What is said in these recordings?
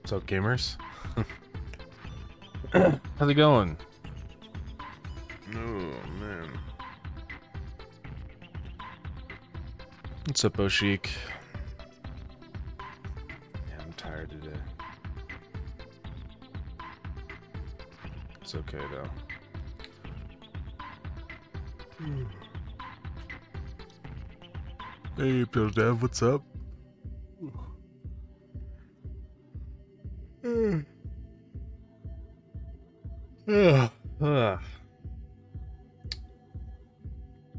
What's up, gamers? How's it going? Oh, man. What's up, Oshik? Yeah, I'm tired today. It's okay, though. Hey, Bill Dev, what's up?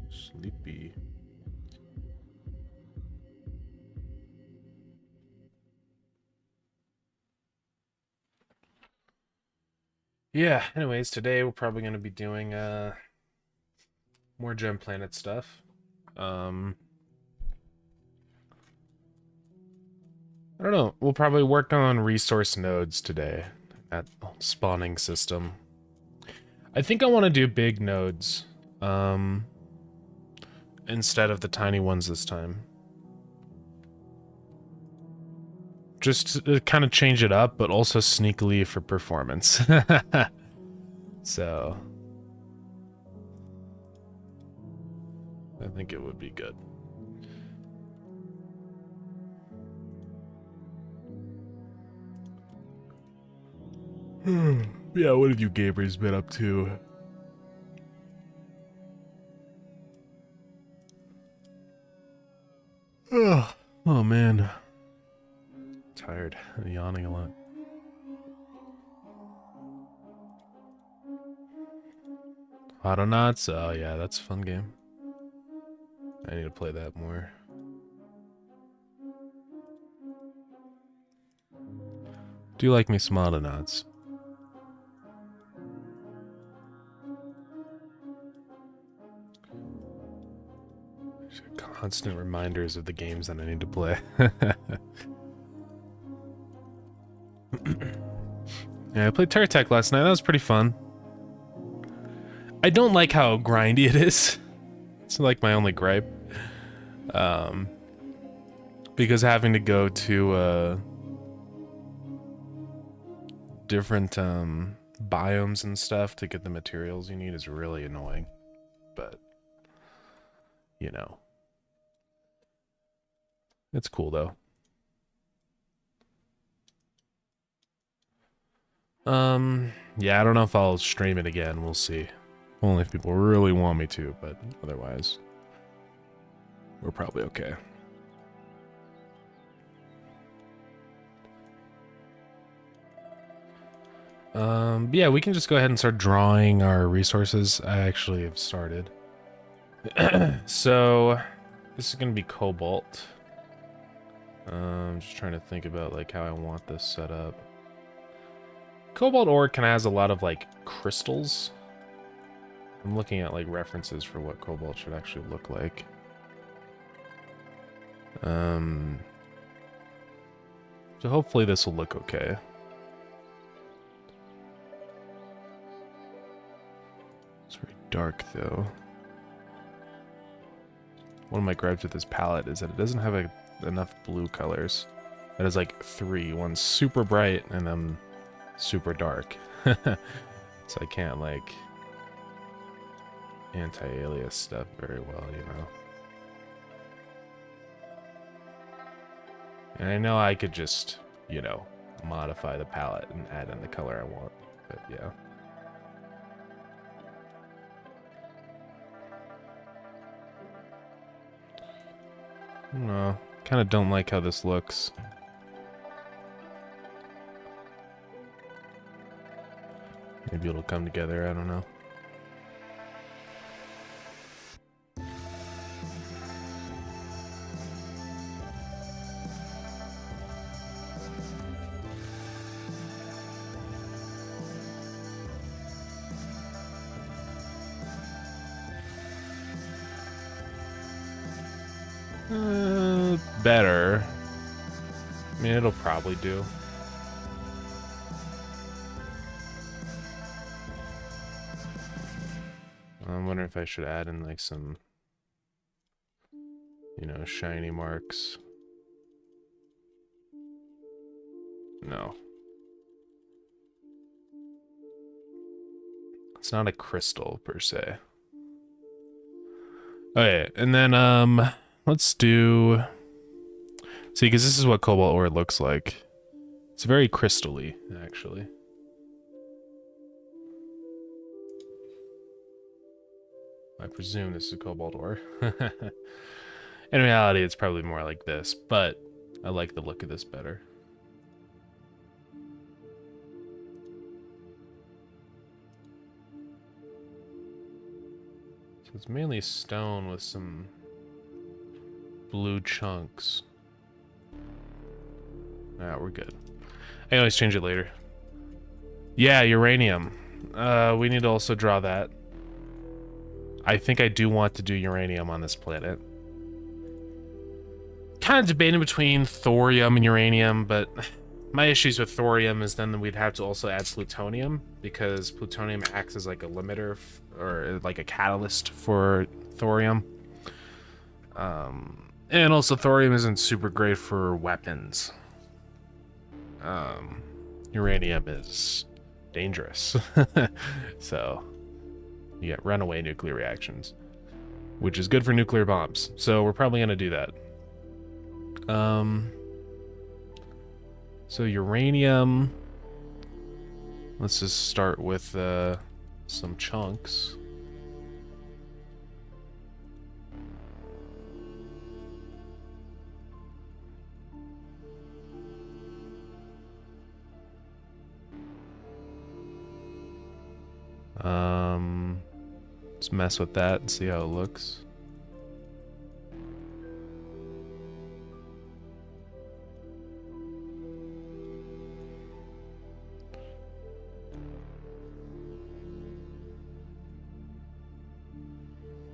Sleepy. Yeah, anyways, today we're probably going to be doing more Gem Planet stuff. I don't know, we'll probably work on resource nodes today, that spawning system. I think I want to do big nodes, instead of the tiny ones this time. Just to kind of change it up, but also sneakily for performance. So, I think it would be good. Yeah, what have you gamers been up to? Oh man. Tired. I'm yawning a lot. Autonauts? Oh yeah, that's a fun game. I need to play that more. Do you like me some Autonauts? Constant reminders of the games that I need to play. Yeah, I played Terratech last night. That was pretty fun. I don't like how grindy it is. It's like my only gripe. Because having to go to different biomes and stuff to get the materials you need is really annoying. But, you know. It's cool though. Yeah, I don't know if I'll stream it again. We'll see. Only if people really want me to, but otherwise, we're probably okay. Yeah, we can just go ahead and start drawing our resources. I actually have started. So, this is gonna be cobalt. I'm just trying to think about like how I want this set up. Cobalt ore kind of has a lot of like crystals. I'm looking at like references for what cobalt should actually look like. So hopefully this will look okay. It's very dark though. One of my gripes with this palette is that it doesn't have enough blue colors. That is like 3. One's super bright and then super dark. So I can't like anti-alias stuff very well, you know. And I know I could just, you know, modify the palette and add in the color I want, but yeah. No, kind of don't like how this looks. Maybe it'll come together, I don't know. Better. I mean, it'll probably do. I'm wondering if I should add in like some, you know, shiny marks. No, It's not a crystal per se. Okay, and then let's do. See, because this is what cobalt ore looks like. It's very crystally, actually. I presume this is cobalt ore. In reality, it's probably more like this, but I like the look of this better. So it's mainly stone with some blue chunks. Alright, we're good. I can always change it later. Yeah, uranium. We need to also draw that. I think I do want to do uranium on this planet. Kind of debating between thorium and uranium, but my issues with thorium is then we'd have to also add plutonium, because plutonium acts as like a limiter or like a catalyst for thorium. And also thorium isn't super great for weapons. Uranium is dangerous. So you get runaway nuclear reactions, which is good for nuclear bombs. So we're probably gonna do that. So uranium, let's just start with some chunks. Let's mess with that and see how it looks.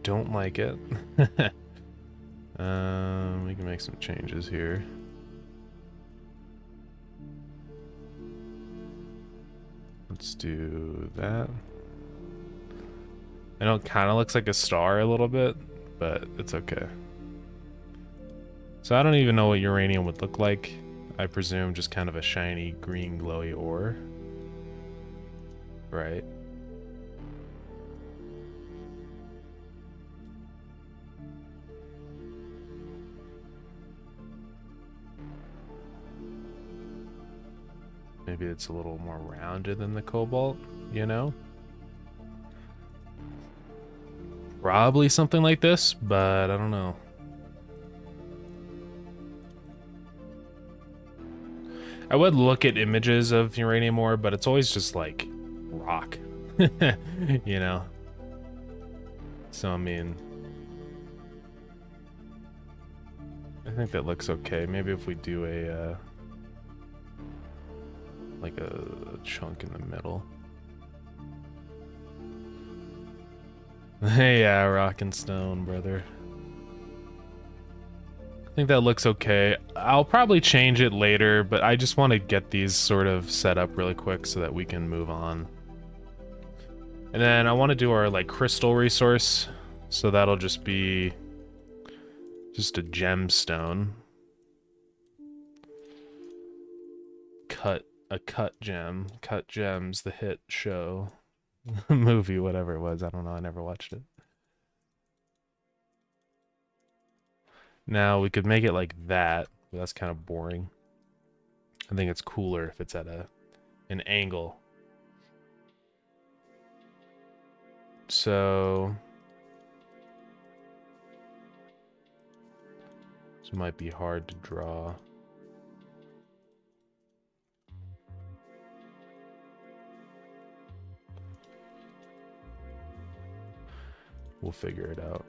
Don't like it. We can make some changes here. Let's do that. I know it kind of looks like a star a little bit, but it's okay. So I don't even know what uranium would look like. I presume just kind of a shiny green glowy ore. Right. Maybe it's a little more rounded than the cobalt, you know? Probably something like this, but I don't know. I would look at images of uranium ore, but it's always just like rock, you know? So, I mean, I think that looks okay. Maybe if we do a, like a chunk in the middle. Hey, yeah, rock and stone, brother. I think that looks okay. I'll probably change it later, but I just want to get these sort of set up really quick so that we can move on. And then I want to do our like crystal resource, so that'll just be just a gemstone. Cut gem. Cut Gems, the hit show. Movie, whatever it was. I don't know. I never watched it. Now, we could make it like that, but that's kind of boring. I think it's cooler if it's at an angle. So this might be hard to draw. We'll figure it out.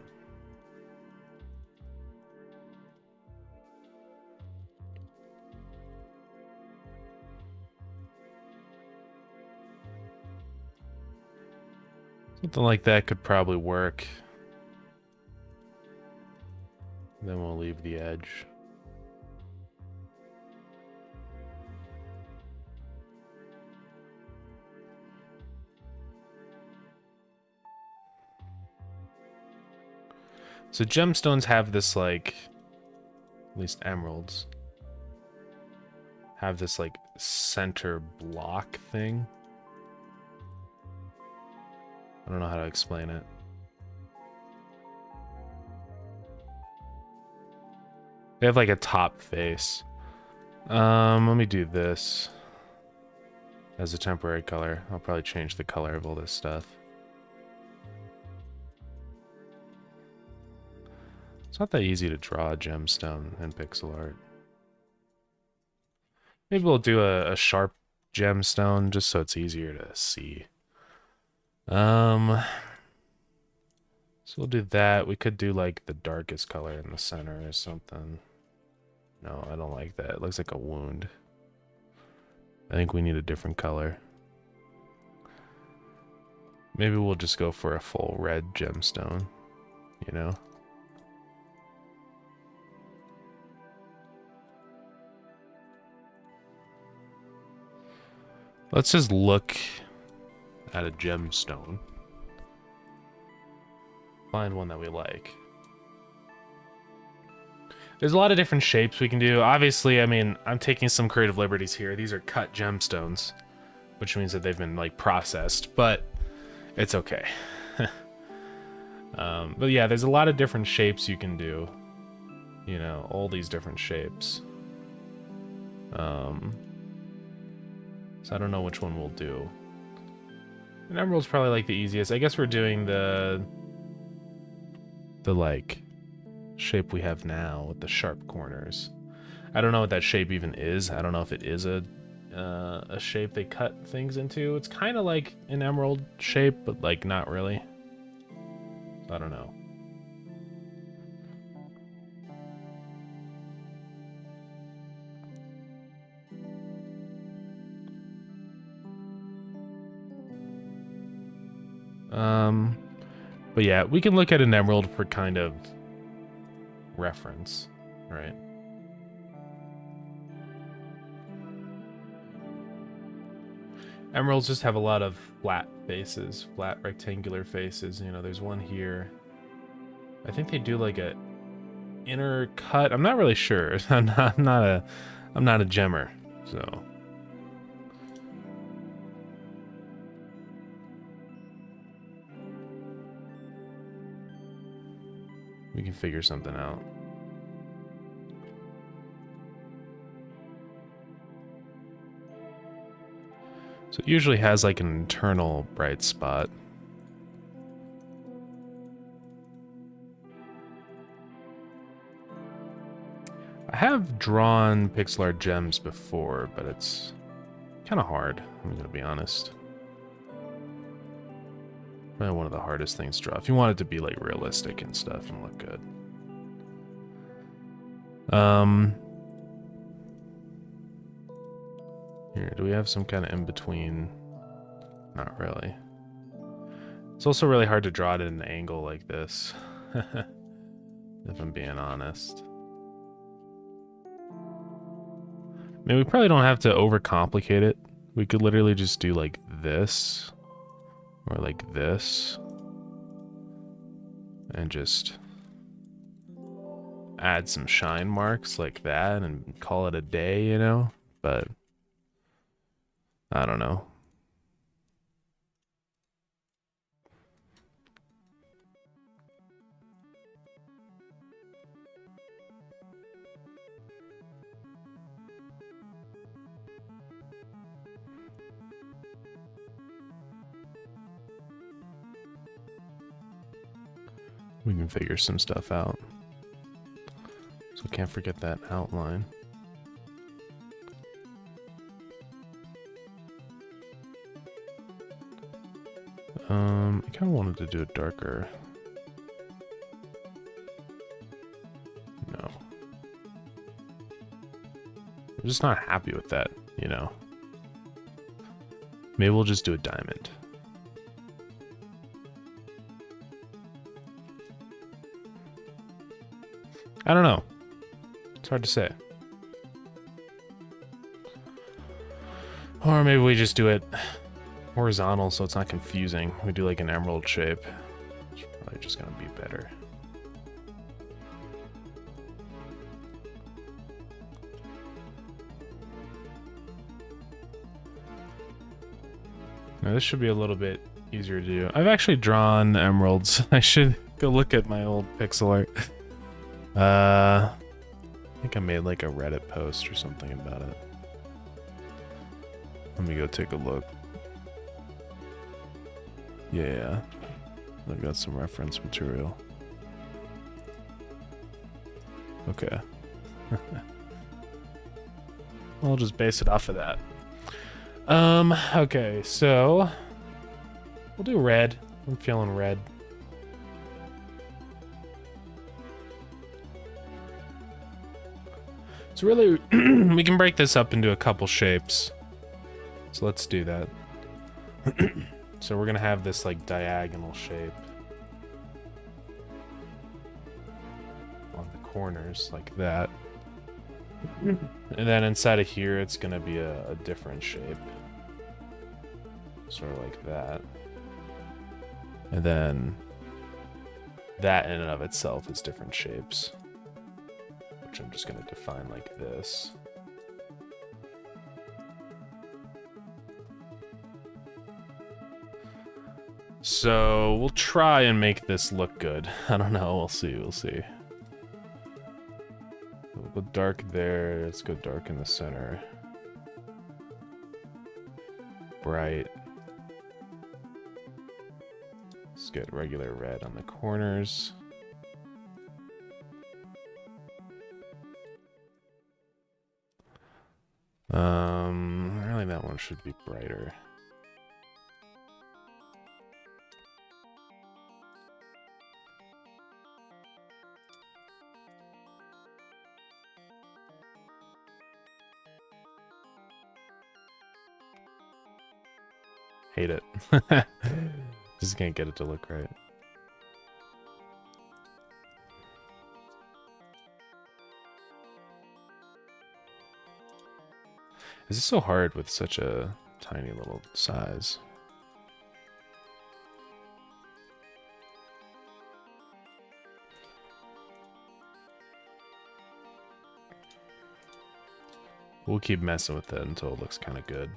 Something like that could probably work. Then we'll leave the edge. So gemstones have this like, at least emeralds, have this like center block thing. I don't know how to explain it. They have like a top face. Let me do this as a temporary color. I'll probably change the color of all this stuff. It's not that easy to draw a gemstone in pixel art. Maybe we'll do a sharp gemstone just so it's easier to see. So we'll do that. We could do like the darkest color in the center or something. No, I don't like that. It looks like a wound. I think we need a different color. Maybe we'll just go for a full red gemstone, you know? Let's just look at a gemstone. Find one that we like. There's a lot of different shapes we can do. Obviously, I mean, I'm taking some creative liberties here. These are cut gemstones, which means that they've been like processed, but it's okay. But yeah, there's a lot of different shapes you can do. You know, all these different shapes. So I don't know which one we'll do. An emerald's probably like the easiest. I guess we're doing the like shape we have now with the sharp corners. I don't know what that shape even is. I don't know if it is a shape they cut things into. It's kind of like an emerald shape, but like not really. So I don't know. But yeah, we can look at an emerald for kind of reference, right? Emeralds just have a lot of flat faces, flat rectangular faces. You know, there's one here. I think they do like a inner cut. I'm not really sure. I'm not a gemmer, so. We can figure something out. So it usually has like an internal bright spot. I have drawn pixel art gems before, but it's kind of hard, I'm gonna be honest. Probably one of the hardest things to draw. If you want it to be like realistic and stuff and look good. Here, do we have some kind of in-between? Not really. It's also really hard to draw it at an angle like this. If I'm being honest. I mean, we probably don't have to overcomplicate it. We could literally just do like this. Or like this. And just add some shine marks like that and call it a day, you know? But I don't know. We can figure some stuff out. So can't forget that outline. I kind of wanted to do it darker. No. I'm just not happy with that, you know. Maybe we'll just do a diamond. I don't know. It's hard to say. Or maybe we just do it horizontal so it's not confusing. We do like an emerald shape. It's probably just gonna be better. Now this should be a little bit easier to do. I've actually drawn emeralds. I should go look at my old pixel art. I think I made like a Reddit post or something about it. Let me go take a look. Yeah, I've got some reference material. Okay. I'll just base it off of that. Okay, so we'll do red. I'm feeling red. So really, we can break this up into a couple shapes. So let's do that. So we're gonna have this like diagonal shape on the corners like that. And then inside of here, it's gonna be a different shape. Sort of like that. And then that in and of itself is different shapes, which I'm just gonna define like this. So we'll try and make this look good. I don't know, we'll see, we'll see. We'll go dark there, let's go dark in the center. Bright. Let's get regular red on the corners. Really that one should be brighter. Hate it. Just can't get it to look right. Is it so hard with such a tiny little size? We'll keep messing with it until it looks kind of good.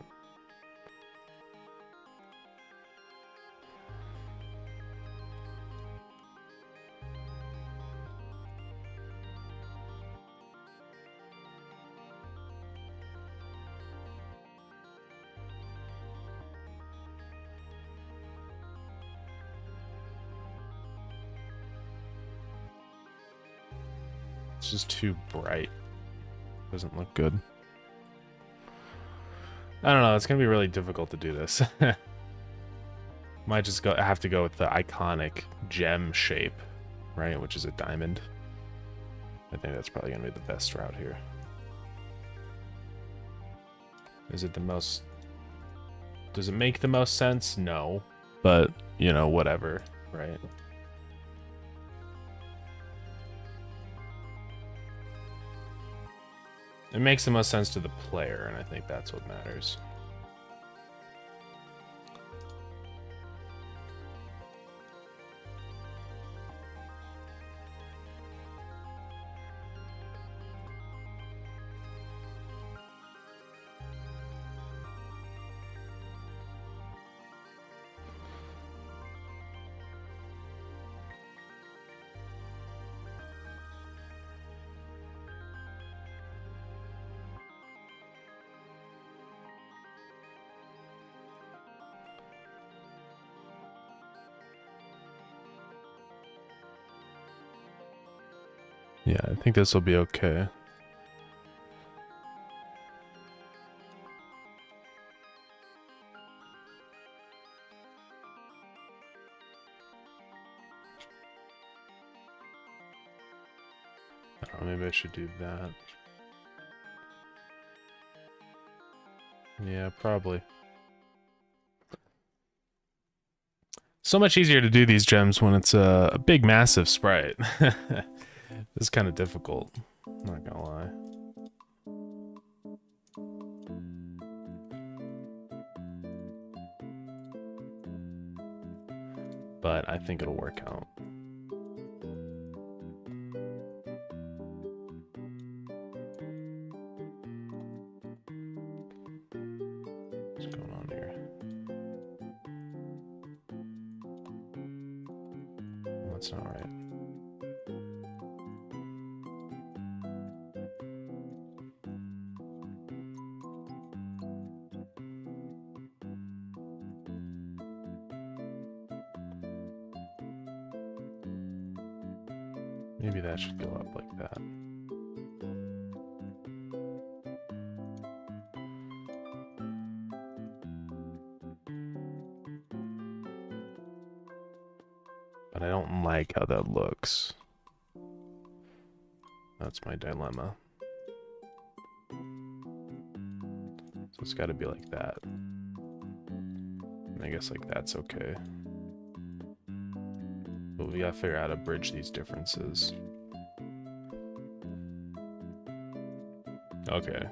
It's just too bright. Doesn't look good. I don't know, it's gonna be really difficult to do this. Might just have to go with the iconic gem shape, right? Which is a diamond. I think that's probably gonna be the best route here. Is it the most... Does it make the most sense? No. But, you know, whatever, right? It makes the most sense to the player, and I think that's what matters. Yeah, I think this will be okay. I don't know, maybe I should do that. Yeah, probably. So much easier to do these gems when it's a big, massive sprite. It's kind of difficult, not gonna lie. But I think it'll work out. What's going on here? That's not right. Maybe that should go up like that. But I don't like how that looks. That's my dilemma. So it's got to be like that. And I guess like that's okay. But we gotta figure out how to bridge these differences. Okay.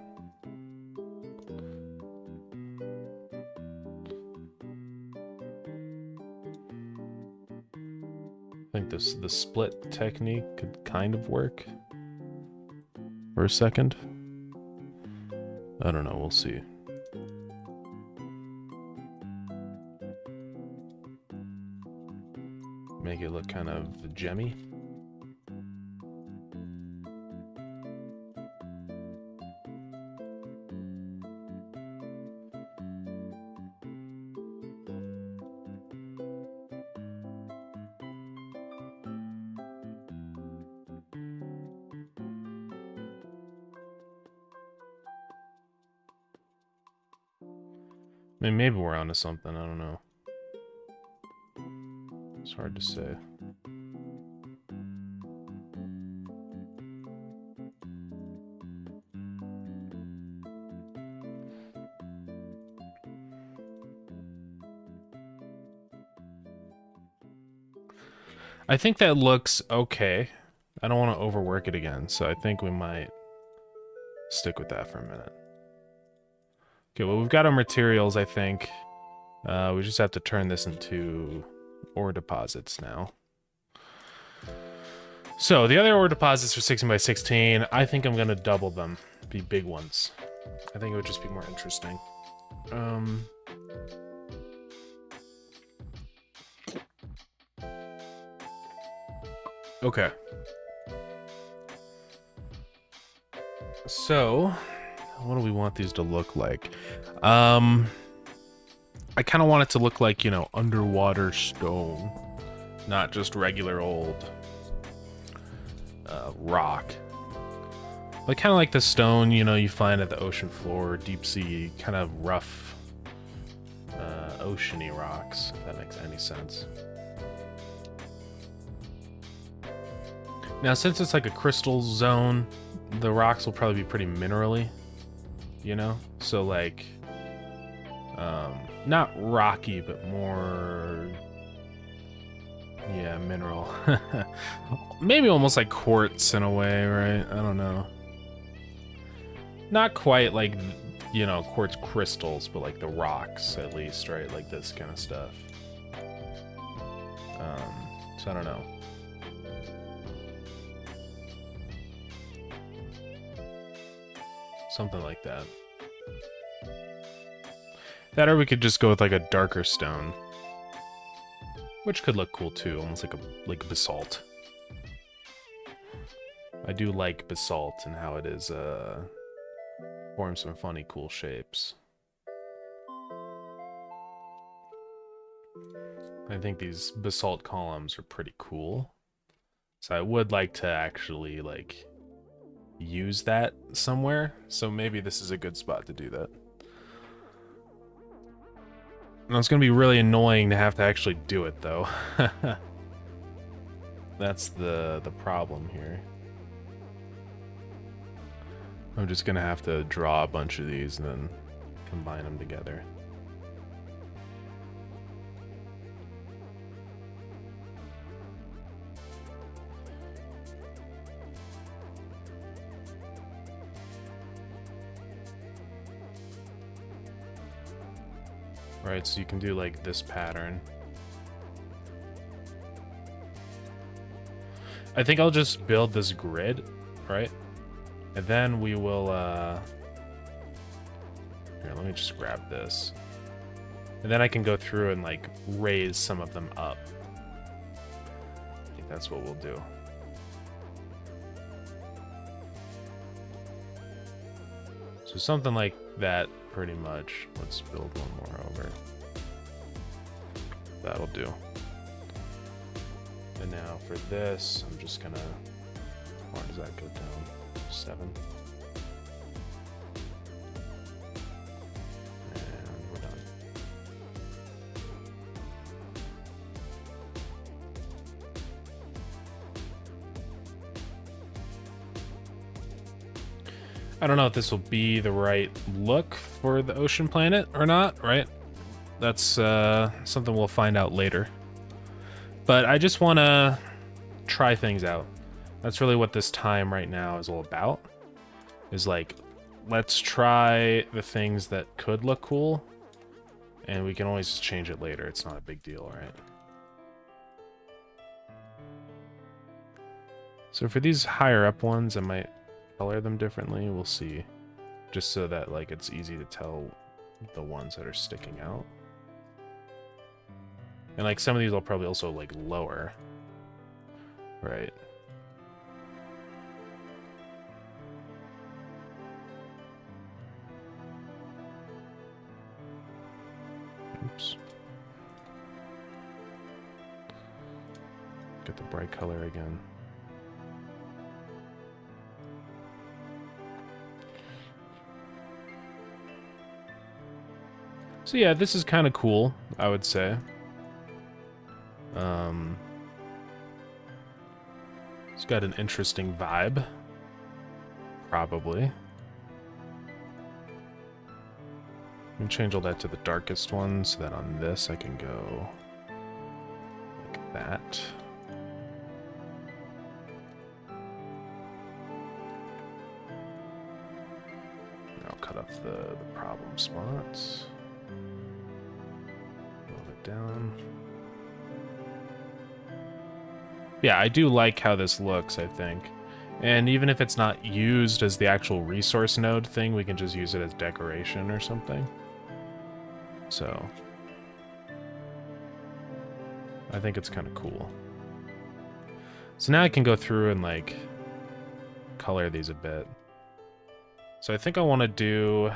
I think the split technique could kind of work for a second. I don't know, we'll see. Make it look kind of gemmy. I mean, maybe we're onto something, I don't know. It's hard to say. I think that looks okay. I don't want to overwork it again, so I think we might stick with that for a minute. Okay, well, we've got our materials, I think. We just have to turn this into ore deposits now. So, the other ore deposits are 16 by 16. I think I'm going to double them. Be big ones. I think it would just be more interesting. Okay. So, what do we want these to look like? I kind of want it to look like, you know, underwater stone, not just regular old rock. But kind of like the stone, you know, you find at the ocean floor, deep sea, kind of rough, oceany rocks, if that makes any sense. Now, since it's like a crystal zone, the rocks will probably be pretty minerally, you know? So, like, not rocky, but more, yeah, mineral. Maybe almost like quartz in a way, right? I don't know. Not quite like, you know, quartz crystals, but like the rocks, at least, right? Like this kind of stuff. So I don't know. Something like that. That, or we could just go with like a darker stone, which could look cool too, almost like basalt. I do like basalt and how it is forms some funny, cool shapes. I think these basalt columns are pretty cool, so I would like to actually like use that somewhere. So maybe this is a good spot to do that. Now, it's going to be really annoying to have to actually do it, though. That's the problem here. I'm just going to have to draw a bunch of these and then combine them together. Right, so you can do like this pattern. I think I'll just build this grid, right? And then we will, here, let me just grab this. And then I can go through and like raise some of them up. Like think that's what we'll do. So something like that, pretty much. Let's build one more over. That'll do. And now for this, I'm just gonna... Where does that go down? 7. And we're done. I don't know if this will be the right look for the ocean planet or not, right? That's something we'll find out later. But I just want to try things out. That's really what this time right now is all about. Is like, let's try the things that could look cool, and we can always just change it later. It's not a big deal, right? So for these higher up ones, I might color them differently. We'll see. Just so that like it's easy to tell the ones that are sticking out. And like some of these I'll probably also like lower. Right. Oops. Get the bright color again. So yeah, this is kind of cool, I would say. It's got an interesting vibe. Probably. I'm gonna change all that to the darkest one so that on this I can go like that. And I'll cut off the problem spots. Move it down. Yeah, I do like how this looks, I think. And even if it's not used as the actual resource node thing, we can just use it as decoration or something. So, I think it's kind of cool. So now I can go through and like color these a bit. So I think I want to do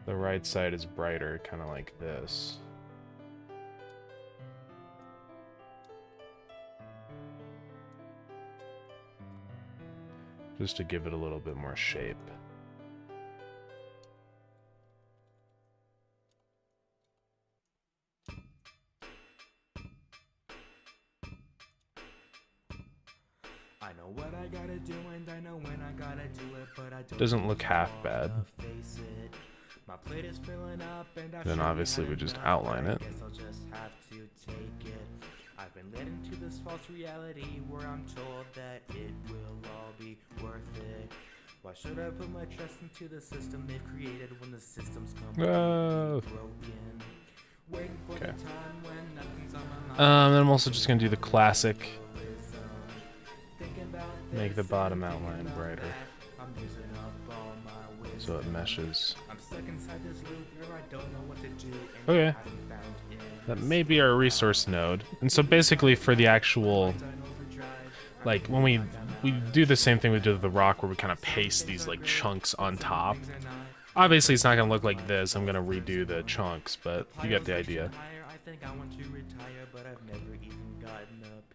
the right side is brighter, kind of like this. Just to give it a little bit more shape. I know what I gotta do and I know when I gotta do it, but I don't. Doesn't look half bad. My plate is filling up and then obviously we just outline it. Guess I'll just have to take it. I've been led into this false reality where I'm told that it will all be worth it. Why should I put my trust into the system they've created when the system's completely broken? Waiting for the time when nothing's on my mind. Then I'm also just gonna do the classic. Make the bottom outline brighter. So it meshes. Okay. That may be our resource node. And so basically for the actual, like when we do the same thing we did with the rock where we kind of paste these like chunks on top. Obviously it's not going to look like this. I'm going to redo the chunks, but you get the idea.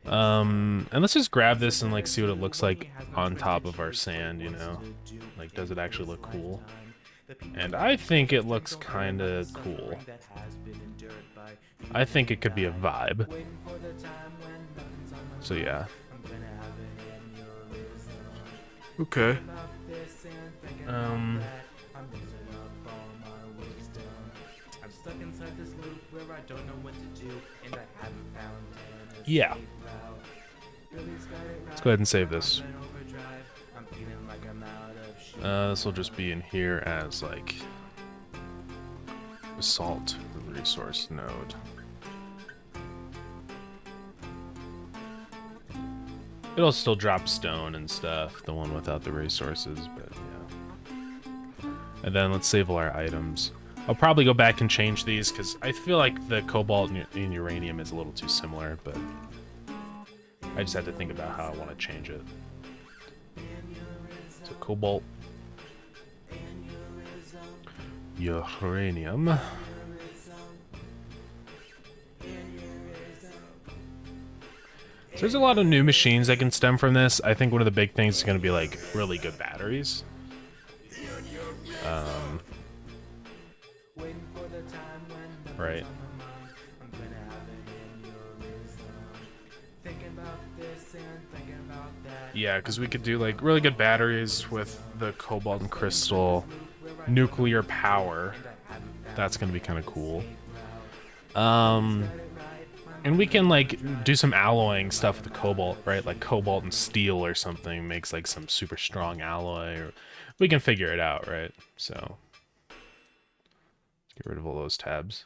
And let's just grab this and like see what it looks like on top of our sand, you know? Like, does it actually look cool? And I think it looks kind of cool. I think it could be a vibe. So yeah. Okay. Yeah. Let's go ahead and save this. This will just be in here as like basalt resource node. It'll still drop stone and stuff, the one without the resources, but yeah. And then let's save all our items. I'll probably go back and change these because I feel like the cobalt and uranium is a little too similar, but I just had to think about how I want to change it. So cobalt, uranium. So there's a lot of new machines that can stem from this. I think one of the big things is going to be like really good batteries. Right. Yeah, because we could do like really good batteries with the cobalt and crystal, nuclear power. That's going to be kind of cool. And we can like do some alloying stuff with the cobalt, right? Like cobalt and steel or something makes like some super strong alloy. Or we can figure it out, right? So let's get rid of all those tabs.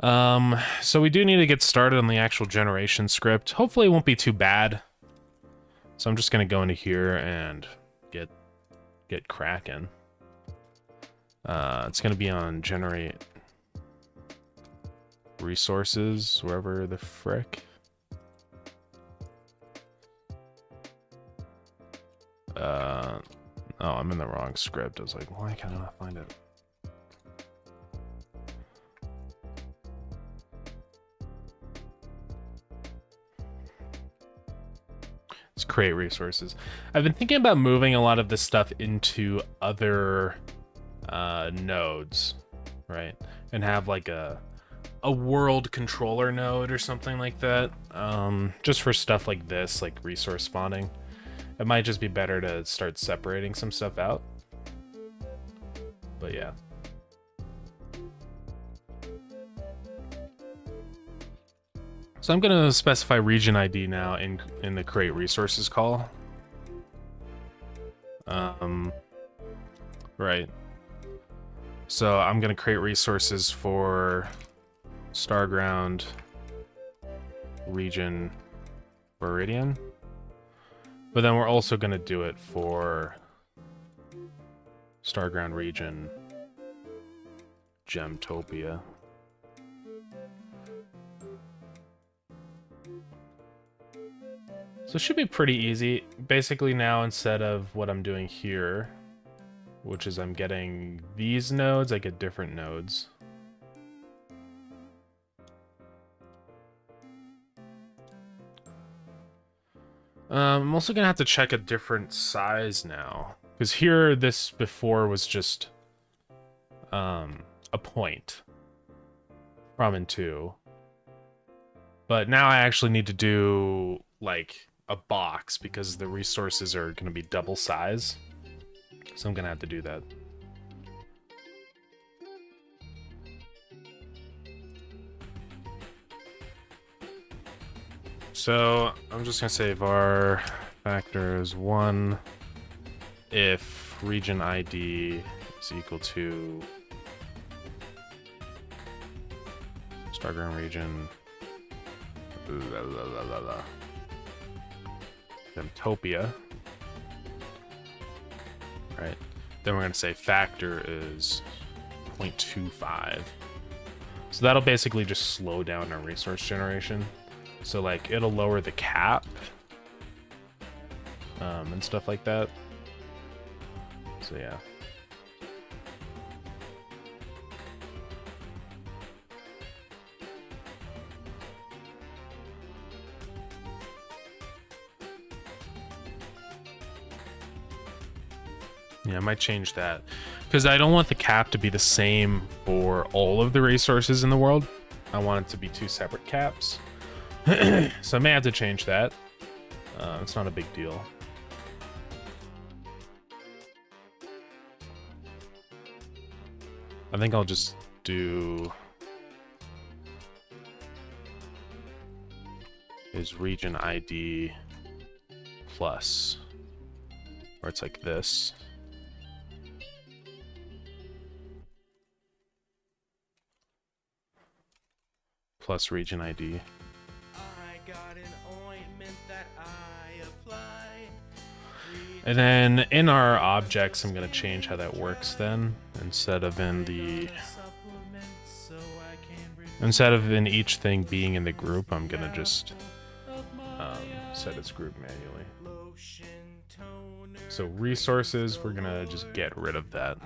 So we do need to get started on the actual generation script. Hopefully it won't be too bad. So I'm just gonna go into here and get cracking. It's gonna be on generate resources, wherever the frick. Oh, I'm in the wrong script. I was like, why can I not find it? Let's create resources. I've been thinking about moving a lot of this stuff into other nodes, right? And have like a world controller node or something like that. Just for stuff like this, like resource spawning. It might just be better to start separating some stuff out. But yeah. So I'm going to specify region ID now in the create resources call. Right. So I'm going to create resources for Starground region Viridian. But then we're also going to do it for Starground region Gemtopia. So it should be pretty easy. Basically now, instead of what I'm doing here, which is I'm getting these nodes, I get different nodes. I'm also gonna have to check a different size now, because here this before was just a point from and to, but now I actually need to do like a box because the resources are gonna be double size, so I'm gonna have to do that. So I'm just gonna say var factors 1 if region ID is equal to Starground region Gemtopia. Right. Then we're gonna say factor is 0.25. So that'll basically just slow down our resource generation. So like it'll lower the cap and stuff like that. So yeah. Yeah, I might change that because I don't want the cap to be the same for all of the resources in the world. I want it to be 2 separate caps. So I may have to change that. It's not a big deal. I think I'll just do is region ID plus, where it's like this. Plus region ID. And then in our objects, I'm going to change how that works then. Instead of in each thing being in the group, I'm going to just set its group manually. So resources, we're gonna just get rid of that.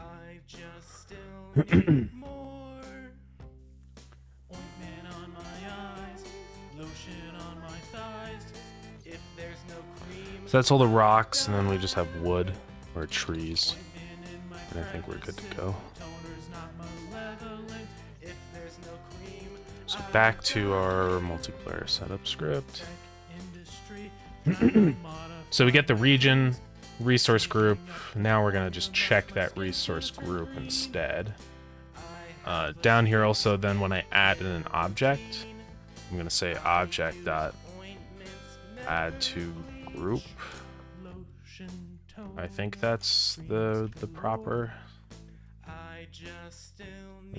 So that's all the rocks, and then we just have wood or trees. And I think we're good to go. So back to our multiplayer setup script. So we get the region, resource group. Now we're gonna just check that resource group instead. Down here also, then when I add in an object, I'm gonna say object dot add to group. I think that's the proper. I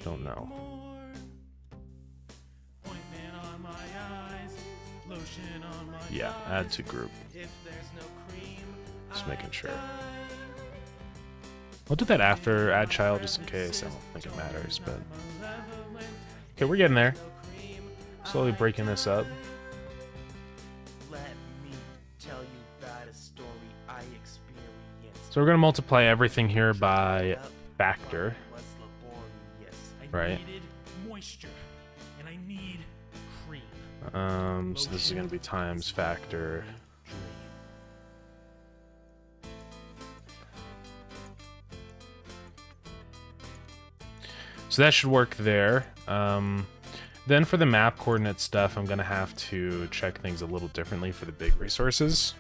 don't know. Yeah, add to group. Just making sure. I'll do that after add child just in case. I don't think it matters, but okay, we're getting there. Slowly breaking this up. So we're going to multiply everything here by factor, right? So this is going to be times factor. So that should work there. Then for the map coordinate stuff, I'm going to have to check things a little differently for the big resources.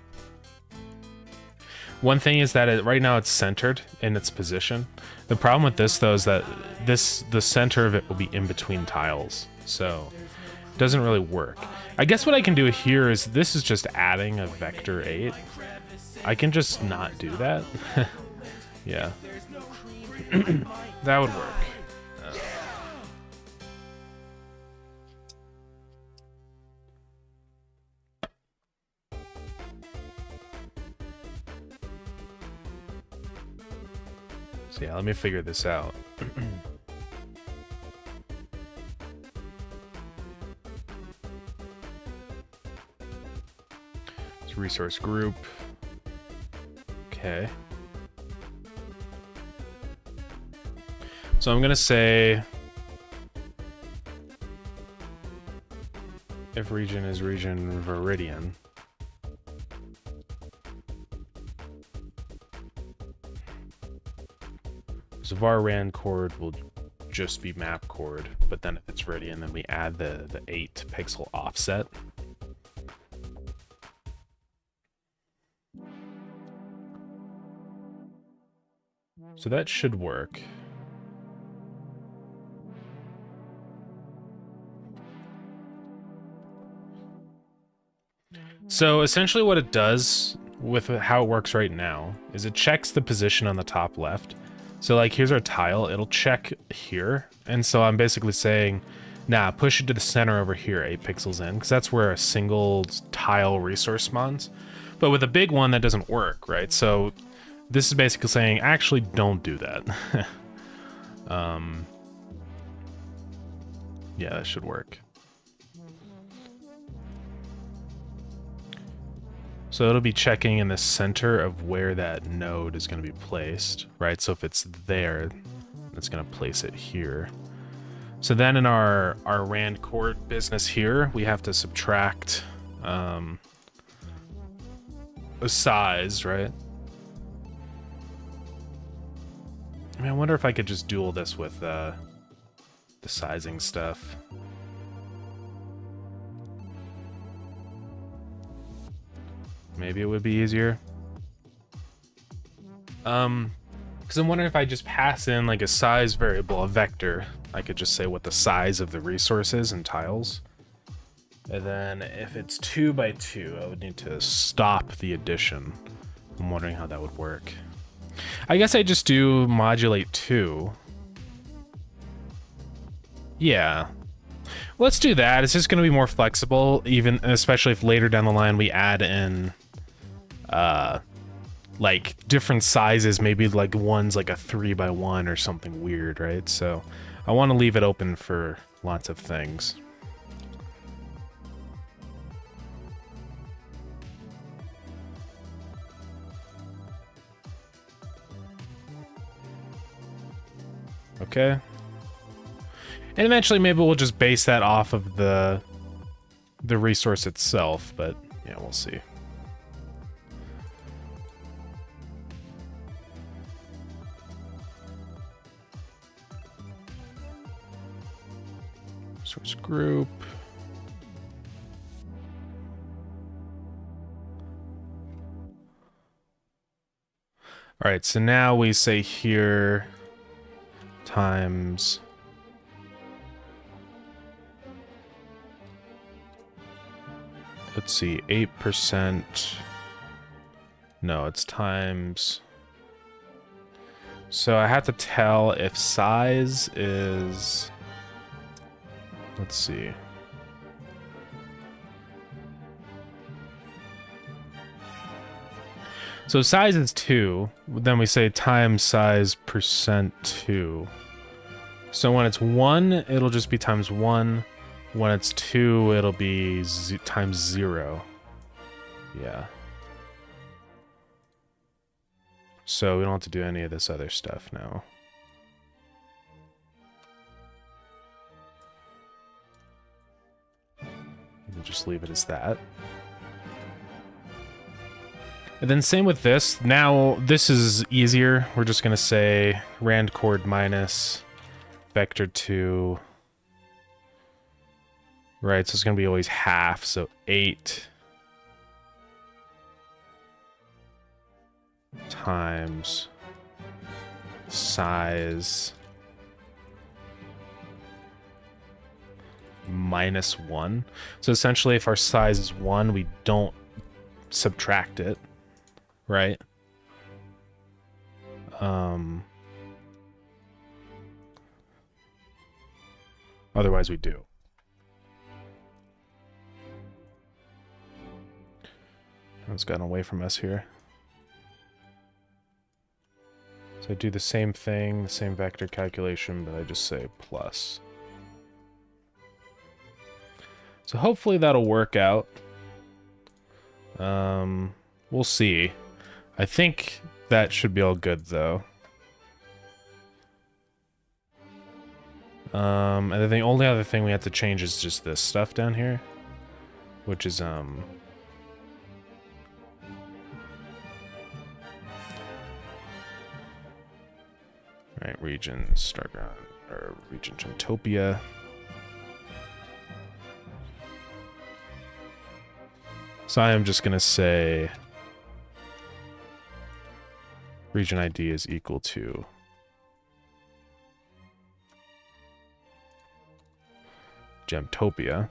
One thing is that right now it's centered in its position. The problem with this, though, is that the center of it will be in between tiles. So it doesn't really work. I guess what I can do here is this is just adding a vector 8. I can just not do that. Yeah. That would work. So yeah, let me figure this out. It's resource group. Okay. So I'm gonna say if region is region Viridian. So var ran chord will just be map chord, but then if it's Viridian, then we add the 8 pixel offset. So that should work. So essentially what it does with how it works right now is it checks the position on the top left. So like here's our tile, it'll check here. And so I'm basically saying, nah, push it to the center over here, 8 pixels in, because that's where a single tile resource spawns. But with a big one, that doesn't work, right? So this is basically saying, actually don't do that. Yeah, that should work. So it'll be checking in the center of where that node is going to be placed, right? So if it's there, it's going to place it here. So then in our rand chord business here, we have to subtract the size, right? I mean, I wonder if I could just dual this with the sizing stuff. Maybe it would be easier. Because I'm wondering if I just pass in like a size variable, a vector, I could just say what the size of the resource is in tiles. And then if it's 2 by 2, I would need to stop the addition. I'm wondering how that would work. I guess I just do modulate 2. Yeah. Let's do that. It's just going to be more flexible, even especially if later down the line we add in like different sizes, maybe like one's like a 3 by 1 or something weird, right? So I want to leave it open for lots of things. Okay. And eventually maybe we'll just base that off of the resource itself, but yeah, we'll see. Source group. All right, so now we say here times let's see, 8%. No, it's times. So I have to tell if size is, let's see. So size is 2, then we say times size percent 2. So when it's 1, it'll just be times 1. When it's 2, it'll be times 0. Yeah. So we don't have to do any of this other stuff now. We'll just leave it as that. And then same with this. Now, this is easier. We're just going to say rand chord minus vector 2. Right, so it's going to be always half, so 8 times size minus 1. So essentially, if our size is 1, we don't subtract it, right? Otherwise, we do. It's gotten away from us here. So I do the same thing, the same vector calculation, but I just say plus. So hopefully that'll work out. We'll see. I think that should be all good, though. And then the only other thing we have to change is just this stuff down here, which is, right, region Starground, or region Gemtopia. So I am just going to say region ID is equal to Gemtopia.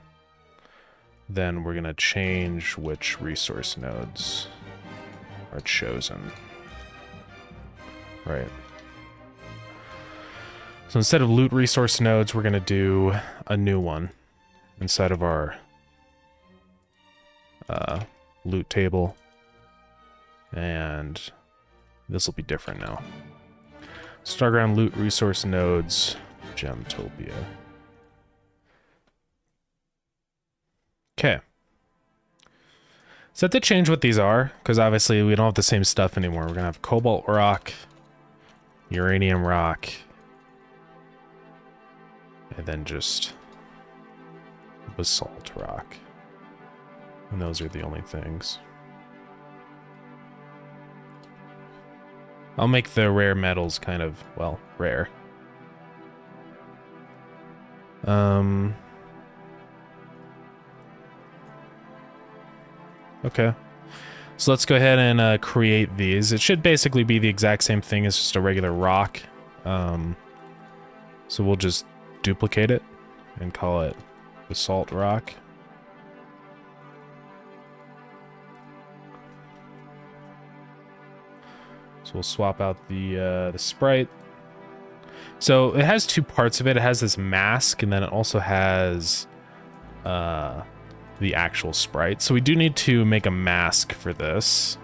Then we're going to change which resource nodes are chosen. Right. So instead of loot resource nodes, we're going to do a new one inside of our loot table. And this will be different now. Starground loot resource nodes, Gemtopia. Okay. So I have to change what these are, because obviously we don't have the same stuff anymore. We're going to have cobalt rock, uranium rock, and then just basalt rock. And those are the only things. I'll make the rare metals kind of, well, rare. Okay. So let's go ahead and create these. It should basically be the exact same thing as just a regular rock. So we'll just duplicate it and call it basalt rock. So we'll swap out the sprite. So it has two parts of it. It has this mask, and then it also has the actual sprite. So we do need to make a mask for this.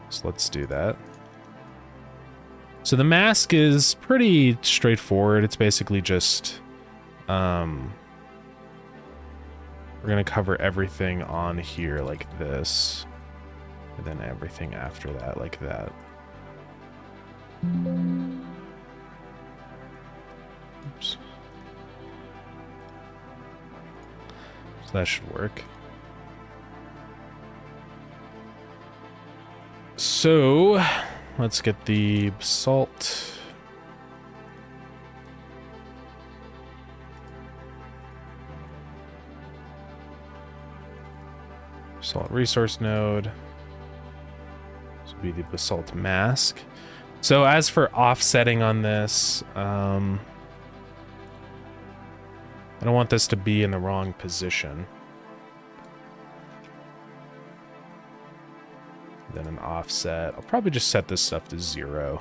So let's do that. So the mask is pretty straightforward. It's basically just we're gonna cover everything on here like this, and then everything after that like that. Oops. So that should work. So let's get the basalt. Basalt resource node. This will be the basalt mask. So as for offsetting on this, I don't want this to be in the wrong position. Then an offset. I'll probably just set this stuff to 0.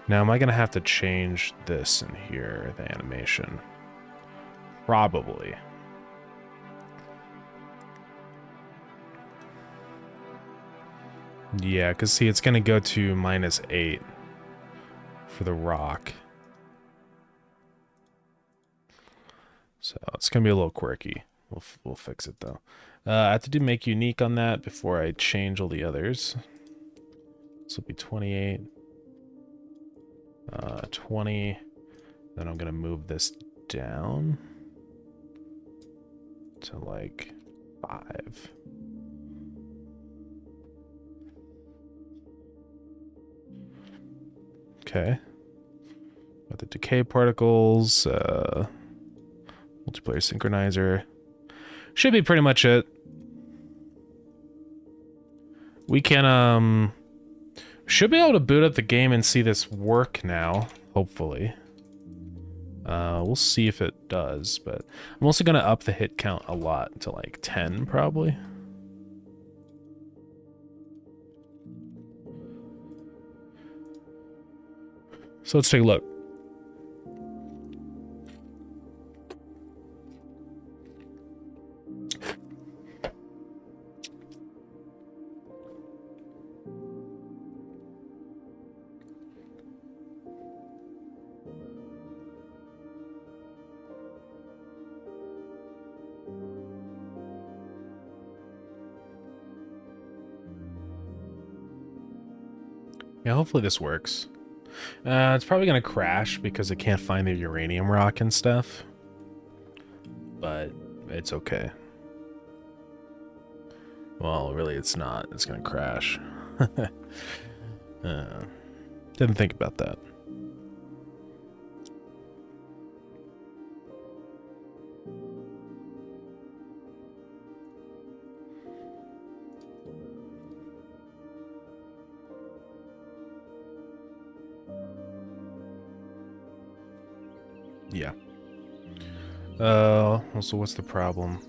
Now, am I going to have to change this in here, the animation? Probably. Yeah, because see, it's going to go to -8 for the rock. So it's going to be a little quirky. We'll fix it, though. I have to do make unique on that before I change all the others. This will be 28. 20. Then I'm going to move this down to, like, 5. Okay. Got the decay particles, multiplayer synchronizer. Should be pretty much it. We can, should be able to boot up the game and see this work now, hopefully. We'll see if it does, but I'm also going to up the hit count a lot to like 10 probably. So let's take a look. Yeah, hopefully this works. It's probably going to crash because it can't find the uranium rock and stuff. But it's okay. Well, really it's not. It's going to crash. Didn't think about that. Yeah. Also, what's the problem?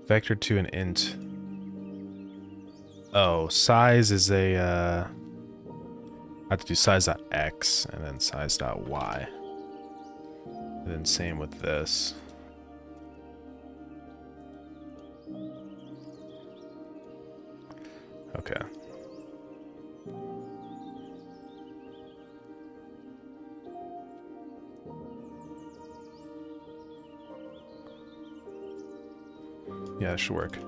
Vector to an int. Oh, size is a, I have to do size.x and then size.y. And then same with this. Okay. Yeah, it should work.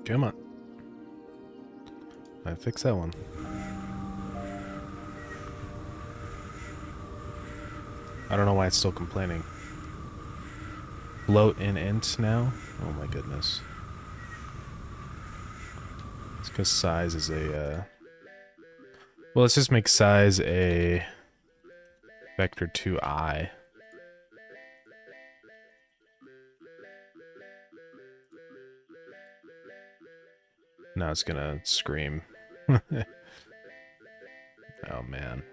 Come on. I fixed that one. I don't know why it's still complaining. Bloat in int now? Oh my goodness. It's because size is a, well, let's just make size a vector 2i. Now it's gonna scream. Oh man.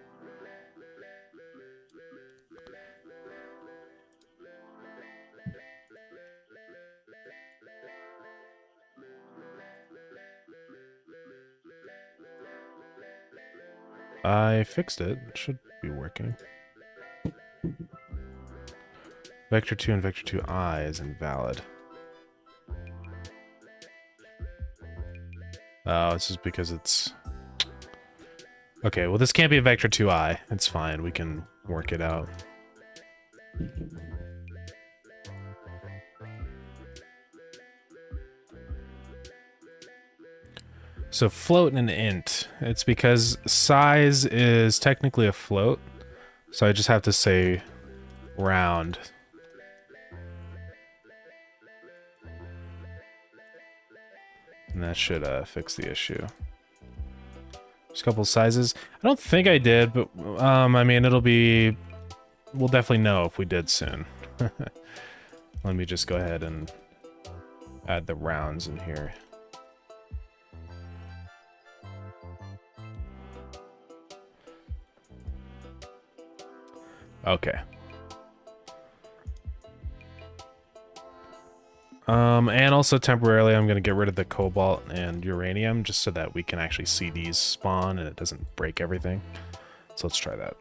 I fixed it. It should be working. Vector 2 and vector 2i is invalid. Oh, this is because it's... Okay, well this can't be a vector 2i. It's fine, we can work it out. So float and int. It's because size is technically a float. So I just have to say round. And that should fix the issue. There's a couple of sizes. I don't think I did, but I mean, it'll be... We'll definitely know if we did soon. Let me just go ahead and add the rounds in here. Okay. And also temporarily I'm going to get rid of the cobalt and uranium just so that we can actually see these spawn and it doesn't break everything. So let's try that.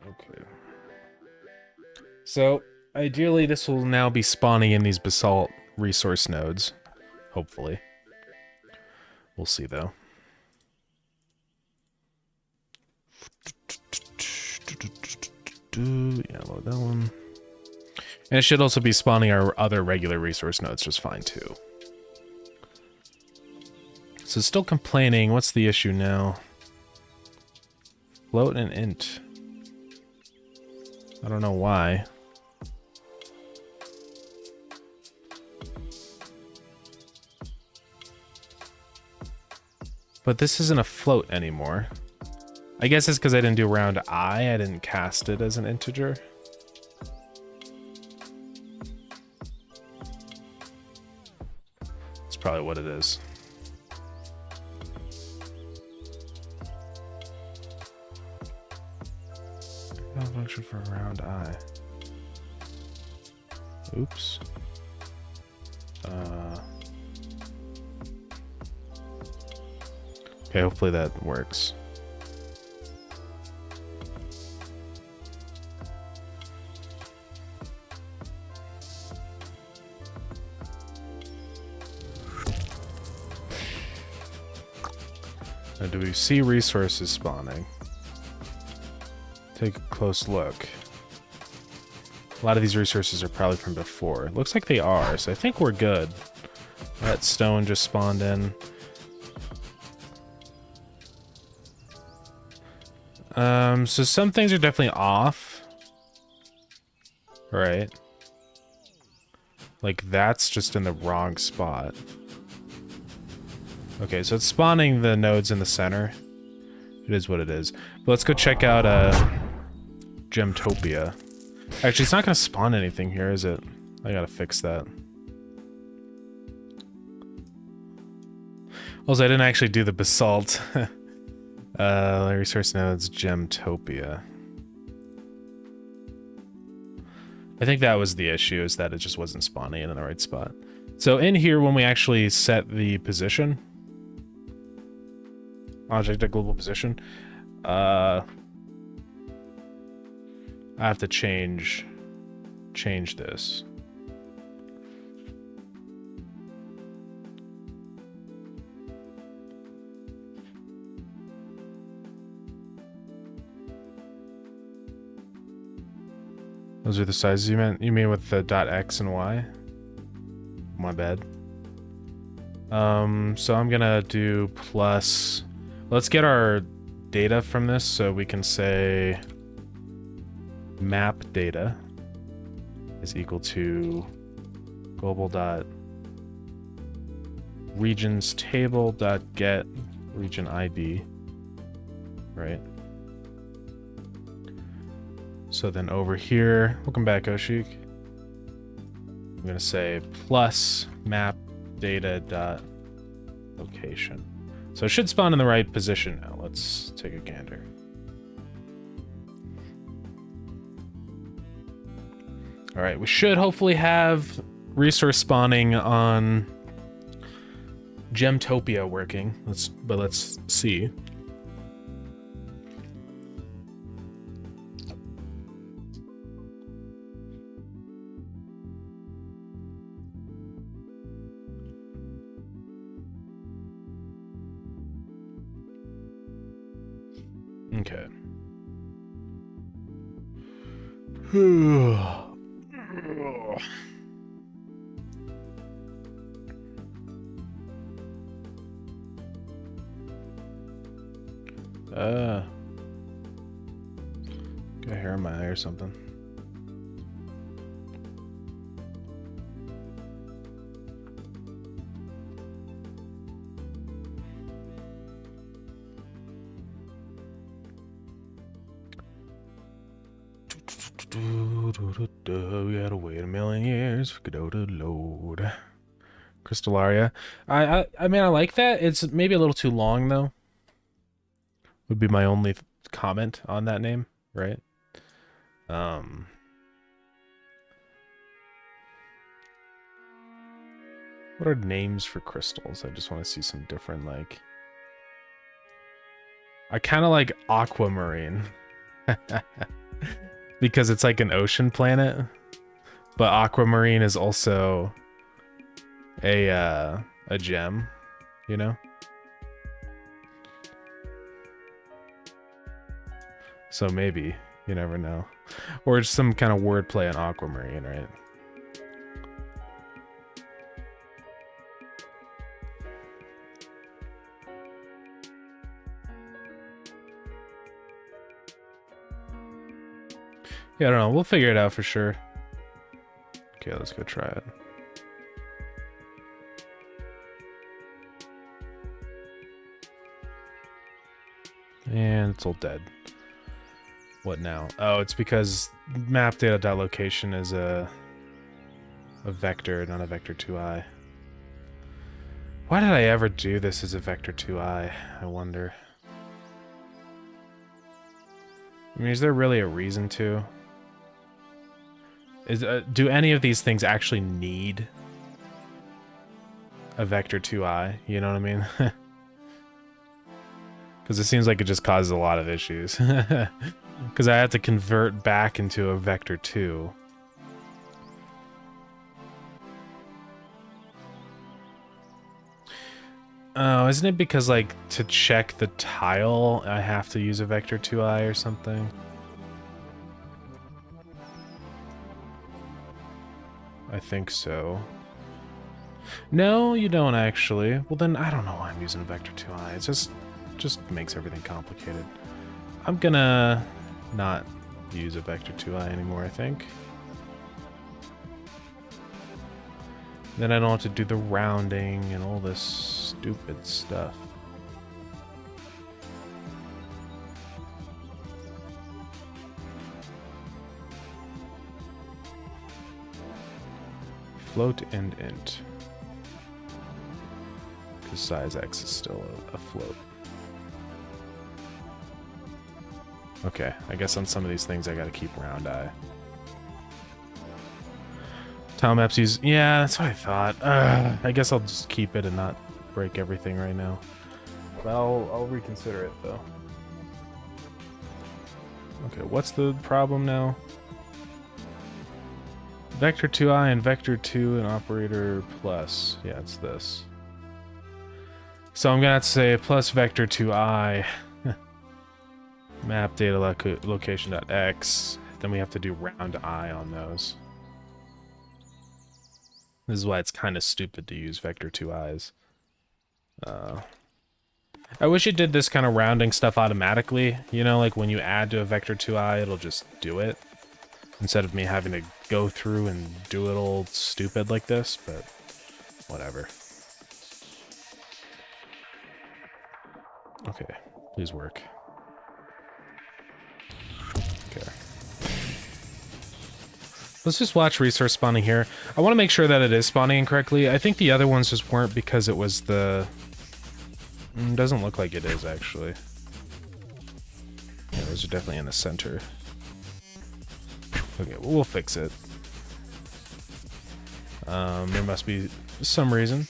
Okay. So, ideally this will now be spawning in these basalt resource nodes. Hopefully. We'll see though. Yeah, load that one. And it should also be spawning our other regular resource nodes just fine too. So still complaining. What's the issue now? Float and int. I don't know why. But this isn't a float anymore. I guess it's because I didn't do round I didn't cast it as an integer. That's probably what it is. No function for round I. Oops. Okay, hopefully that works. Now, do we see resources spawning? Take a close look. A lot of these resources are probably from before. It looks like they are, so I think we're good. That stone just spawned in. So some things are definitely off. Right. Like that's just in the wrong spot. Okay, so it's spawning the nodes in the center. It is what it is. But let's go check out Gemtopia. Actually, it's not going to spawn anything here, is it? I gotta fix that. Also, I didn't actually do the basalt. Resource nodes, Gemtopia. I think that was the issue, is that it just wasn't spawning in the right spot. So in here, when we actually set the position, object at global position, I have to change this. Those are the sizes you meant? You mean with the .x and y? My bad. So I'm gonna do plus... Let's get our data from this, so we can say map data is equal to global dot regions table dot get region ID, right? So then over here, welcome back, Oshik. I'm gonna say plus map data dot location. So it should spawn in the right position now. Let's take a gander. All right, we should hopefully have resource spawning on Gemtopia working. Let's see. Okay. Got hair in my eye or something. We gotta wait a million years for Godot to load. Crystallaria. I mean, I like that. It's maybe a little too long, though. Would be my only comment on that name, right? What are names for crystals? I just want to see some different, like... I kind of like aquamarine. Because it's like an ocean planet. But aquamarine is also a gem, you know? So maybe, you never know. Or just some kind of wordplay on aquamarine, right? Yeah, I don't know. We'll figure it out for sure. Okay, let's go try it. And it's all dead. What now? Oh, it's because map data.location is a vector, not a vector 2i. Why did I ever do this as a vector 2i? I wonder. I mean, is there really a reason to? Do any of these things actually need a vector 2i? You know what I mean? Because it seems like it just causes a lot of issues. Because I have to convert back into a vector 2. Oh, isn't it because, like, to check the tile, I have to use a vector 2i or something? I think so. No, you don't actually. Well, then I don't know why I'm using a vector 2i. It's just makes everything complicated. I'm gonna not use a vector 2i anymore, I think. Then I don't have to do the rounding and all this stupid stuff. Float and int. Because size x is still a float. Okay, I guess on some of these things I gotta keep round eye. Tile maps use... Yeah, that's what I thought. I guess I'll just keep it and not break everything right now. But I'll reconsider it, though. Okay, what's the problem now? Vector 2i and vector 2 and operator plus. Yeah, it's this. So I'm gonna have to say plus vector 2i map data location.x. Then we have to do round I on those. This is why it's kind of stupid to use vector 2i's. I wish it did this kind of rounding stuff automatically. You know, like when you add to a vector 2i, it'll just do it. Instead of me having to go through and do it all stupid like this, but whatever. Okay, please work. Okay. Let's just watch resource spawning here. I want to make sure that it is spawning incorrectly. I think the other ones just weren't because it was the... doesn't look like it is, actually. Yeah, those are definitely in the center. Okay, well, we'll fix it. There must be some reason.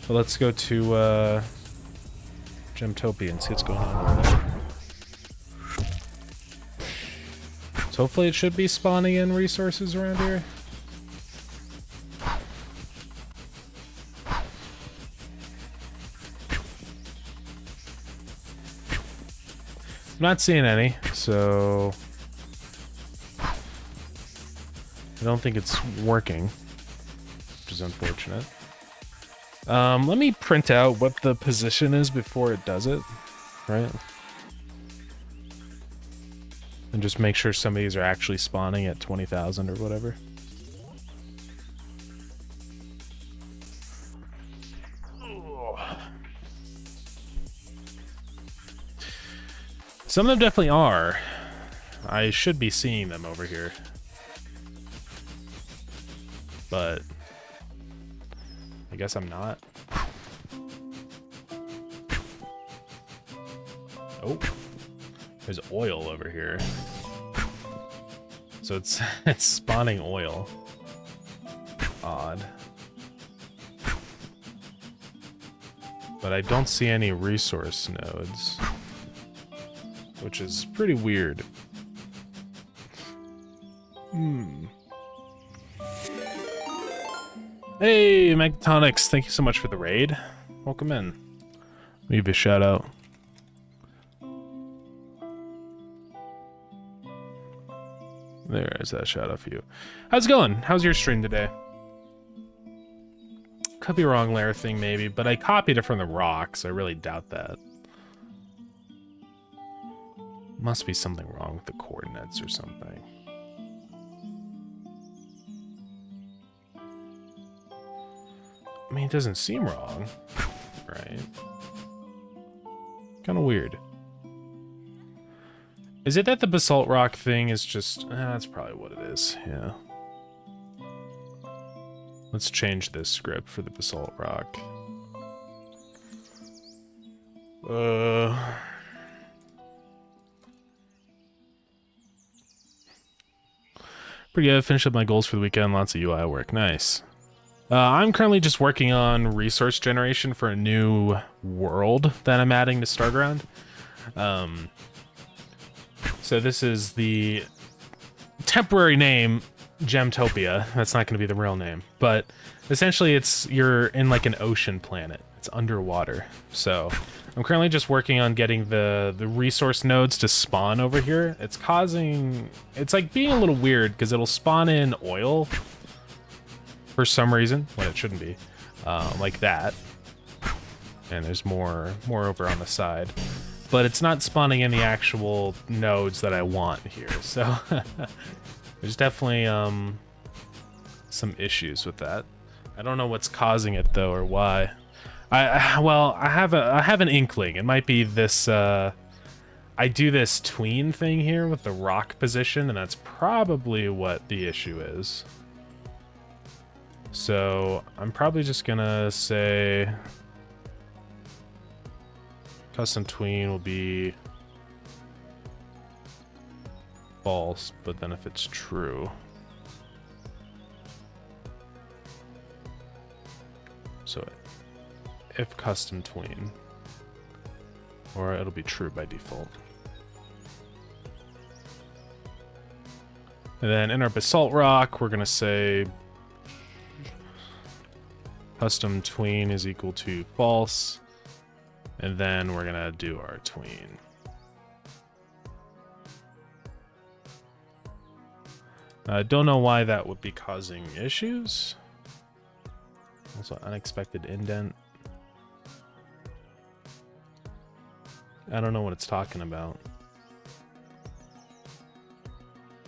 But let's go to Gemtopia and see what's going on over there. So hopefully it should be spawning in resources around here. I'm not seeing any, so I don't think it's working, which is unfortunate. Let me print out what the position is before it does it, right? And just make sure some of these are actually spawning at 20,000 or whatever. Some of them definitely are. I should be seeing them over here. But I guess I'm not. Oh, there's oil over here. So it's it's spawning oil. Odd. But I don't see any resource nodes, which is pretty weird. Hey, Magtonics, thank you so much for the raid. Welcome in. Let me give you a shout out. There's that shout out for you. How's it going? How's your stream today? Could be wrong layer thing maybe, but I copied it from the rock, so I really doubt that. Must be something wrong with the coordinates or something. I mean, it doesn't seem wrong, right? Kind of weird. Is it that the basalt rock thing is just... that's probably what it is, yeah. Let's change this script for the basalt rock. Pretty good. Finished up my goals for the weekend. Lots of UI work. Nice. I'm currently just working on resource generation for a new world that I'm adding to Starground. So this is the temporary name, Gemtopia. That's not going to be the real name, but essentially you're in like an ocean planet. It's underwater. So I'm currently just working on getting the resource nodes to spawn over here. It's like being a little weird because it'll spawn in oil for some reason when it shouldn't be, like that. And there's more over on the side. But it's not spawning in the actual nodes that I want here, so there's definitely some issues with that. I don't know what's causing it though, or why. I have an inkling. It might be this. I do this tween thing here with the rock position, and that's probably what the issue is. So I'm probably just gonna say. Custom tween will be false, but then if it's true. So if custom tween, or it'll be true by default. And then in our basalt rock, we're gonna say custom tween is equal to false. And then we're gonna do our tween. I don't know why that would be causing issues. Also, unexpected indent. I don't know what it's talking about.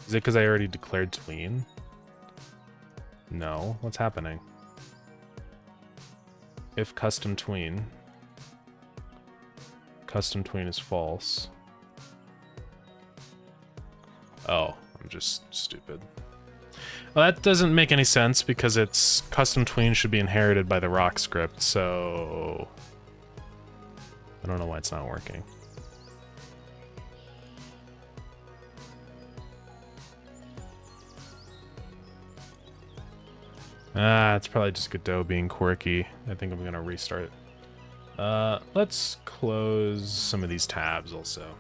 Is it because I already declared tween? No. What's happening? If custom tween. Custom tween is false. Oh, I'm just stupid. Well, that doesn't make any sense because it's custom tween should be inherited by the rock script, so I don't know why it's not working. It's probably just Godot being quirky. I think I'm gonna restart it. Let's close some of these tabs also.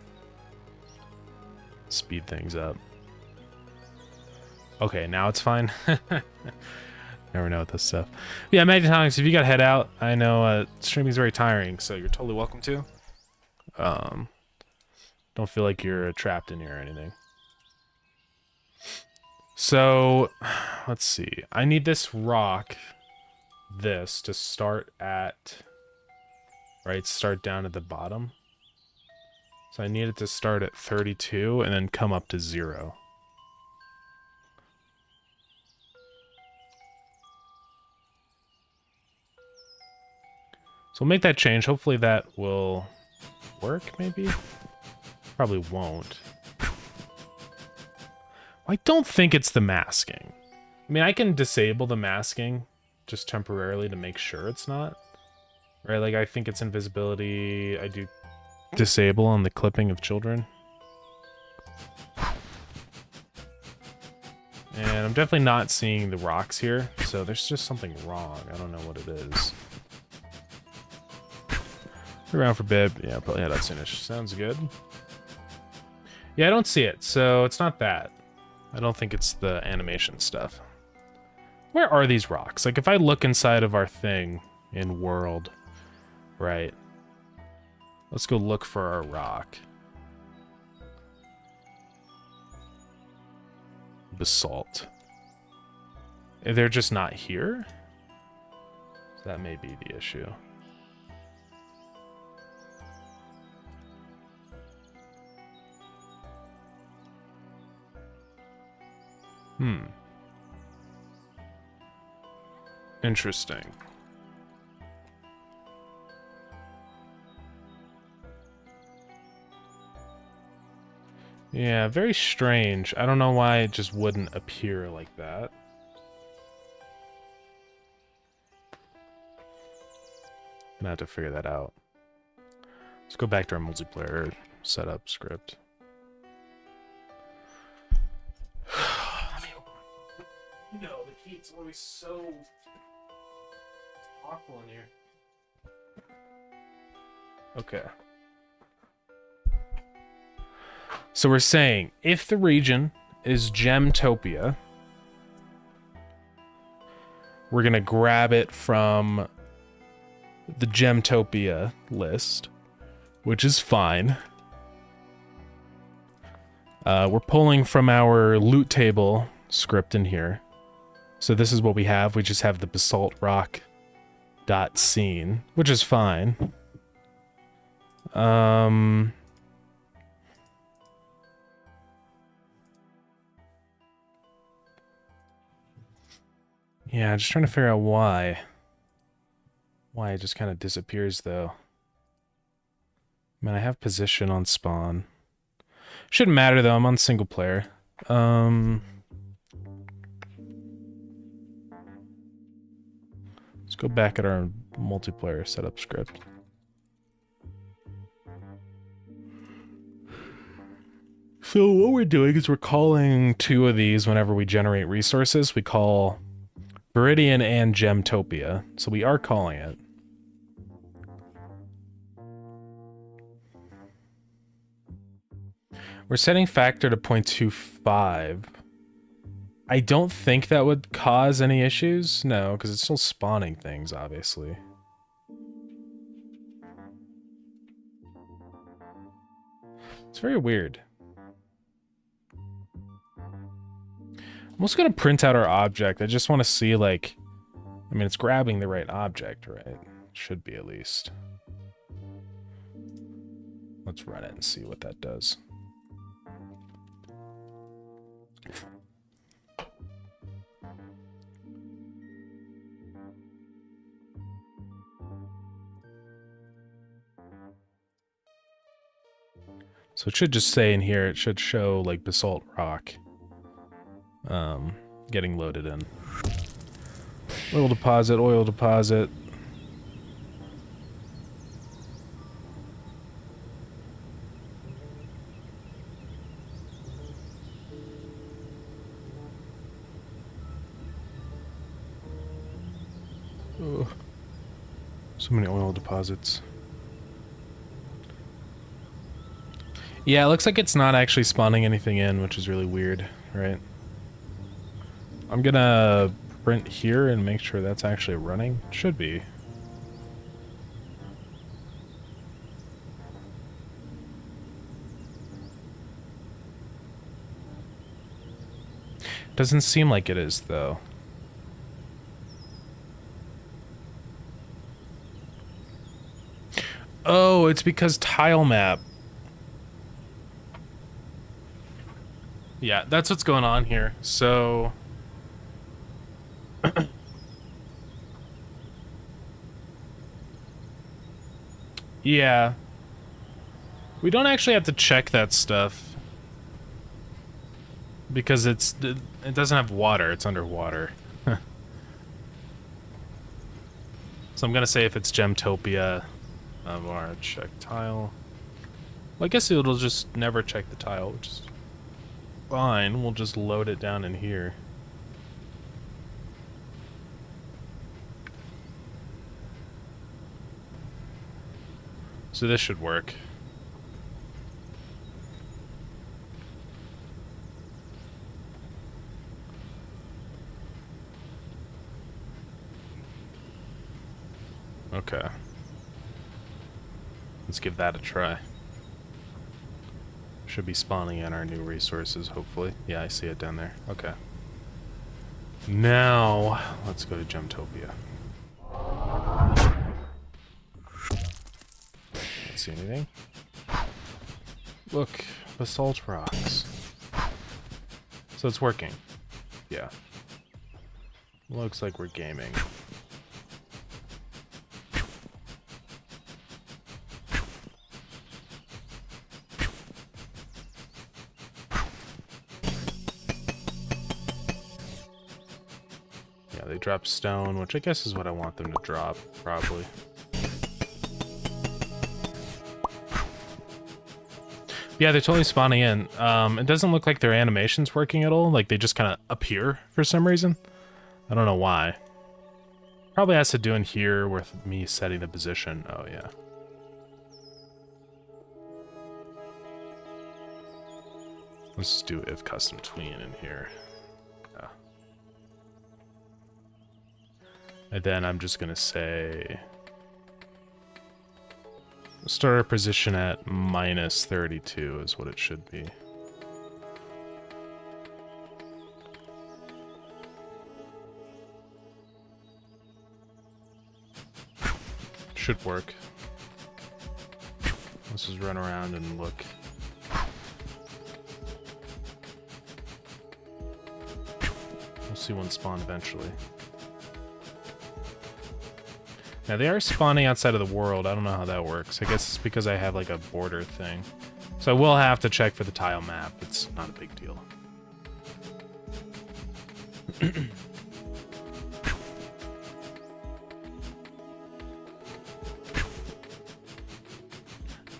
Speed things up. Okay, now it's fine. Never know with this stuff. Yeah, Magtonics, if you gotta head out, I know streaming is very tiring, so you're totally welcome to. Don't feel like you're trapped in here or anything. So, let's see. I need this rock, this, to start at... Right, start down at the bottom. So I need it to start at 32 and then come up to 0. So we'll make that change. Hopefully that will work, maybe? Probably won't. I don't think it's the masking. I mean, I can disable the masking just temporarily to make sure it's not. Right, like I think it's invisibility. I do disable on the clipping of children. And I'm definitely not seeing the rocks here, so there's just something wrong. I don't know what it is. Around for bib. Yeah, probably head out soonish. Sounds good. Yeah, I don't see it, so it's not that. I don't think it's the animation stuff. Where are these rocks? Like, if I look inside of our thing in world, right? Let's go look for our rock. Basalt. They're just not here? That may be the issue. Interesting. Yeah, very strange. I don't know why it just wouldn't appear like that. Gonna have to figure that out. Let's go back to our multiplayer setup script. No, the heat's always so awful in here. Okay. So we're saying, if the region is Gemtopia, we're gonna grab it from the Gemtopia list, which is fine. We're pulling from our loot table script in here. So this is what we have. We just have the basalt rock dot scene, which is fine. Yeah, just trying to figure out why. Why it just kind of disappears, though. I mean, I have position on spawn. Shouldn't matter, though. I'm on single player. Let's go back at our multiplayer setup script. So what we're doing is we're calling two of these whenever we generate resources. We call Viridian and Gemtopia. So we are calling it. We're setting factor to 0.25. I don't think that would cause any issues. No, because it's still spawning things, obviously. It's very weird. I'm also going to print out our object. I just want to see, like... I mean, it's grabbing the right object, right? Should be, at least. Let's run it and see what that does. So it should just say in here, it should show like basalt rock getting loaded in. Oil deposit, oil deposit. Oh, so many oil deposits. Yeah, it looks like it's not actually spawning anything in, which is really weird, right? I'm gonna print here and make sure that's actually running. It should be. Doesn't seem like it is, though. Oh, it's because tile map. Yeah, that's what's going on here. So... yeah. We don't actually have to check that stuff. Because it doesn't have water, it's underwater. So I'm gonna say if it's Gemtopia, var check tile. Well, I guess it'll just never check the tile, which is fine. We'll just load it down in here. So this should work. Okay. Let's give that a try. Should be spawning in our new resources, hopefully. Yeah, I see it down there. Okay. Now, let's go to Gemtopia. Don't see anything. Look, basalt rocks. So it's working. Yeah. Looks like we're gaming. They drop stone, which I guess is what I want them to drop, probably. Yeah, they're totally spawning in. It doesn't look like their animation's working at all. Like, they just kind of appear for some reason. I don't know why. Probably has to do in here with me setting the position. Oh, yeah. Let's just do if custom tween in here. Yeah. And then I'm just going to say... starter position at -32 is what it should be. Should work. Let's just run around and look. We'll see one spawn eventually. Now, they are spawning outside of the world. I don't know how that works. I guess it's because I have, like, a border thing. So I will have to check for the tile map. It's not a big deal. I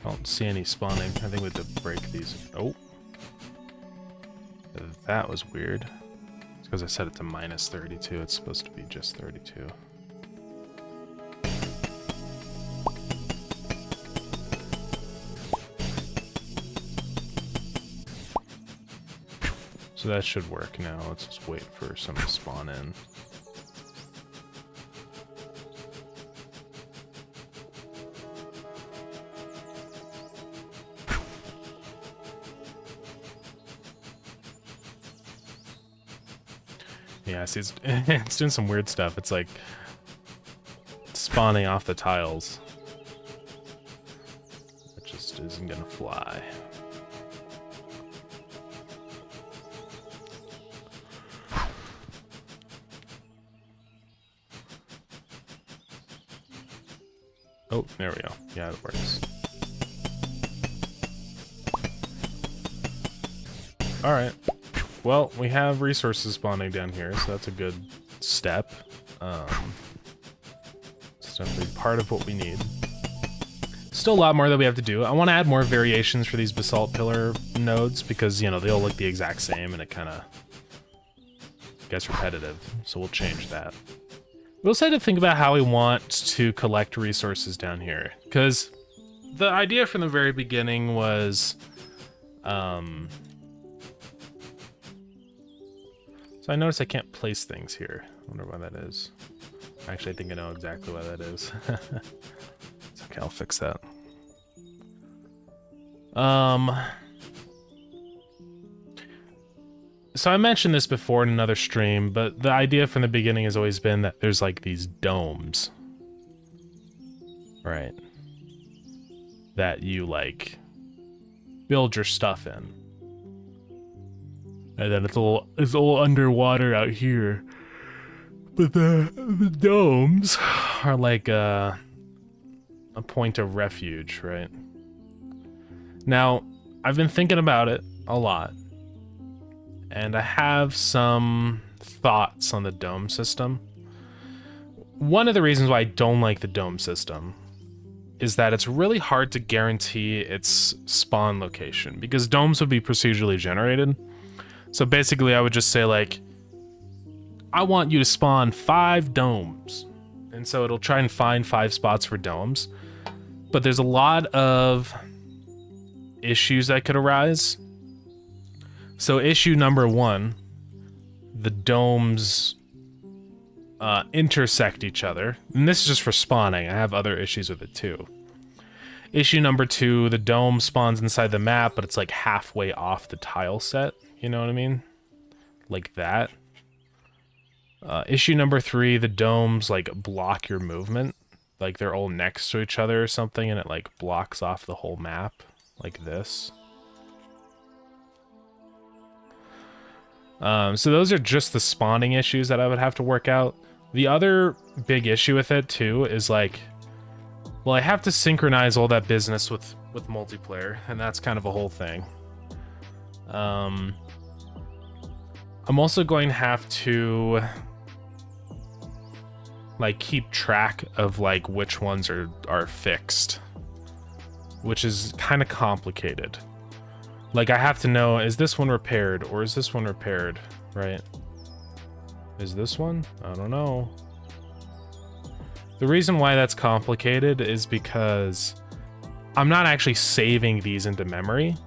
don't see any spawning. I think we have to break these. Oh. That was weird. It's because I set it to -32. It's supposed to be just 32. So that should work now. Let's just wait for some to spawn in. Yeah, see, it's doing some weird stuff. It's like spawning off the tiles. It just isn't gonna fly. Oh, there we go. Yeah, it works. Alright. Well, we have resources spawning down here, so that's a good step. It's definitely part of what we need. Still a lot more that we have to do. I want to add more variations for these basalt pillar nodes because, you know, they all look the exact same and it kind of gets repetitive, so we'll change that. We also had to think about how we want to collect resources down here, because the idea from the very beginning was, so I noticed I can't place things here. I wonder why that is. Actually, I think I know exactly why that is. It's okay, I'll fix that. So I mentioned this before in another stream, but the idea from the beginning has always been that there's like these domes. Right. That you like build your stuff in. And then it's all underwater out here. But the domes are like a point of refuge, right? Now, I've been thinking about it a lot. And I have some thoughts on the dome system. One of the reasons why I don't like the dome system is that it's really hard to guarantee its spawn location, because domes would be procedurally generated. So basically I would just say like, I want you to spawn 5 domes. And so it'll try and find 5 spots for domes. But there's a lot of issues that could arise. So issue number 1, the domes intersect each other. And this is just for spawning. I have other issues with it too. Issue number 2, the dome spawns inside the map, but it's like halfway off the tile set. You know what I mean? Like that. Issue number 3, the domes like block your movement. Like they're all next to each other or something, and it like blocks off the whole map. Like this. So those are just the spawning issues that I would have to work out. The other big issue with it too is like, well, I have to synchronize all that business with multiplayer, and that's kind of a whole thing. I'm also going to have to like keep track of like which ones are fixed, which is kind of complicated. Like I have to know, is this one repaired or is this one repaired, right? Is this one? I don't know. The reason why that's complicated is because I'm not actually saving these into memory.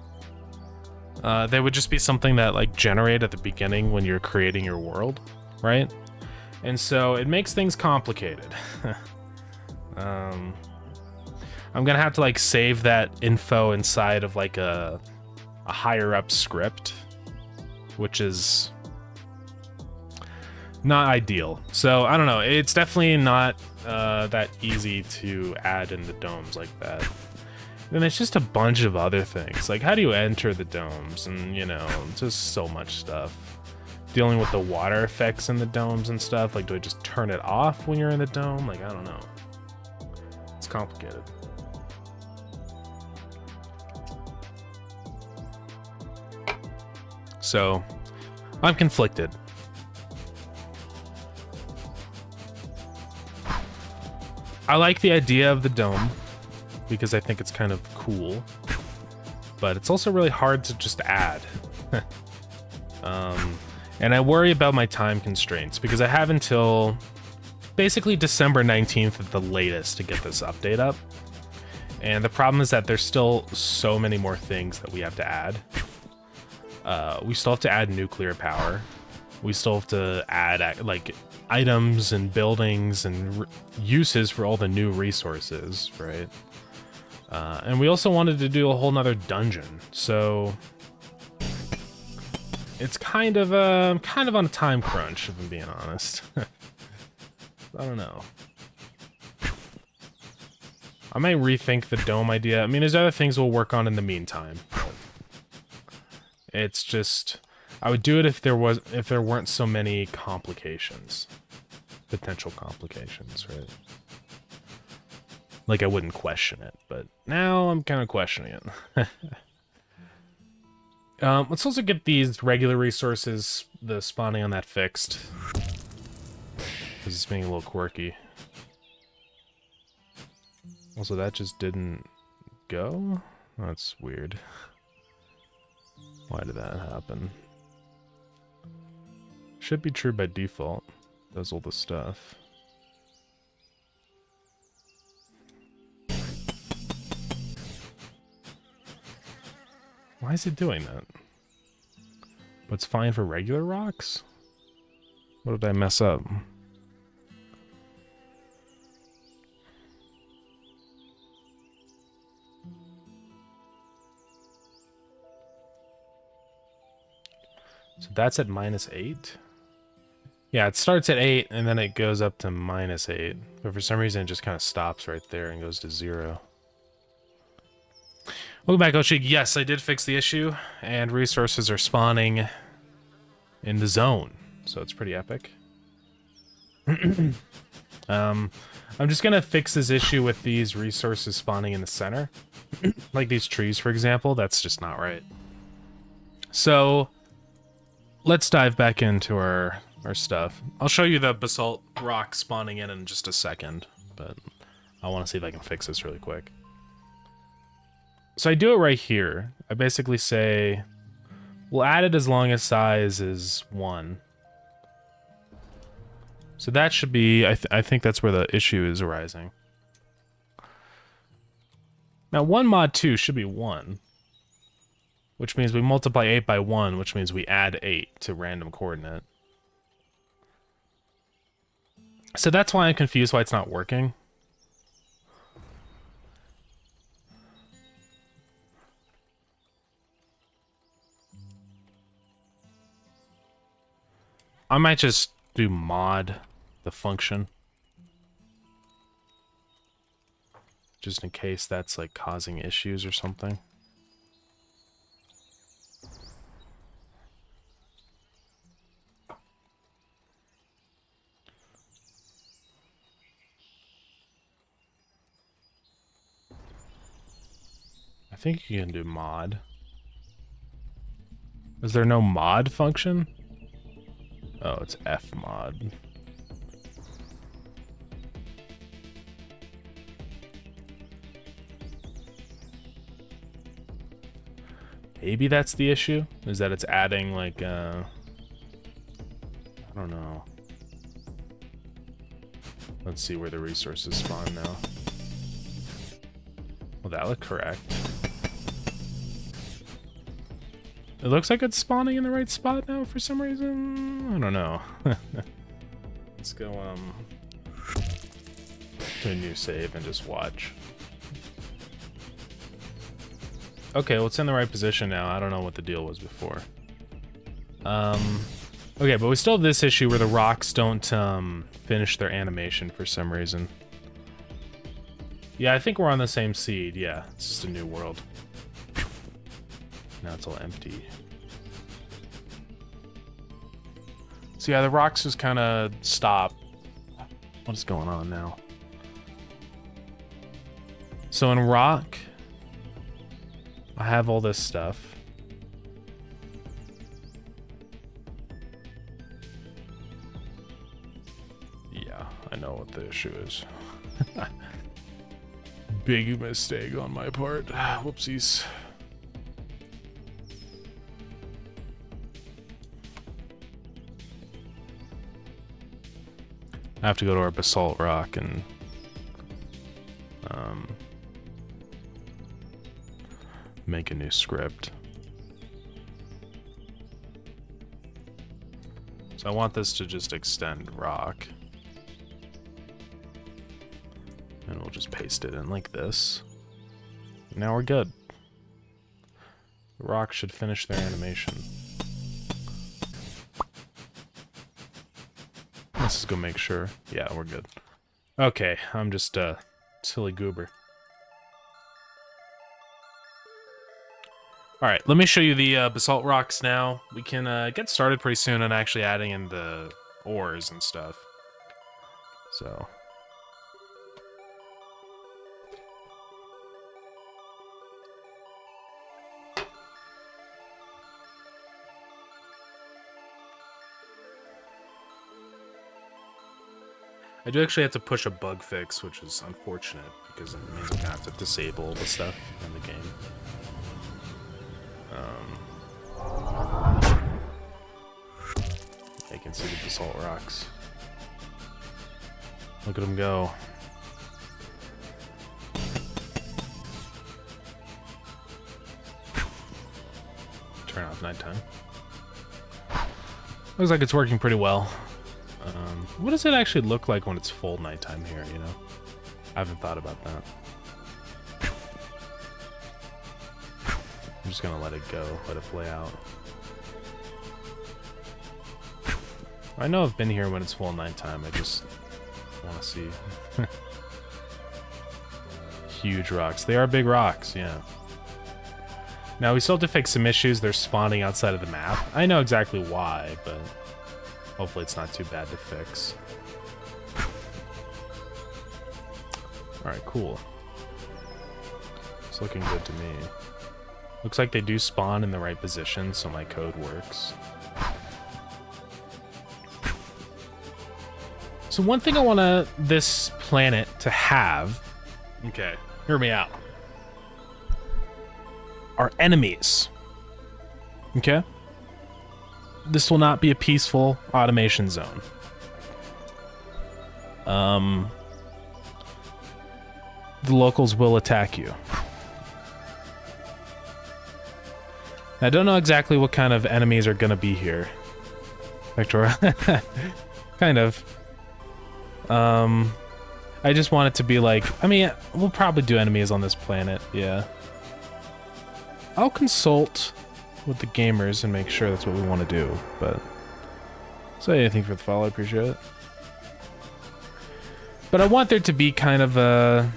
They would just be something that like generate at the beginning when you're creating your world, right? And so it makes things complicated. I'm gonna have to like save that info inside of like a higher up script, which is not ideal. So I don't know, it's definitely not that easy to add in the domes like that. And it's just a bunch of other things, like how do you enter the domes, and you know, just so much stuff. Dealing with the water effects in the domes and stuff, like do I just turn it off when you're in the dome? Like I don't know, it's complicated. So I'm conflicted. I like the idea of the dome because I think it's kind of cool, but it's also really hard to just add. And I worry about my time constraints because I have until basically December 19th at the latest to get this update up. And the problem is that there's still so many more things that we have to add. We still have to add nuclear power. We still have to add like items and buildings and uses for all the new resources, right? And we also wanted to do a whole nother dungeon, so it's kind of on a time crunch, if I'm being honest. I don't know. I might rethink the dome idea. I mean, there's other things we'll work on in the meantime. It's just, I would do it if there weren't so many complications, potential complications, right? Like I wouldn't question it, but now I'm kind of questioning it. Let's also get these regular resources, the spawning on that fixed, because it's being a little quirky. Also, that just didn't go? That's weird. Why did that happen? Should be true by default. Does all the stuff. Why is it doing that? But it's fine for regular rocks? What did I mess up? So So that's at -8. Yeah, it starts at 8 and then it goes up to -8. But for some reason it just kind of stops right there and goes to 0. Welcome back, Oshig. Yes, I did fix the issue, and resources are spawning in the zone, so it's pretty epic. I'm just gonna fix this issue with these resources spawning in the center. Like these trees, for example, that's just not right. So, let's dive back into our stuff. I'll show you the basalt rock spawning in just a second, but I want to see if I can fix this really quick. So I do it right here. I basically say, we'll add it as long as size is 1. So that should be, I think that's where the issue is arising. Now 1 mod 2 should be 1. Which means we multiply 8 by 1, which means we add 8 to random coordinate. So that's why I'm confused why it's not working. I might just do mod the function. Just in case that's like causing issues or something. I think you can do mod. Is there no mod function? Oh, it's fmod. Maybe that's the issue? Is that it's adding, like, I don't know. Let's see where the resources spawn now. Well, that looked correct. It looks like it's spawning in the right spot now for some reason. I don't know. Let's go, to a new save and just watch. Okay, well, it's in the right position now. I don't know what the deal was before. Okay, but we still have this issue where the rocks don't, finish their animation for some reason. Yeah, I think we're on the same seed. Yeah, it's just a new world. Now it's all empty. So yeah, the rocks just kind of stop. What is going on now? So in rock, I have all this stuff. Yeah, I know what the issue is. Big mistake on my part. Whoopsies. I have to go to our basalt rock and make a new script. So I want this to just extend rock. And we'll just paste it in like this. Now we're good. The rock should finish their animation. Let's just go make sure. Yeah, we're good. Okay, I'm just a silly goober. Alright, let me show you the basalt rocks now. We can get started pretty soon on actually adding in the ores and stuff. So... I do actually have to push a bug fix, which is unfortunate, because it means I'm gonna have to disable all the stuff in the game. I can see the basalt rocks. Look at them go. Turn off nighttime. Looks like it's working pretty well. What does it actually look like when it's full nighttime here, you know? I haven't thought about that. I'm just gonna let it go, let it play out. I know I've been here when it's full nighttime. I just want to see. Huge rocks. They are big rocks, yeah. Now, we still have to fix some issues. They're spawning outside of the map. I know exactly why, but hopefully it's not too bad to fix. Alright, cool. It's looking good to me. Looks like they do spawn in the right position, so my code works. So one thing I want this planet to have... Okay, hear me out. Are enemies. Okay? This will not be a peaceful automation zone. The locals will attack you. I don't know exactly what kind of enemies are gonna be here, Victoria. Kind of. I just want it to be like, I mean, we'll probably do enemies on this planet, yeah. I'll consult with the gamers and make sure that's what we want to do, but say anything for the follow, I appreciate it. But I want there to be kind of a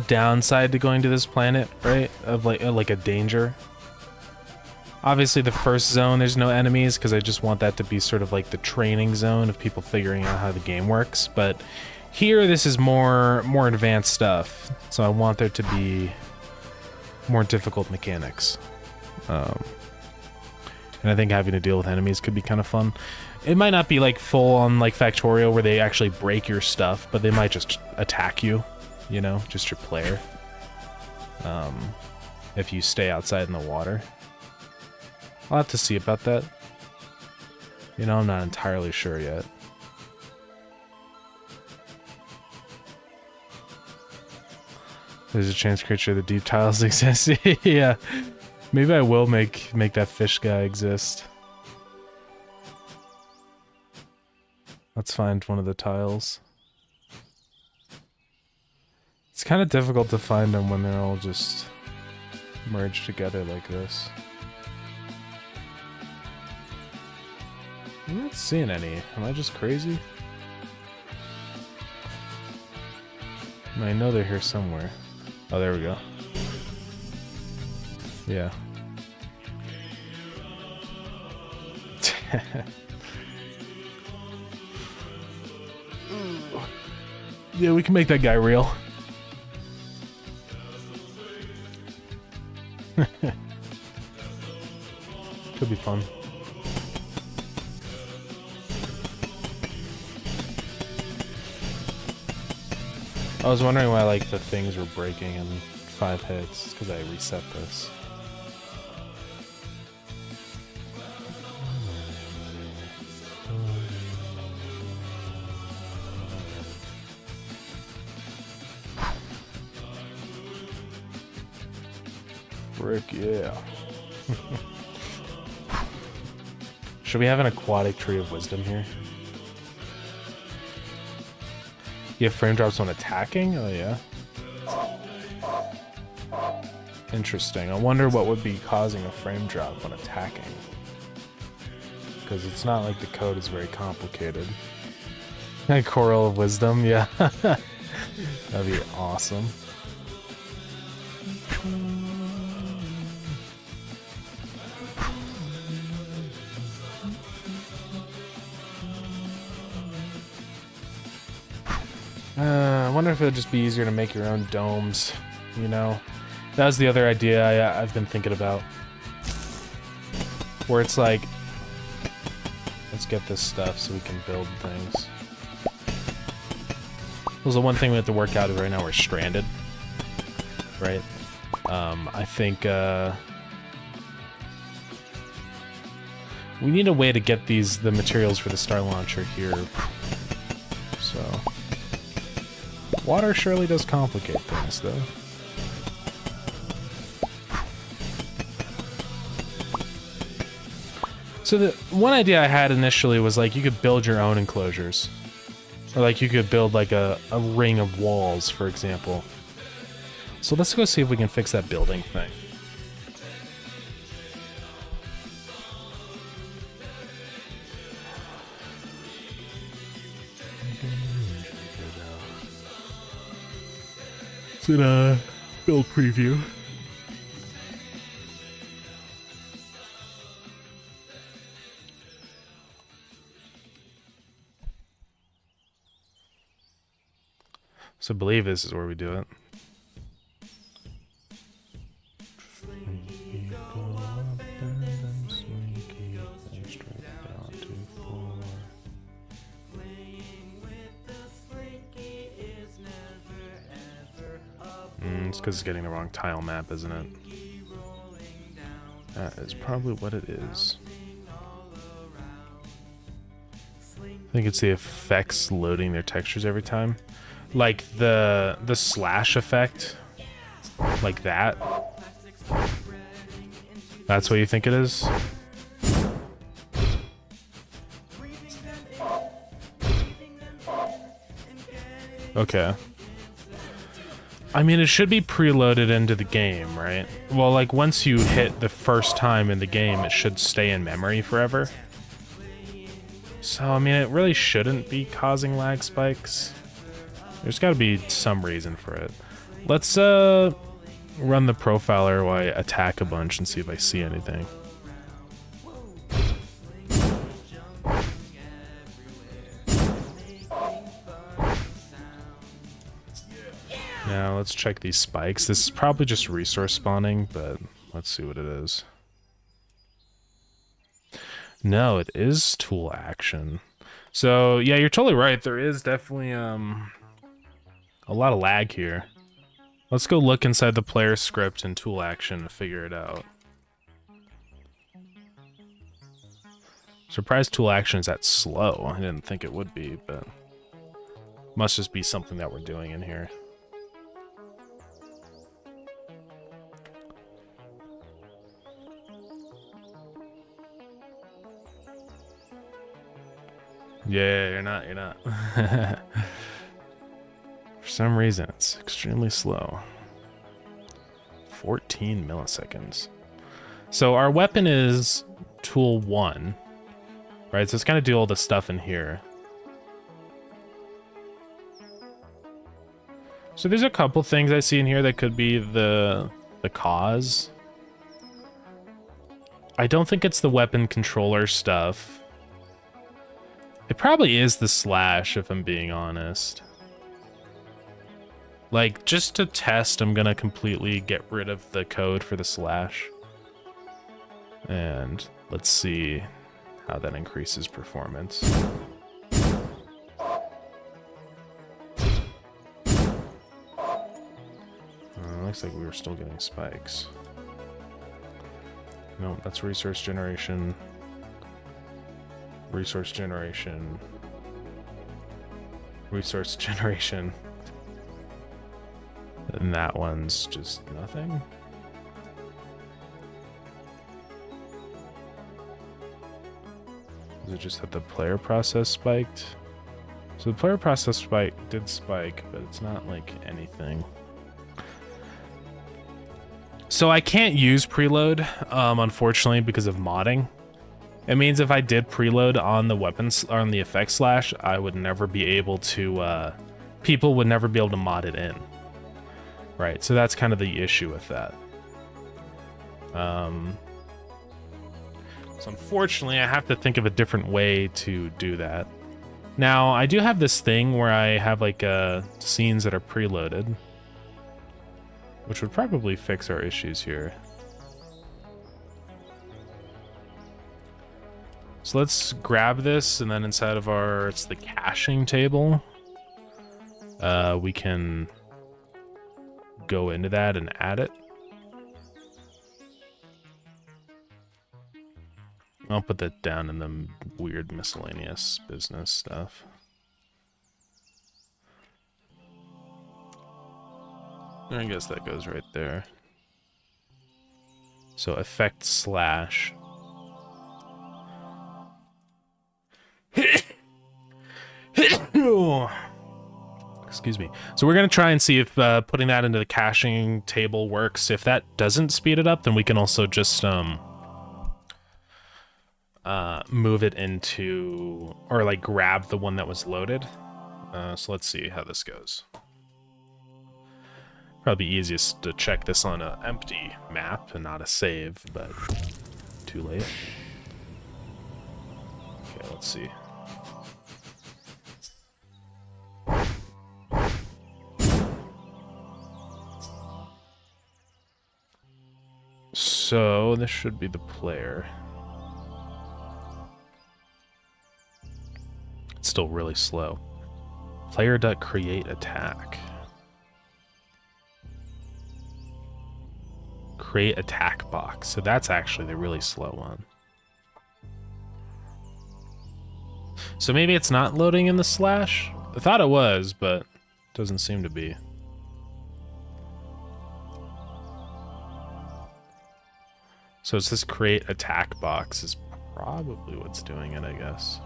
downside to going to this planet, right? Of like a danger. Obviously the first zone there's no enemies because I just want that to be sort of like the training zone of people figuring out how the game works, but here this is more advanced stuff, so I want there to be more difficult mechanics. And I think having to deal with enemies could be kind of fun. It might not be like full on like Factorio where they actually break your stuff, but they might just attack you, you know, just your player. If you stay outside in the water. I'll have to see about that. You know, I'm not entirely sure yet. There's a chance creature the deep tiles exist. Yeah. Maybe I will make that fish guy exist. Let's find one of the tiles. It's kind of difficult to find them when they're all just merged together like this. I'm not seeing any. Am I just crazy? I know they're here somewhere. Oh, there we go. Yeah. Yeah, we can make that guy real. Could be fun. I was wondering why like the things were breaking in 5 hits, because I reset this. Frick yeah. Should we have an aquatic tree of wisdom here? You have frame drops when attacking? Oh yeah. Interesting. I wonder what would be causing a frame drop when attacking. Because it's not like the code is very complicated. Coral of Wisdom, yeah. That'd be awesome. I wonder if it would just be easier to make your own domes, you know? That was the other idea I've been thinking about. Where it's like, let's get this stuff so we can build things. Well, the one thing we have to work out right now, we're stranded. Right? I think, we need a way to get the materials for the Star Launcher here. So... Water surely does complicate things, though. So the one idea I had initially was like you could build your own enclosures. Or like you could build like a ring of walls, for example. So let's go see if we can fix that building thing. It's in a build preview. So I believe this is where we do it. It's because it's getting the wrong tile map, isn't it? That is probably what it is. I think it's the effects loading their textures every time. Like the slash effect. Like that. That's what you think it is? Okay. I mean, it should be preloaded into the game, right? Well, like, once you hit the first time in the game, it should stay in memory forever. So, I mean, it really shouldn't be causing lag spikes. There's got to be some reason for it. Let's run the profiler while I attack a bunch and see if I see anything. Now let's check these spikes. This is probably just resource spawning, but let's see what it is. No, it is tool action. So yeah, you're totally right. There is definitely a lot of lag here. Let's go look inside the player script and tool action to figure it out. Surprised tool action is that slow. I didn't think it would be, but must just be something that we're doing in here. Yeah, you're not. For some reason, it's extremely slow. 14 milliseconds. So our weapon is tool 1, right? So it's gonna do all the stuff in here. So there's a couple things I see in here that could be the cause. I don't think it's the weapon controller stuff. It probably is the slash, if I'm being honest. Like, just to test, I'm gonna completely get rid of the code for the slash. And let's see how that increases performance. Looks like we were still getting spikes. No, that's resource generation. Resource generation. Resource generation. And that one's just nothing. Is it just that the player process spiked? So the player process spike did spike, but it's not like anything. So I can't use preload, unfortunately, because of modding. It means if I did preload on the weapons, on the effect slash, I would never be able to, people would never be able to mod it in. Right, so that's kind of the issue with that. So unfortunately, I have to think of a different way to do that. Now, I do have this thing where I have like scenes that are preloaded, which would probably fix our issues here. So let's grab this, and then inside of our, it's the caching table, we can go into that and add it. I'll put that down in the weird miscellaneous business stuff. I guess that goes right there. So effect slash. Excuse me. So we're going to try and see if putting that into the caching table works. If that doesn't speed it up, then we can also just move it into, or like grab the one that was loaded. So let's see how this goes. Probably easiest to check this on an empty map and not a save, but too late. Okay, let's see. So, this should be the player. It's still really slow. Player.create attack. Create attack box. So that's actually the really slow one. So maybe it's not loading in the slash? I thought it was, but it doesn't seem to be. So it's this create attack box is probably what's doing it, I guess.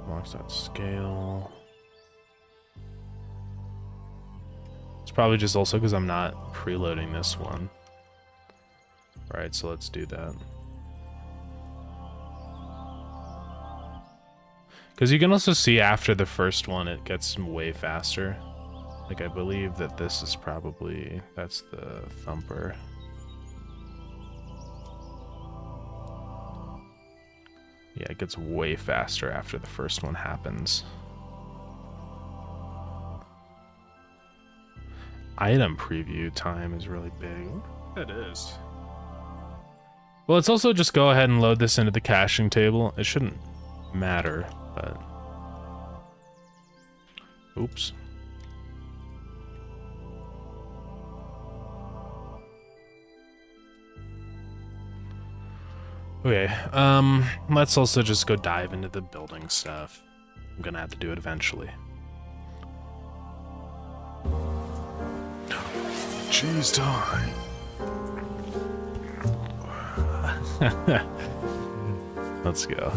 Box.scale. It's probably just also because I'm not preloading this one. Alright, so let's do that. Because you can also see after the first one, it gets way faster. Like, I believe that this is probably... that's the thumper. Yeah, it gets way faster after the first one happens. Item preview time is really big. It is. Well, let's also just go ahead and load this into the caching table. It shouldn't matter, but... oops. Okay, let's also just go dive into the building stuff. I'm gonna have to do it eventually. Cheese time. Let's go.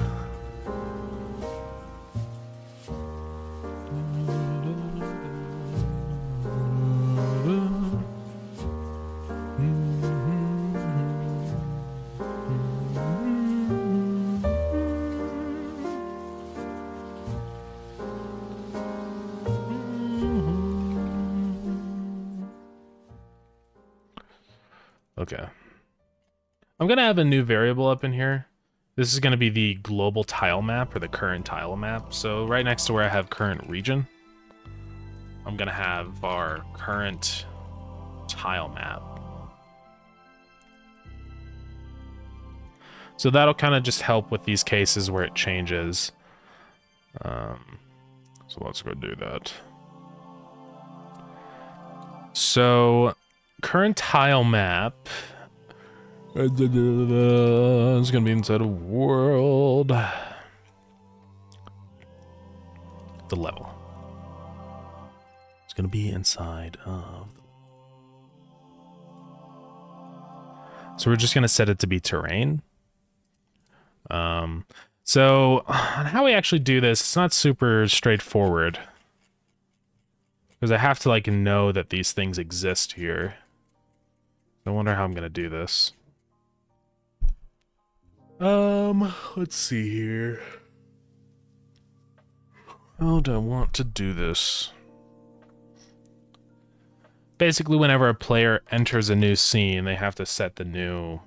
Okay. I'm going to have a new variable up in here. This is going to be the global tile map, or the current tile map. So right next to where I have current region, I'm going to have our current tile map. So that'll kind of just help with these cases where it changes. So let's go do that. So current tile map is gonna be inside a world. The level. It's gonna be inside of. So we're just gonna set it to be terrain. So on how we actually do this, it's not super straightforward. Because I have to like know that these things exist here. I wonder how I'm gonna do this. Let's see here. How do I want to do this? Basically, whenever a player enters a new scene, they have to set the new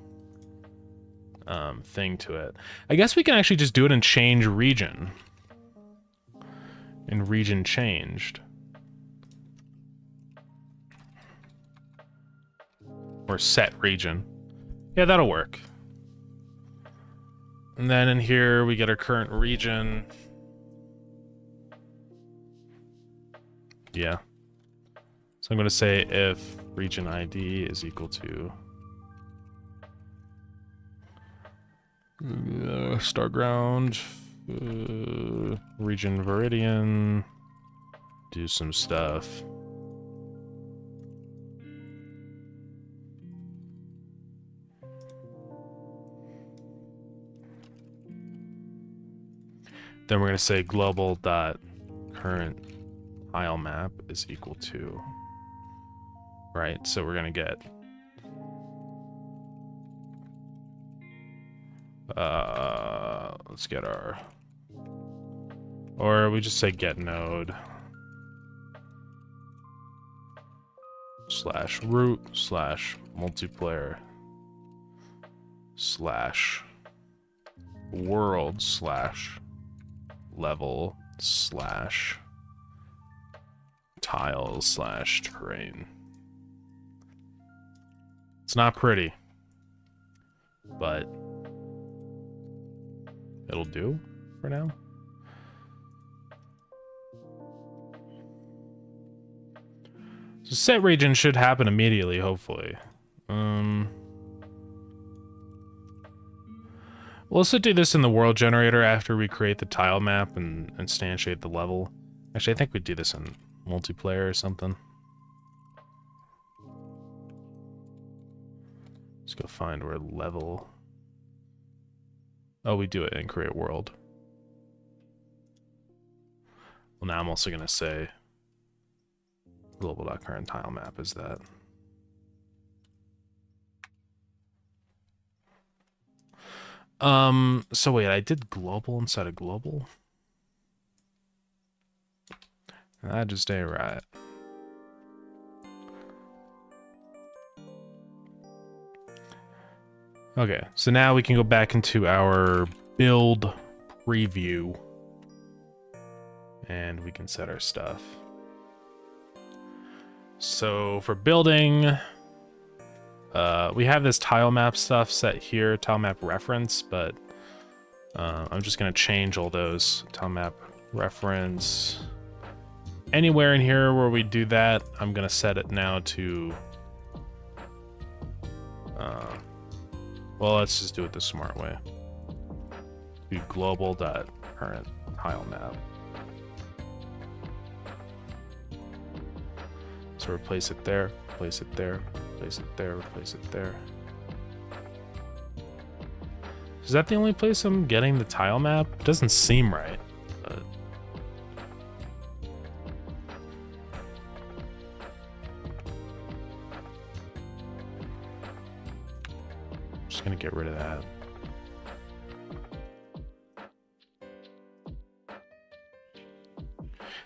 thing to it. I guess we can actually just do it in change region. In region changed. Or set region. Yeah, that'll work. And then in here, we get our current region. Yeah. So I'm going to say if region ID is equal to Starground, region Viridian, do some stuff. Then we're going to say global dot current tile map is equal to, right? So we're going to get let's get our Or we just say get node / root / multiplayer / world / level / tiles / terrain. It's not pretty, but it'll do for now. So set region should happen immediately, hopefully. Well, let's do this in the world generator after we create the tile map and instantiate the level. Actually, I think we'd do this in multiplayer or something. Let's go find where level... Oh, we do it in create world. Well, now I'm also going to say global.current tile map is that. So wait, I did global inside of global? That just ain't right. Okay, so now we can go back into our build preview. And we can set our stuff. So for building, we have this tile map stuff set here, tile map reference, but I'm just going to change all those tile map reference. Anywhere in here where we do that, I'm going to set it now to... well, let's just do it the smart way. Do global.current tile map. So replace it there, place it there, place it there, replace it there. Is that the only place I'm getting the tile map? It doesn't seem right, but... just gonna get rid of that.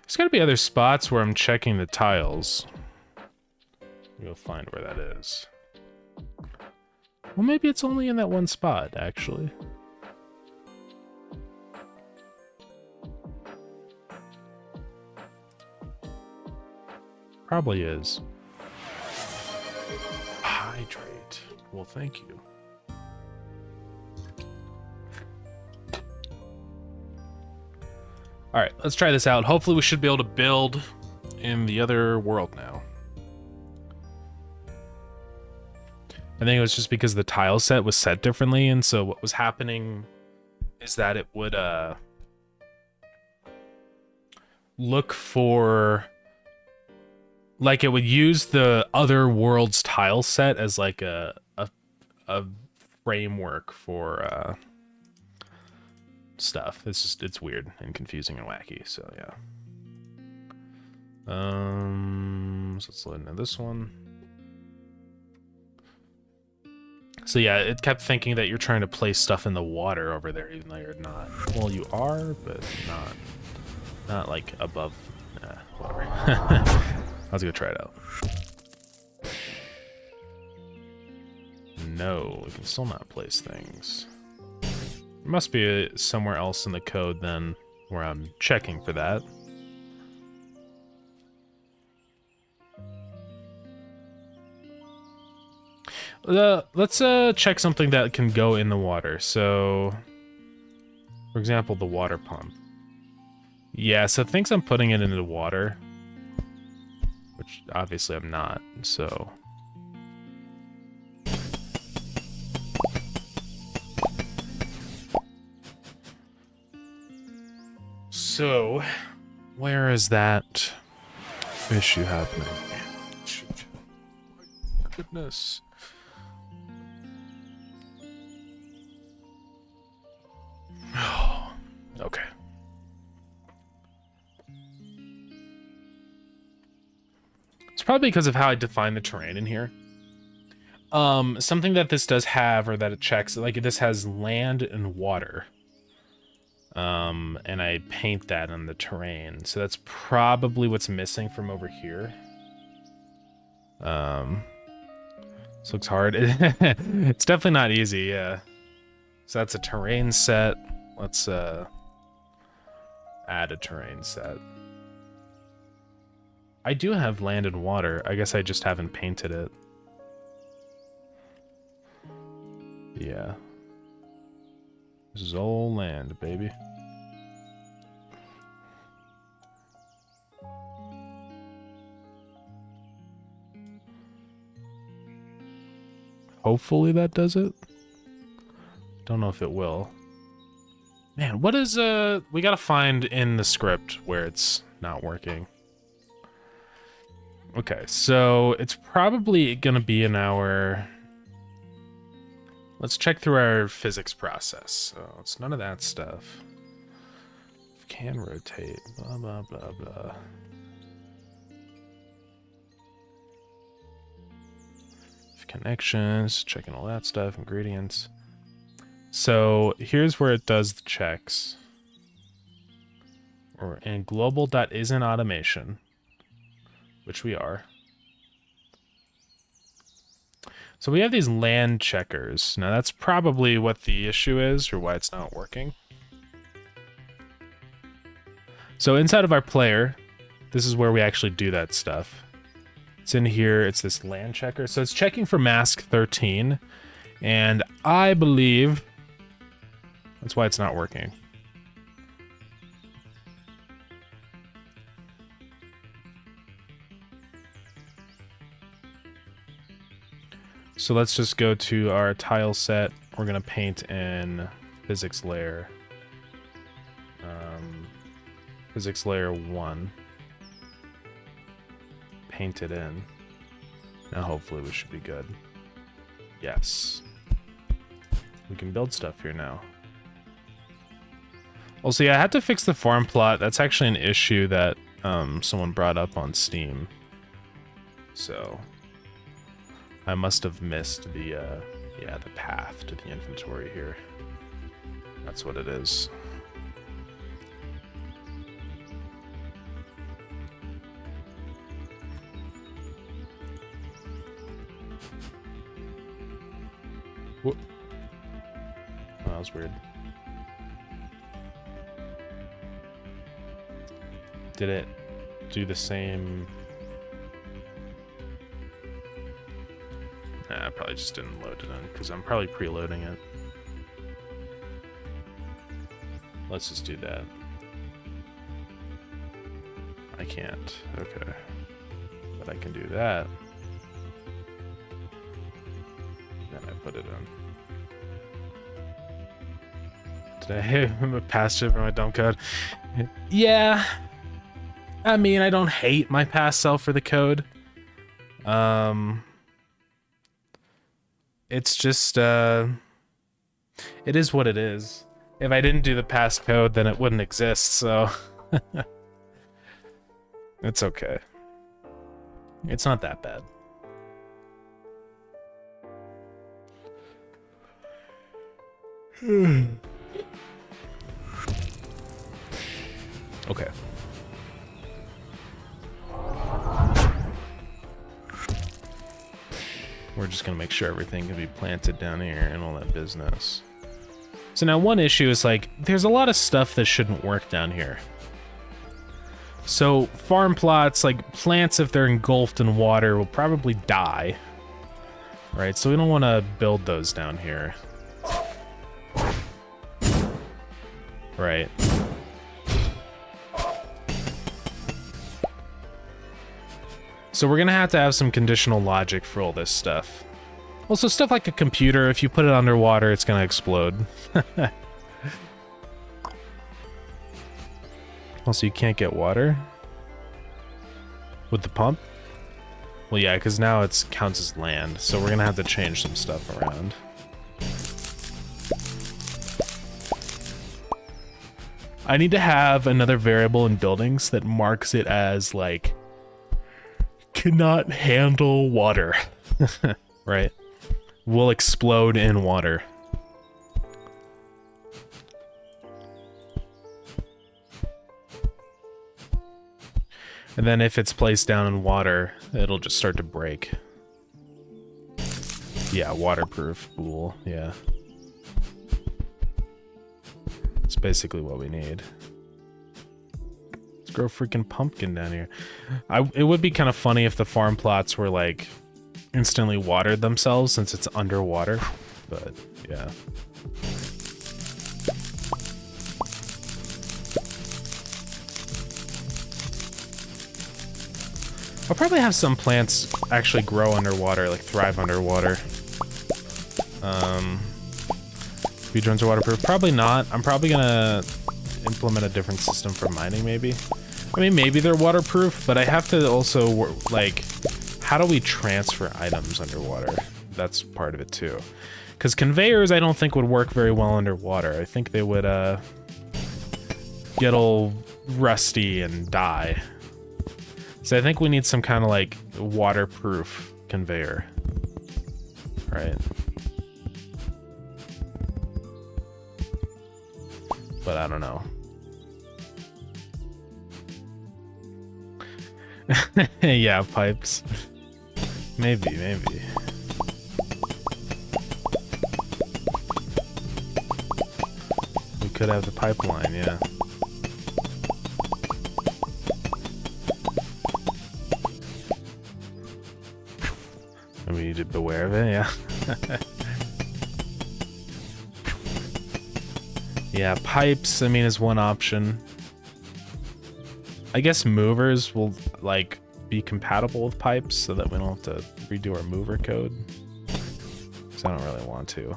There's gotta be other spots where I'm checking the tiles. We'll find where that is. Well, maybe it's only in that one spot, actually. Probably is. Hydrate. Well, thank you. Alright, let's try this out. Hopefully we should be able to build in the other world now. I think it was just because the tile set was set differently, and so what was happening is that it would look for... like, it would use the other world's tile set as like a framework for stuff. It's weird and confusing and wacky, so yeah. So let's load into this one. So yeah, it kept thinking that you're trying to place stuff in the water over there, even though you're not. Well, you are, but not like above. Whatever. Let's go try it out. No, we can still not place things. There must be somewhere else in the code then where I'm checking for that. Let's check something that can go in the water. So, for example, the water pump. Yeah, so it thinks I'm putting it into the water, which obviously I'm not, so... So, where is that issue happening? My goodness. Okay. It's probably because of how I define the terrain in here. Something that this does have, or that it checks, like this has land and water. And I paint that on the terrain. So that's probably what's missing from over here. This looks hard. It's definitely not easy, yeah. So that's a terrain set. Let's add a terrain set. I do have land and water. I guess I just haven't painted it. Yeah. This is all land, baby. Hopefully that does it. Don't know if it will. Man, what is we gotta find in the script where it's not working. Okay, so it's probably gonna be in our... Let's check through our physics process. So it's none of that stuff. Can rotate, blah, blah, blah, blah. Connections, checking all that stuff, ingredients. So here's where it does the checks. And global.isn't automation, which we are. So we have these land checkers. Now that's probably what the issue is, or why it's not working. So inside of our player, this is where we actually do that stuff. It's in here, it's this land checker. So it's checking for mask 13, and I believe that's why it's not working. So let's just go to our tile set. We're gonna paint in physics layer. Physics layer 1. Paint it in. Now hopefully we should be good. Yes. We can build stuff here now. Also, yeah, I had to fix the farm plot. That's actually an issue that someone brought up on Steam. So I must have missed the yeah, the path to the inventory here. That's what it is. Whoop. Oh, that was weird. Did it do the same? Nah, I probably just didn't load it in, because I'm probably preloading it. Let's just do that. I can't. Okay. But I can do that. Then I put it in. Did I hit past it for my dumb code? Yeah. I mean, I don't hate my past self for the code. It's just, it is what it is. If I didn't do the past code, then it wouldn't exist, so... It's okay. It's not that bad. Okay. We're just gonna make sure everything can be planted down here and all that business. So now one issue is like, there's a lot of stuff that shouldn't work down here. So farm plots, like plants, if they're engulfed in water, will probably die. Right, so we don't want to build those down here. Right. So we're gonna have to have some conditional logic for all this stuff. Also, stuff like a computer, if you put it underwater, it's gonna explode. Also, you can't get water with the pump. Well, yeah, because now it counts as land, so we're gonna have to change some stuff around. I need to have another variable in buildings that marks it as, like, cannot handle water. Right? Will explode in water. And then if it's placed down in water, it'll just start to break. Yeah, waterproof pool, yeah. It's basically what we need. Let's grow freaking pumpkin down here. It would be kind of funny if the farm plots were like instantly watered themselves since it's underwater, but yeah. I'll probably have some plants actually grow underwater, like thrive underwater. Speed drones are waterproof? Probably not. I'm probably gonna implement a different system for mining, maybe. I mean, maybe they're waterproof, but I have to also, like, how do we transfer items underwater? That's part of it too. Because conveyors, I don't think would work very well underwater. I think they would get all rusty and die. So I think we need some kind of like waterproof conveyor, right? But I don't know. Yeah, pipes. Maybe. We could have the pipeline, yeah. We need to beware of it, yeah. Yeah, pipes, I mean, is one option. I guess movers will, like, be compatible with pipes so that we don't have to redo our mover code. Because I don't really want to.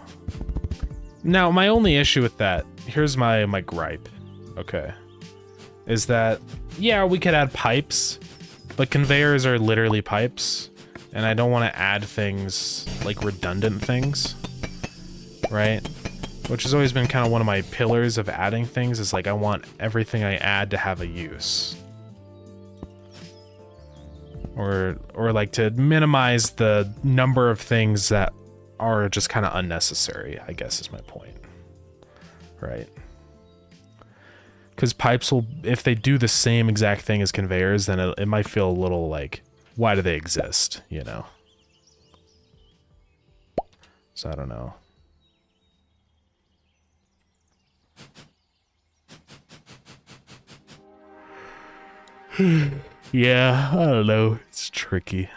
Now, my only issue with that, here's my gripe, okay, is that, yeah, we could add pipes, but conveyors are literally pipes, and I don't want to add things, like redundant things, right? Which has always been kind of one of my pillars of adding things, is like I want everything I add to have a use. Or like to minimize the number of things that are just kind of unnecessary, I guess is my point. Right? Because pipes will, if they do the same exact thing as conveyors, then it might feel a little like, why do they exist, you know? So I don't know. Yeah, I don't know. It's tricky.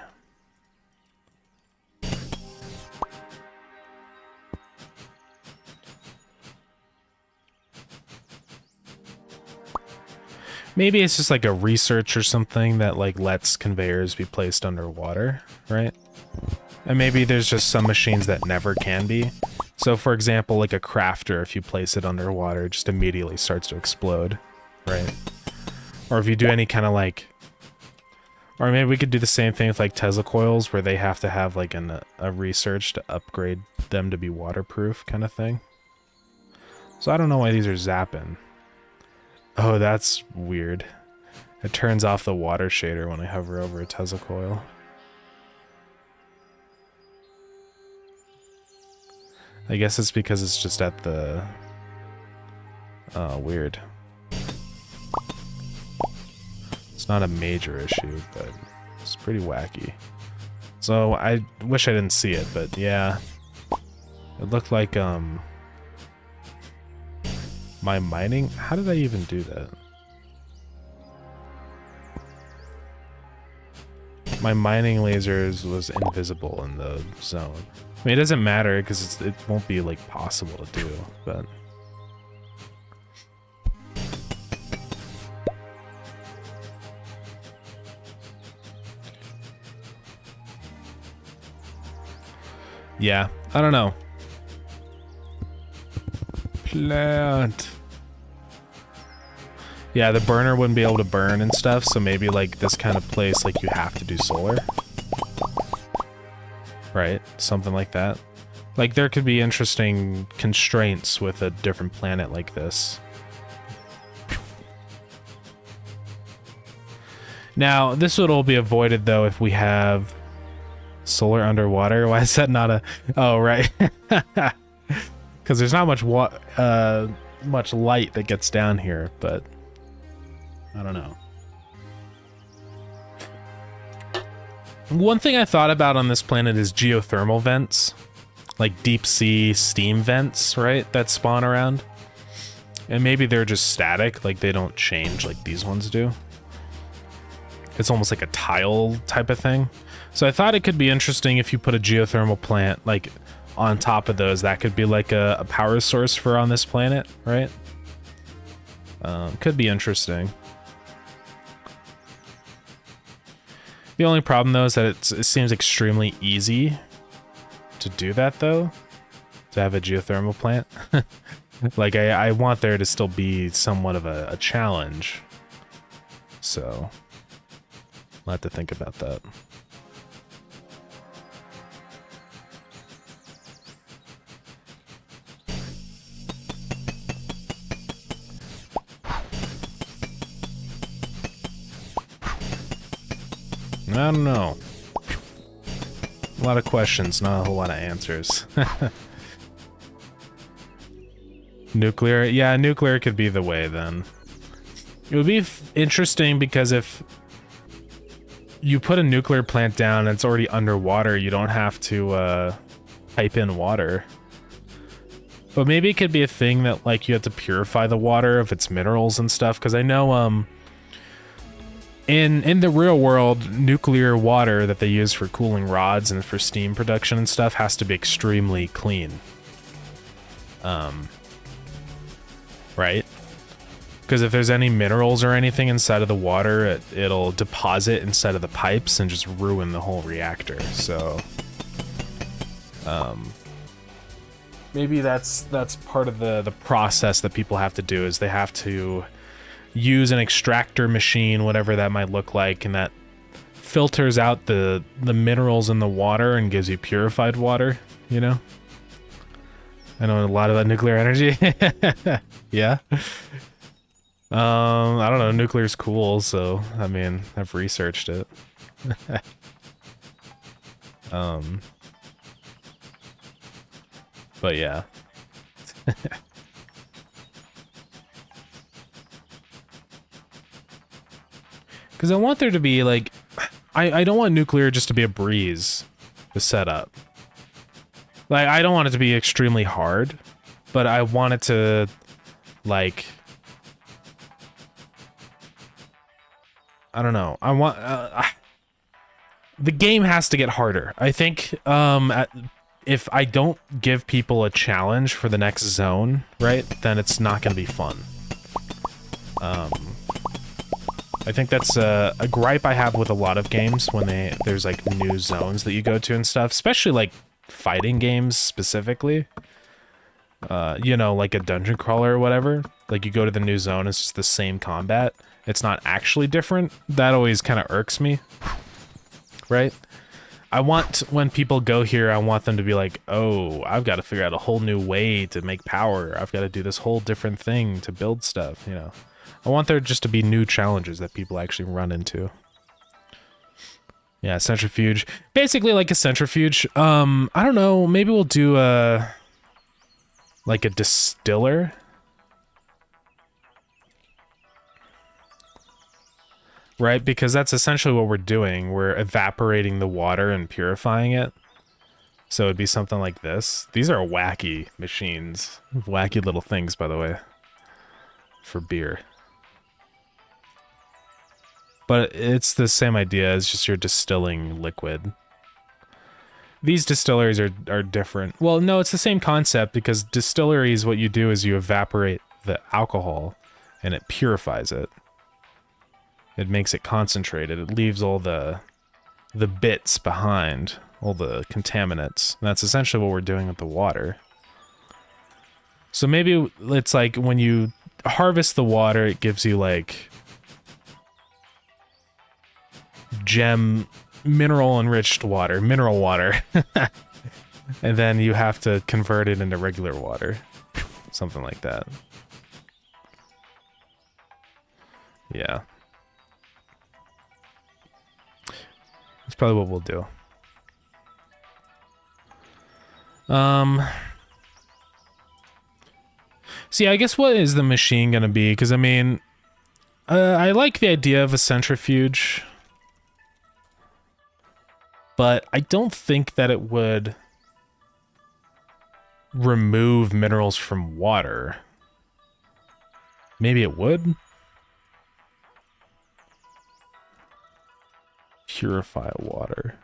Maybe it's just like a research or something that like lets conveyors be placed underwater, right? And maybe there's just some machines that never can be. So for example, like a crafter, if you place it underwater, it just immediately starts to explode, right? Or if you do any kind of like, or maybe we could do the same thing with like Tesla coils where they have to have like a research to upgrade them to be waterproof kind of thing. So I don't know why these are zapping. Oh, that's weird. It turns off the water shader when I hover over a Tesla coil. I guess it's because it's just at the... Oh, weird. It's not a major issue, but it's pretty wacky. So I wish I didn't see it, but yeah. It looked like, my mining? How did I even do that? My mining lasers was invisible in the zone. I mean, it doesn't matter because it won't be like possible to do, but... Yeah, I don't know. Plant. Yeah, the burner wouldn't be able to burn and stuff, so maybe like this kind of place, like you have to do solar. Right? Something like that. Like there could be interesting constraints with a different planet like this. Now, this would all be avoided though if we have solar underwater. Why is that not a... Oh, right. Because there's not much much light that gets down here, but I don't know. One thing I thought about on this planet is geothermal vents. Like deep sea steam vents, right? That spawn around. And maybe they're just static, like they don't change like these ones do. It's almost like a tile type of thing. So I thought it could be interesting if you put a geothermal plant like on top of those. That could be like a power source for on this planet, right? Could be interesting. The only problem though is that it seems extremely easy to do that though, to have a geothermal plant. Like I want there to still be somewhat of a challenge. So I'll have to think about that. I don't know. A lot of questions, not a whole lot of answers. Nuclear? Yeah, nuclear could be the way then. It would be interesting because if you put a nuclear plant down and it's already underwater, you don't have to pipe in water. But maybe it could be a thing that like you have to purify the water of its minerals and stuff, because I know in the real world, nuclear water that they use for cooling rods and for steam production and stuff has to be extremely clean. Right? Because if there's any minerals or anything inside of the water, it'll deposit inside of the pipes and just ruin the whole reactor. So, maybe that's part of the process that people have to do, is they have to use an extractor machine, whatever that might look like, and that filters out the minerals in the water and gives you purified water, you know? I know a lot about nuclear energy. Yeah. I don't know, nuclear's cool, so I mean, I've researched it. But yeah. Because I want there to be, like, I don't want nuclear just to be a breeze to set up. Like, I don't want it to be extremely hard, but I want it to, like, I don't know. I want, the game has to get harder. I think, if I don't give people a challenge for the next zone, right, then it's not going to be fun. I think that's a gripe I have with a lot of games when there's like new zones that you go to and stuff, especially like fighting games specifically. You know, like a dungeon crawler or whatever. Like you go to the new zone, it's just the same combat. It's not actually different. That always kind of irks me. Right? I want, when people go here, I want them to be like, oh, I've got to figure out a whole new way to make power. I've got to do this whole different thing to build stuff, you know. I want there just to be new challenges that people actually run into. Yeah, centrifuge. Basically like a centrifuge. I don't know, maybe we'll do like a distiller. Right, because that's essentially what we're doing. We're evaporating the water and purifying it. So it'd be something like this. These are wacky machines. Wacky little things, by the way. For beer. But it's the same idea, it's just you're distilling liquid. These distilleries are different. Well, no, it's the same concept, because distilleries, what you do is you evaporate the alcohol and it purifies it. It makes it concentrated. It leaves all the bits behind, all the contaminants. And that's essentially what we're doing with the water. So maybe it's like when you harvest the water, it gives you like mineral enriched water, mineral water. And then you have to convert it into regular water. Something like that. Yeah. That's probably what we'll do. See, I guess what is the machine gonna be? Because, I mean, I like the idea of a centrifuge. but I don't think that it would remove minerals from water. Maybe it would? Purify water.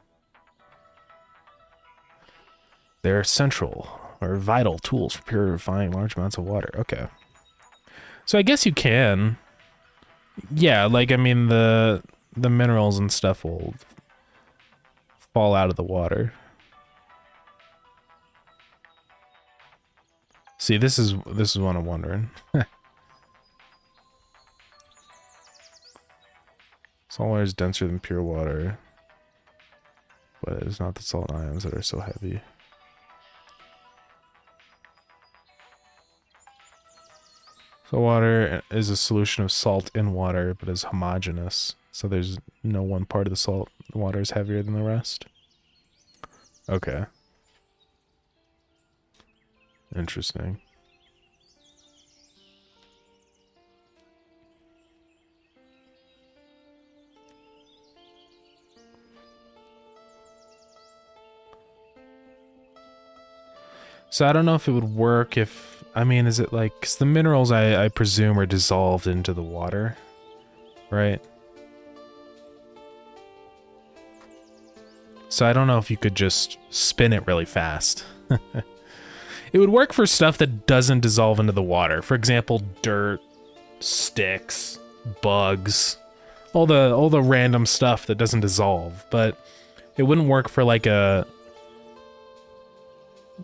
They're central or vital tools for purifying large amounts of water. Okay. So I guess you can. Yeah, like, I mean, the minerals and stuff will fall out of the water. See, this is what I'm wondering. Salt water is denser than pure water, but it is not the salt ions that are so heavy. So water is a solution of salt in water, but is homogeneous. So there's no one part of the salt water is heavier than the rest. Okay. Interesting. So I don't know if it would work if, I mean, is it like, 'cause the minerals I presume are dissolved into the water, right? So I don't know if you could just spin it really fast. It would work for stuff that doesn't dissolve into the water. For example, dirt, sticks, bugs, all the random stuff that doesn't dissolve, but it wouldn't work for like a,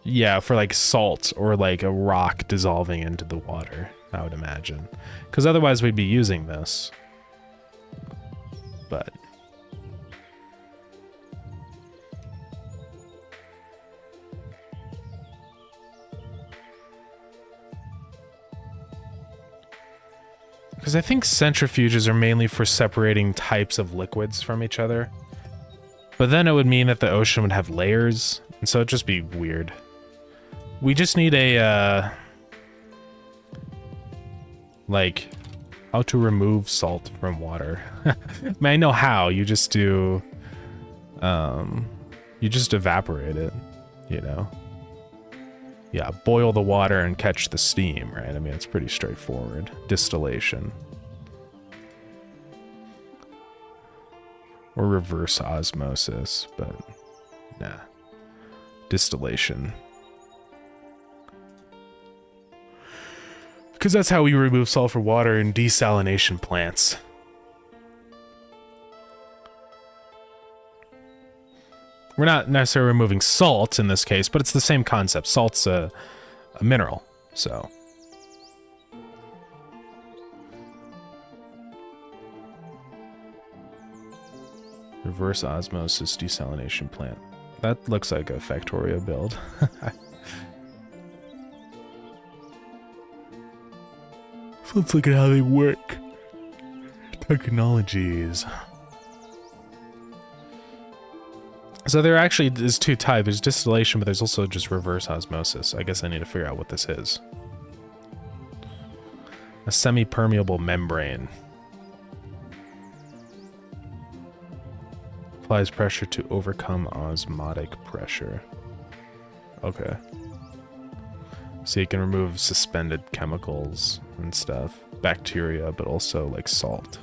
yeah, for like salt or like a rock dissolving into the water, I would imagine. Because otherwise we'd be using this. But because I think centrifuges are mainly for separating types of liquids from each other. But then it would mean that the ocean would have layers, and so it'd just be weird. We just need a, like, how to remove salt from water. I mean, I know how, you just do, you just evaporate it, you know? Yeah, boil the water and catch the steam, right? I mean, it's pretty straightforward. Distillation. Or reverse osmosis, but nah. Distillation. Because that's how we remove sulfur water in desalination plants. We're not necessarily removing salt in this case, but it's the same concept. Salt's a mineral, so. Reverse osmosis desalination plant. That looks like a Factorio build. So let's look at how they work. Technologies. So there actually is two types. There's distillation, but there's also just reverse osmosis. I guess I need to figure out what this is. A semi-permeable membrane. Applies pressure to overcome osmotic pressure. Okay. So you can remove suspended chemicals and stuff. Bacteria, but also like salt.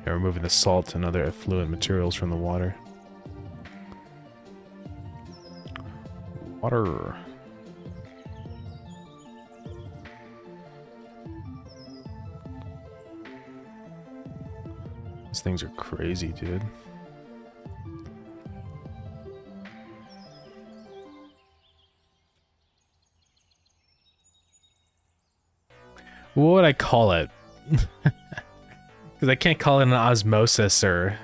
Yeah, removing the salt and other effluent materials from the water. Water. These things are crazy, dude. What would I call it? Because I can't call it an osmosis or...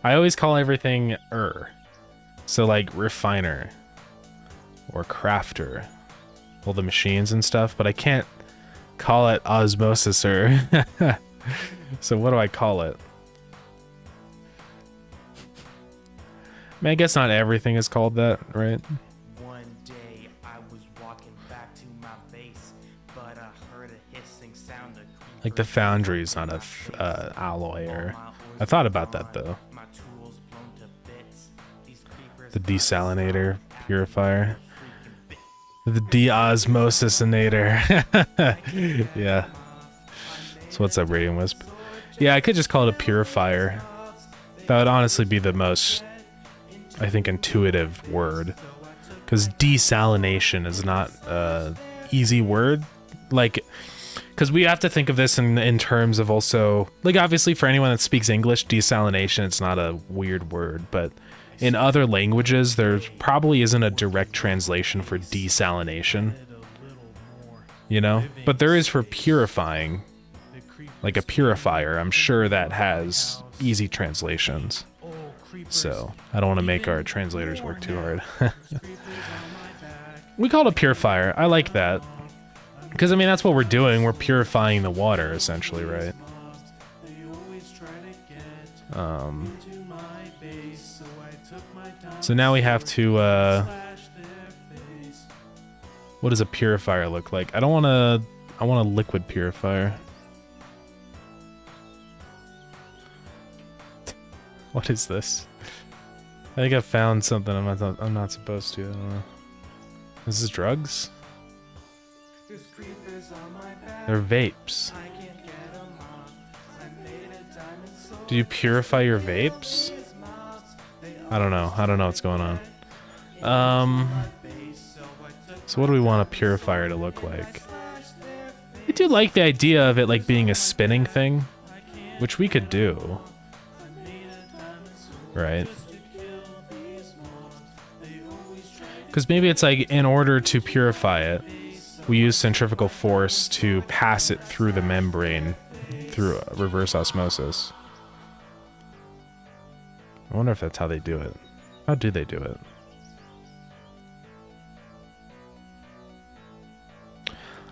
I always call everything So like refiner or crafter. All the machines and stuff, but I can't call it osmosis or... So what do I call it? I mean, I guess not everything is called that, right? One day I was walking back to my base, but I heard a hissing sound, a Like the foundry is not a alloy, or I thought about that though. The desalinator purifier, the deosmosisinator. Yeah. So what's that, Radiant Wisp? Yeah, I could just call it a purifier. That would honestly be the most, I think, intuitive word, because desalination is not a easy word. Like, because we have to think of this in terms of also, like, obviously for anyone that speaks English, desalination, it's not a weird word, but in other languages, there probably isn't a direct translation for desalination, you know? But there is for purifying, like a purifier. I'm sure that has easy translations. So I don't want to make our translators work too hard. We call it a purifier. I like that. Because, I mean, that's what we're doing. We're purifying the water, essentially, right? So now we have to, what does a purifier look like? I want a liquid purifier. What is this? I think I found something I'm not supposed to. I don't know. This is drugs? They're vapes. Do you purify your vapes? I don't know. I don't know what's going on. So what do we want a purifier to look like? I do like the idea of it like being a spinning thing, which we could do. Right? Because maybe it's like, in order to purify it, we use centrifugal force to pass it through the membrane through reverse osmosis. I wonder if that's how they do it. How do they do it?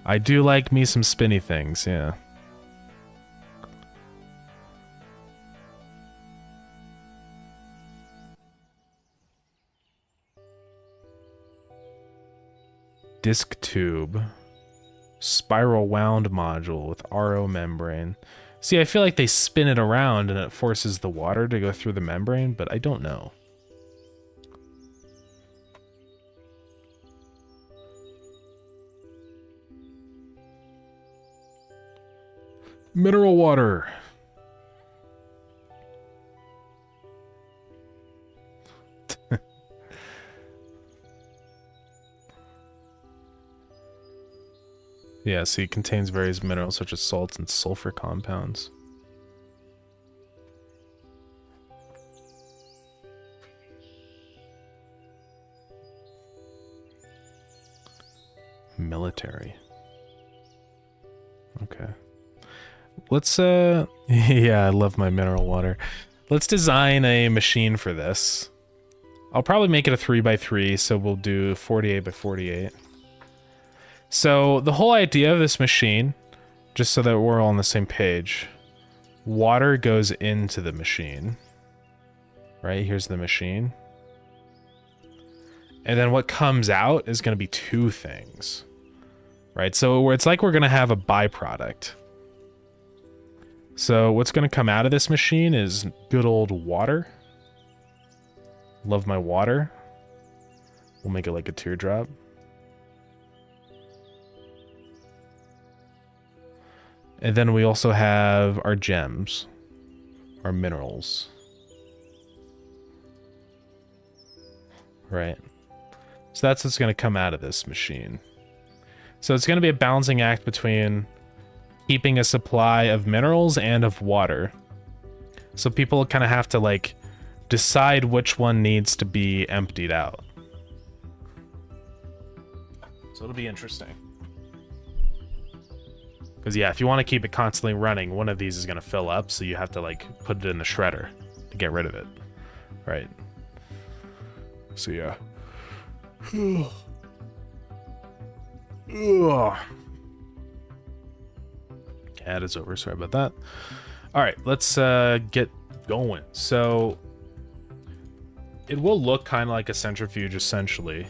I do like me some spinny things, yeah. Disc tube. Spiral wound module with RO membrane. See, I feel like they spin it around and it forces the water to go through the membrane, but I don't know. Mineral water. Yeah, see, it contains various minerals such as salts and sulfur compounds. Military. Okay. Let's, yeah, I love my mineral water. Let's design a machine for this. I'll probably make it a 3x3, so we'll do 48x48. So the whole idea of this machine, just so that we're all on the same page, water goes into the machine. Right, here's the machine. And then what comes out is going to be two things. Right, so it's like we're going to have a byproduct. So what's going to come out of this machine is good old water. Love my water. We'll make it like a teardrop. And then we also have our gems, our minerals. Right. So that's what's going to come out of this machine. So it's going to be a balancing act between keeping a supply of minerals and of water. So people kind of have to like decide which one needs to be emptied out. So it'll be interesting. Because yeah, if you want to keep it constantly running, one of these is going to fill up, so you have to like put it in the shredder to get rid of it. Right. So yeah. Ad is over, sorry about that. Alright, let's get going. So it will look kind of like a centrifuge essentially.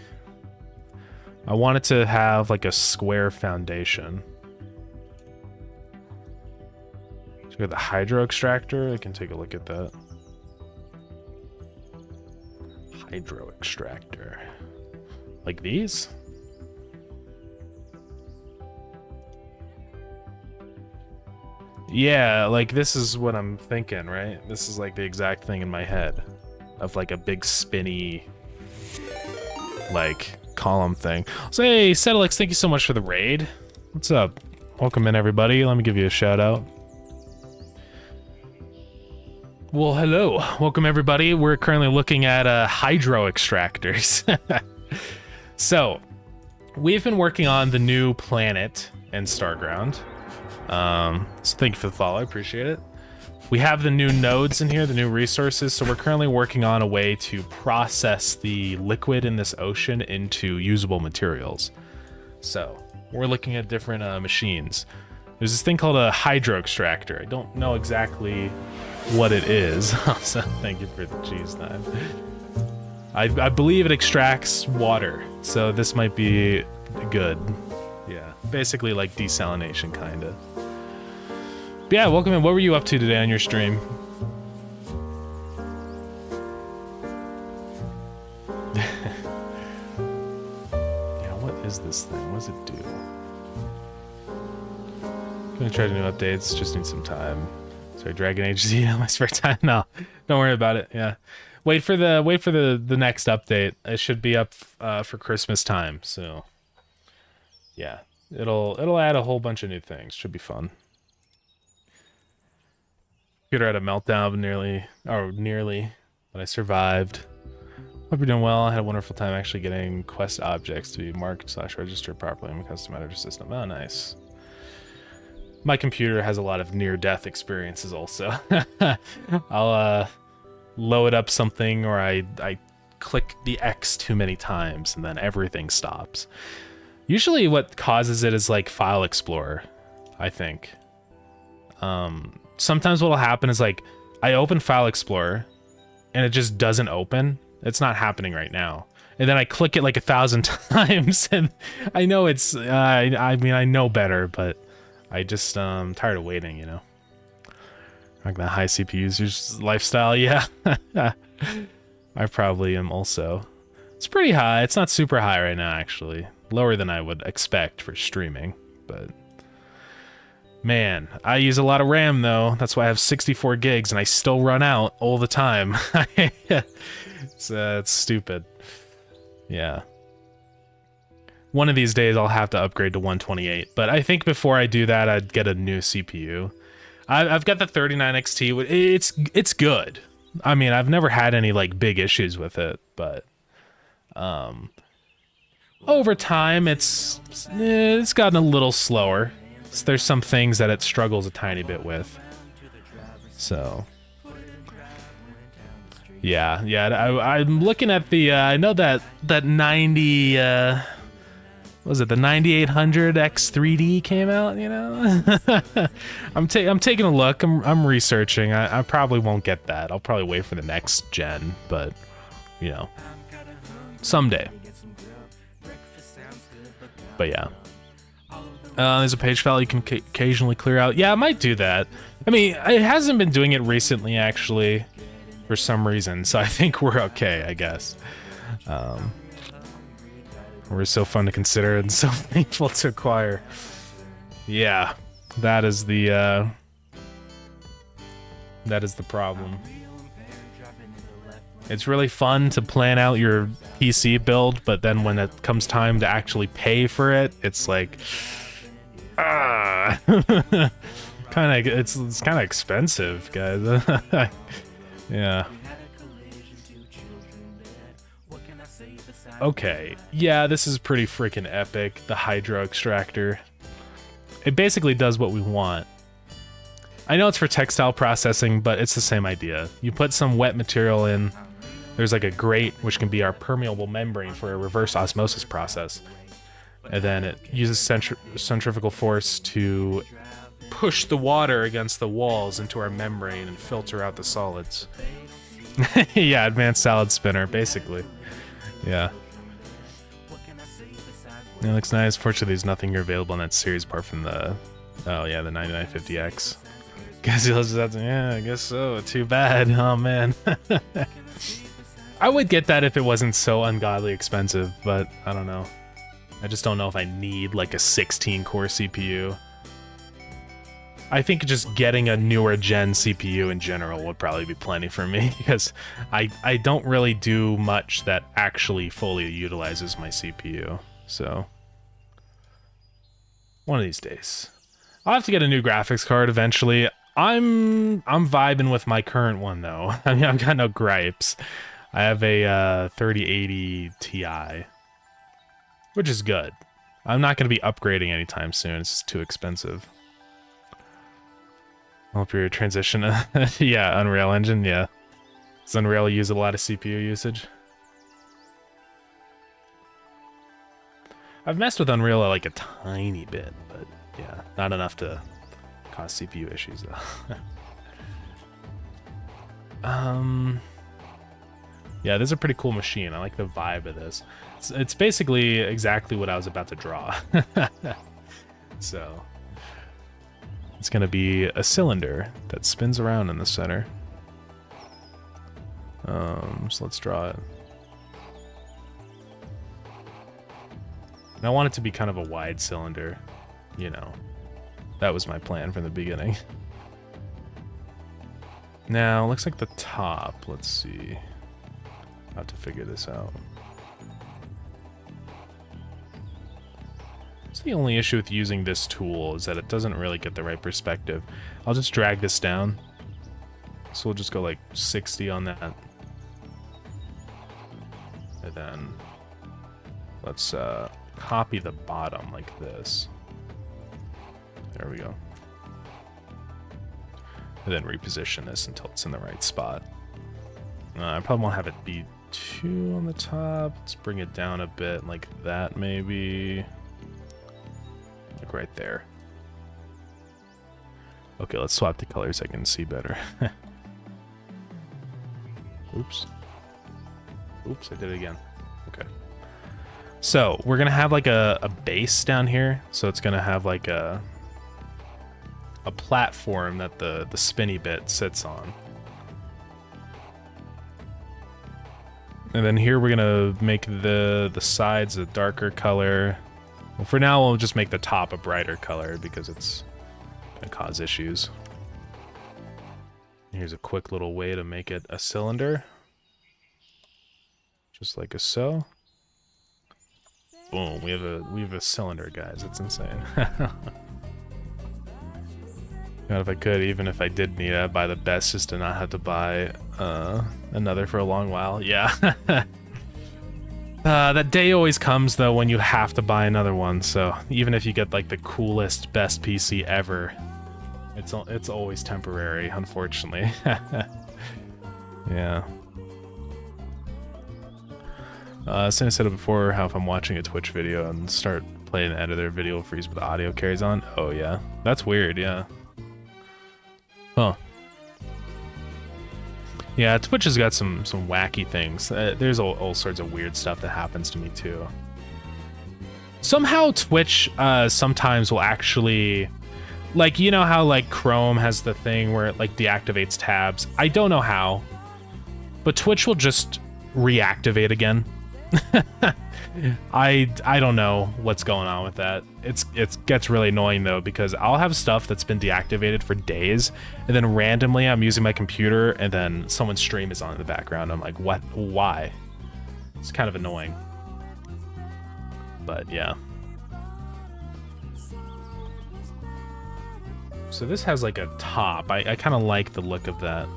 I want it to have like a square foundation. So we got the hydro extractor. I can take a look at that. Hydro extractor. Like these? Yeah, like this is what I'm thinking, right? This is like the exact thing in my head of like a big spinny like column thing. So hey, Setelex, thank you so much for the raid. What's up? Welcome in, everybody. Let me give you a shout out. Well, hello. Welcome, everybody. We're currently looking at hydro extractors. So, we've been working on the new planet in Starground. So thank you for the follow. I appreciate it. We have the new nodes in here, the new resources. So we're currently working on a way to process the liquid in this ocean into usable materials. So we're looking at different machines. There's this thing called a hydro extractor. I don't know exactly what it is. So thank you for the cheese knife. I believe it extracts water. So this might be good. Yeah, basically like desalination, kind of. Yeah, welcome in. What were you up to today on your stream? Yeah, what is this thing? What does it do? Gonna try to new updates. Just need some time. Sorry, Dragon Age Z on my spare time. No, don't worry about it. Yeah, wait for the next update. It should be up for Christmas time. So yeah, it'll add a whole bunch of new things. Should be fun. Computer had a meltdown nearly, but I survived. Hope you're doing well. I had a wonderful time actually getting quest objects to be marked / registered properly in my custom editor system. Oh, nice. My computer has a lot of near-death experiences also. I'll load up something or I click the X too many times and then everything stops. Usually what causes it is like File Explorer, I think. Sometimes what'll happen is like I open File Explorer and it just doesn't open. It's not happening right now. And then I click it like 1,000 times and I know it's, I mean, I know better, but I just, tired of waiting, you know? Like that high CPU users lifestyle, yeah. I probably am also. It's pretty high. It's not super high right now, actually. Lower than I would expect for streaming, but... Man, I use a lot of RAM though. That's why I have 64 gigs and I still run out all the time. It's stupid. Yeah. One of these days I'll have to upgrade to 128, but I think before I do that I'd get a new CPU. I've got the 39XT. It's good. I mean, I've never had any like big issues with it, but over time it's gotten a little slower. So there's some things that it struggles a tiny bit with. So yeah, I'm looking at the I know that 90 was it the 9800 X3D came out, you know? I'm taking a look. I'm researching. I probably won't get that. I'll probably wait for the next gen, but you know, someday. But yeah. There's a page file you can occasionally clear out. Yeah, I might do that. I mean, it hasn't been doing it recently, actually, for some reason, so I think we're okay, I guess. We're so fun to consider and so painful to acquire. Yeah, that is the problem. It's really fun to plan out your PC build, but then when it comes time to actually pay for it, it's like... it's kind of expensive, guys. Yeah. Okay. Yeah, this is pretty freaking epic. The hydro extractor. It basically does what we want. I know it's for textile processing, but it's the same idea. You put some wet material in. There's like a grate, which can be our permeable membrane for a reverse osmosis process. And then it uses centrifugal force to push the water against the walls into our membrane and filter out the solids. Yeah, advanced salad spinner, basically. Yeah. It looks nice. Fortunately, there's nothing here available in that series apart from the... Oh, yeah, the 9950X. Guess you'll just have to, yeah, I guess so. Too bad. Oh, man. I would get that if it wasn't so ungodly expensive, but I don't know. I just don't know if I need like a 16-core CPU. I think just getting a newer gen CPU in general would probably be plenty for me, because I don't really do much that actually fully utilizes my CPU. So one of these days. I'll have to get a new graphics card eventually. I'm vibing with my current one though. I mean, I've got no gripes. I have a 3080 Ti, which is good. I'm not going to be upgrading anytime soon. It's just too expensive. Hope your transition. Yeah, Unreal Engine. Yeah, does Unreal use a lot of CPU usage? I've messed with Unreal like a tiny bit, but yeah, not enough to cause CPU issues though. Yeah, this is a pretty cool machine. I like the vibe of this. It's basically exactly what I was about to draw. So it's gonna be a cylinder that spins around in the center. So let's draw it. And I want it to be kind of a wide cylinder, you know. That was my plan from the beginning. Now, looks like the top, let's see. I'll have to figure this out. So the only issue with using this tool is that it doesn't really get the right perspective. I'll just drag this down. So we'll just go like 60 on that. And then let's copy the bottom like this. There we go. And then reposition this until it's in the right spot. I probably won't have it be too on the top. Let's bring it down a bit like that maybe. Like right there. Okay, let's swap the colors so I can see better. Oops. Oops, I did it again. Okay. So, we're gonna have like a base down here. So it's gonna have like a platform that the spinny bit sits on. And then here we're gonna make the sides a darker color. Well, for now we'll just make the top a brighter color because it's gonna cause issues. Here's a quick little way to make it a cylinder. Just like so. Boom, we have a cylinder, guys. It's insane. God, if I could, even if I did need it, I'd buy the best just to not have to buy another for a long while. Yeah. That day always comes, though, when you have to buy another one. So even if you get, like, the coolest, best PC ever, it's always temporary, unfortunately. Yeah. Since I said it before, how if I'm watching a Twitch video and start playing the end of their video will freeze but the audio carries on. Oh, yeah. That's weird, yeah. Huh. Yeah, Twitch has got some wacky things. There's all sorts of weird stuff that happens to me too. Somehow Twitch sometimes will actually, like, you know how like Chrome has the thing where it like deactivates tabs? I don't know how, but Twitch will just reactivate again. I don't know what's going on with that. It gets really annoying though, because I'll have stuff that's been deactivated for days, and then randomly I'm using my computer and then someone's stream is on in the background. I'm like, what? Why? It's kind of annoying. But yeah. So this has like a top. I kind of like the look of that.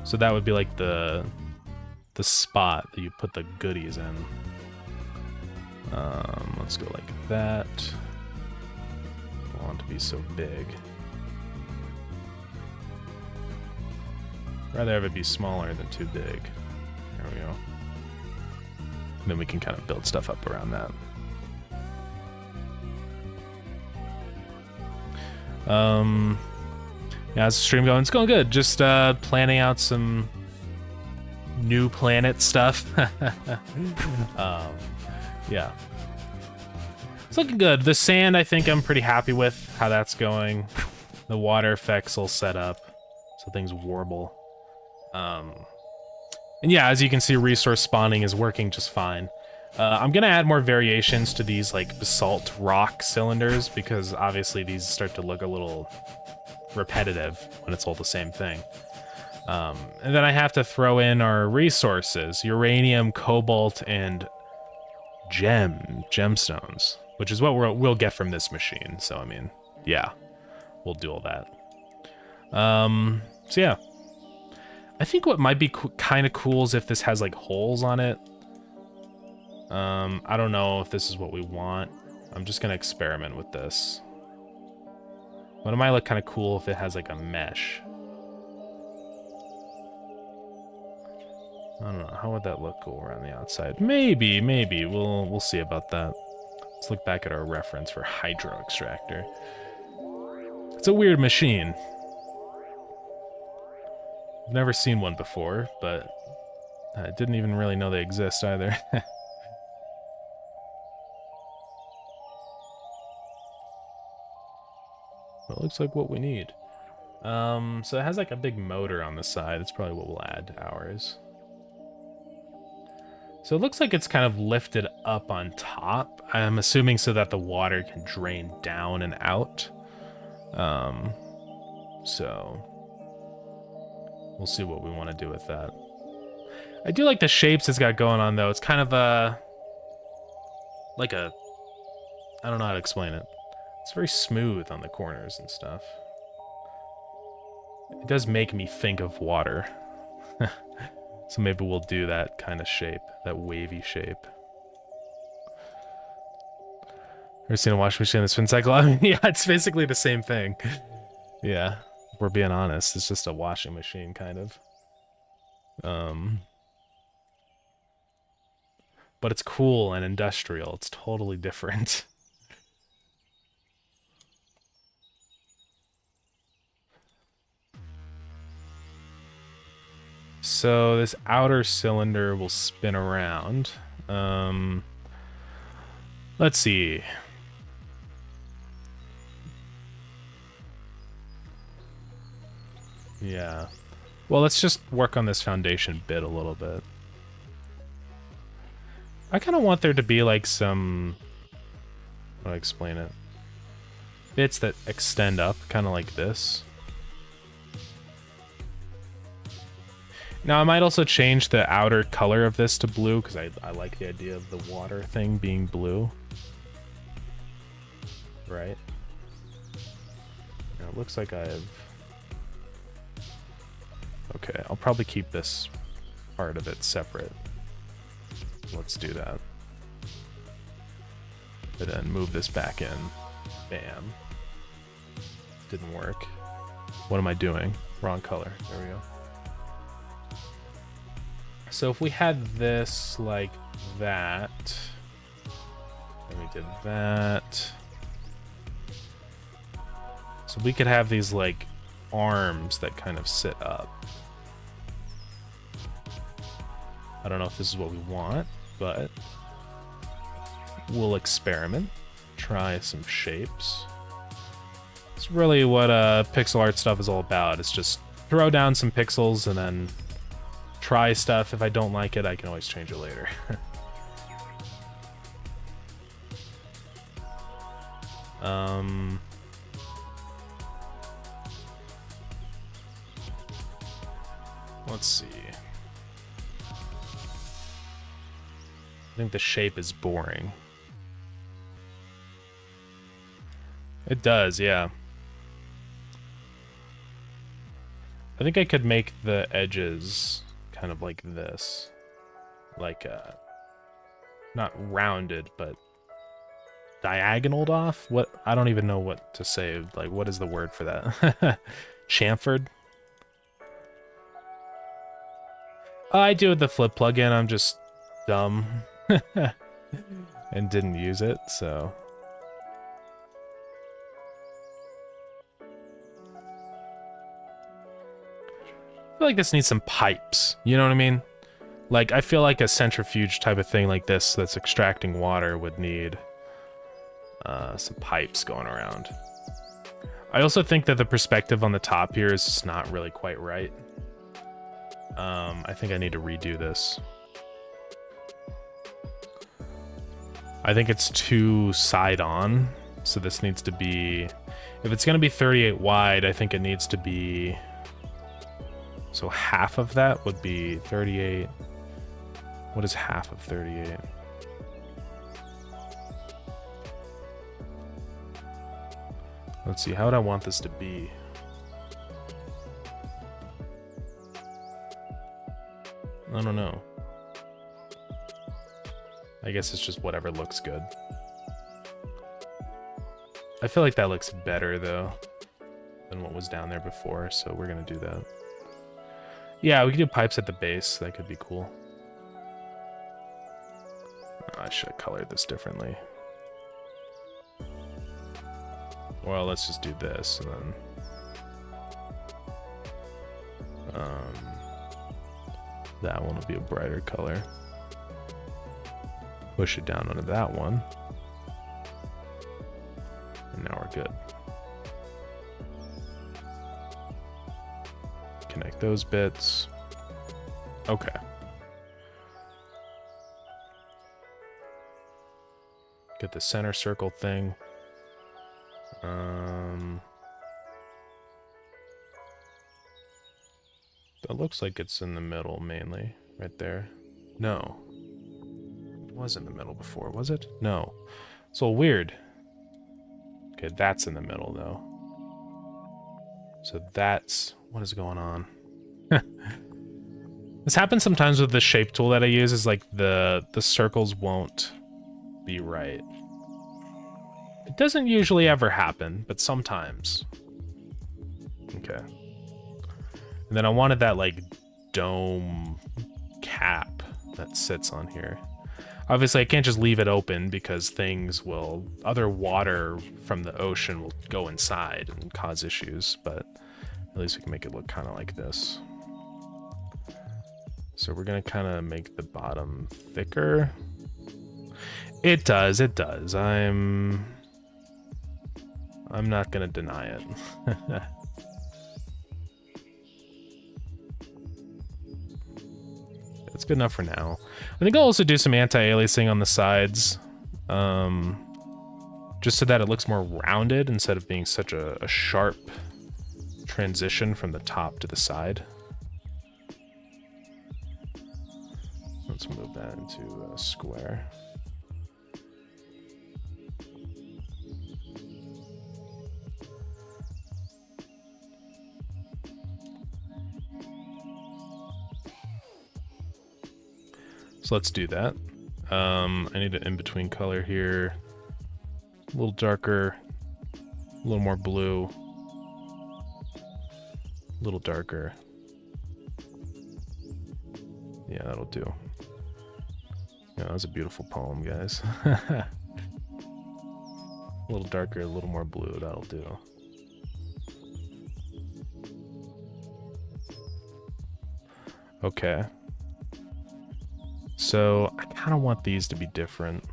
So that would be like the spot that you put the goodies in. Let's go like that. Don't want it to be so big. Rather have it be smaller than too big. There we go. And then we can kind of build stuff up around that. Yeah, how's the stream going? It's going good. Just planning out some new planet stuff. Yeah. It's looking good. The sand, I think I'm pretty happy with how that's going. The water effects all set up, so things warble. And yeah, as you can see, resource spawning is working just fine. I'm gonna add more variations to these like basalt rock cylinders because obviously these start to look a little repetitive when it's all the same thing. And then I have to throw in our resources: uranium, cobalt, and gemstones, which is what we'll get from this machine. So I mean, yeah, we'll do all that. So yeah, I think what might be kind of cool is if this has like holes on it. I don't know if this is what we want. I'm just gonna experiment with this. But it might look kind of cool if it has like a mesh. I don't know. How would that look cool around the outside? Maybe. We'll see about that. Let's look back at our reference for hydro extractor. It's a weird machine. I've never seen one before, but I didn't even really know they exist either. It looks like what we need. So it has like a big motor on the side. It's probably what we'll add to ours. So it looks like it's kind of lifted up on top. I'm assuming so that the water can drain down and out. So we'll see what we want to do with that. I do like the shapes it's got going on though. It's kind of I don't know how to explain it. It's very smooth on the corners and stuff. It does make me think of water. So maybe we'll do that kind of shape, that wavy shape. Ever seen a washing machine in the spin cycle? I mean, yeah, it's basically the same thing. Yeah, if we're being honest, it's just a washing machine, kind of. But it's cool and industrial. It's totally different. So this outer cylinder will spin around. Let's see. Yeah. Well, let's just work on this foundation bit a little bit. I kind of want there to be like some... How do I explain it? Bits that extend up, kind of like this. Now, I might also change the outer color of this to blue, because I like the idea of the water thing being blue. Right? Now, it looks like I've... Okay, I'll probably keep this part of it separate. Let's do that. And then move this back in. Bam. Didn't work. What am I doing? Wrong color. There we go. So if we had this like that, and we did that, so we could have these like arms that kind of sit up. I don't know if this is what we want, but we'll experiment, try some shapes. It's really what pixel art stuff is all about. It's just throw down some pixels and then try stuff. If I don't like it, I can always change it later. Let's see. I think the shape is boring. It does, yeah. I think I could make the edges kind of like this. Like, not rounded, but diagonaled off? What? I don't even know what to say. Like, what is the word for that? Chamfered? I do with the flip plugin. I'm just dumb. And didn't use it, so... I feel like this needs some pipes, you know what I mean? Like, I feel like a centrifuge type of thing like this that's extracting water would need some pipes going around. I also think that the perspective on the top here is just not really quite right. I think I need to redo this. I think it's too side on, so this needs to be, if it's going to be 38 wide, I think it needs to be, so half of that would be 38. What is half of 38? Let's see, how would I want this to be? I don't know. I guess it's just whatever looks good. I feel like that looks better, though, than what was down there before, so we're gonna do that. Yeah, we could do pipes at the base. That could be cool. Oh, I should have colored this differently. Well, let's just do this, and then... that one will be a brighter color. Push it down onto that one. And now we're good. Connect those bits. Okay. Get the center circle thing. That looks like it's in the middle mainly, right there. No. It was in the middle before, was it? No. It's a little weird. Okay, that's in the middle, though. So that's... what is going on? This happens sometimes with the shape tool that I use, is like the circles won't be right. It doesn't usually ever happen, but sometimes. Okay. And then I wanted that, like, dome cap that sits on here. Obviously, I can't just leave it open because things will... other water from the ocean will go inside and cause issues, but at least we can make it look kind of like this. So we're going to kind of make the bottom thicker. It does, it does. I'm not going to deny it. It's good enough for now. I think I'll also do some anti-aliasing on the sides, just so that it looks more rounded instead of being such a sharp transition from the top to the side. Let's move that into a square. So let's do that. I need an in-between color here. A little darker, a little more blue, a little darker. Yeah, that'll do. Yeah, that was a beautiful poem, guys. A little darker, a little more blue, that'll do. Okay. So I kind of want these to be different.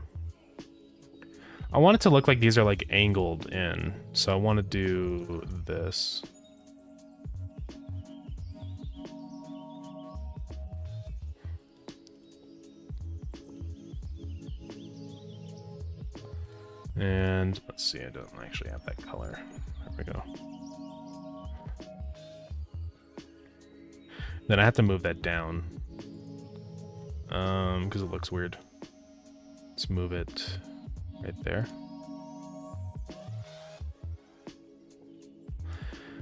I want it to look like these are like angled in. So I want to do this. And let's see, I don't actually have that color. There we go. Then I have to move that down. Because it looks weird. Let's move it right there.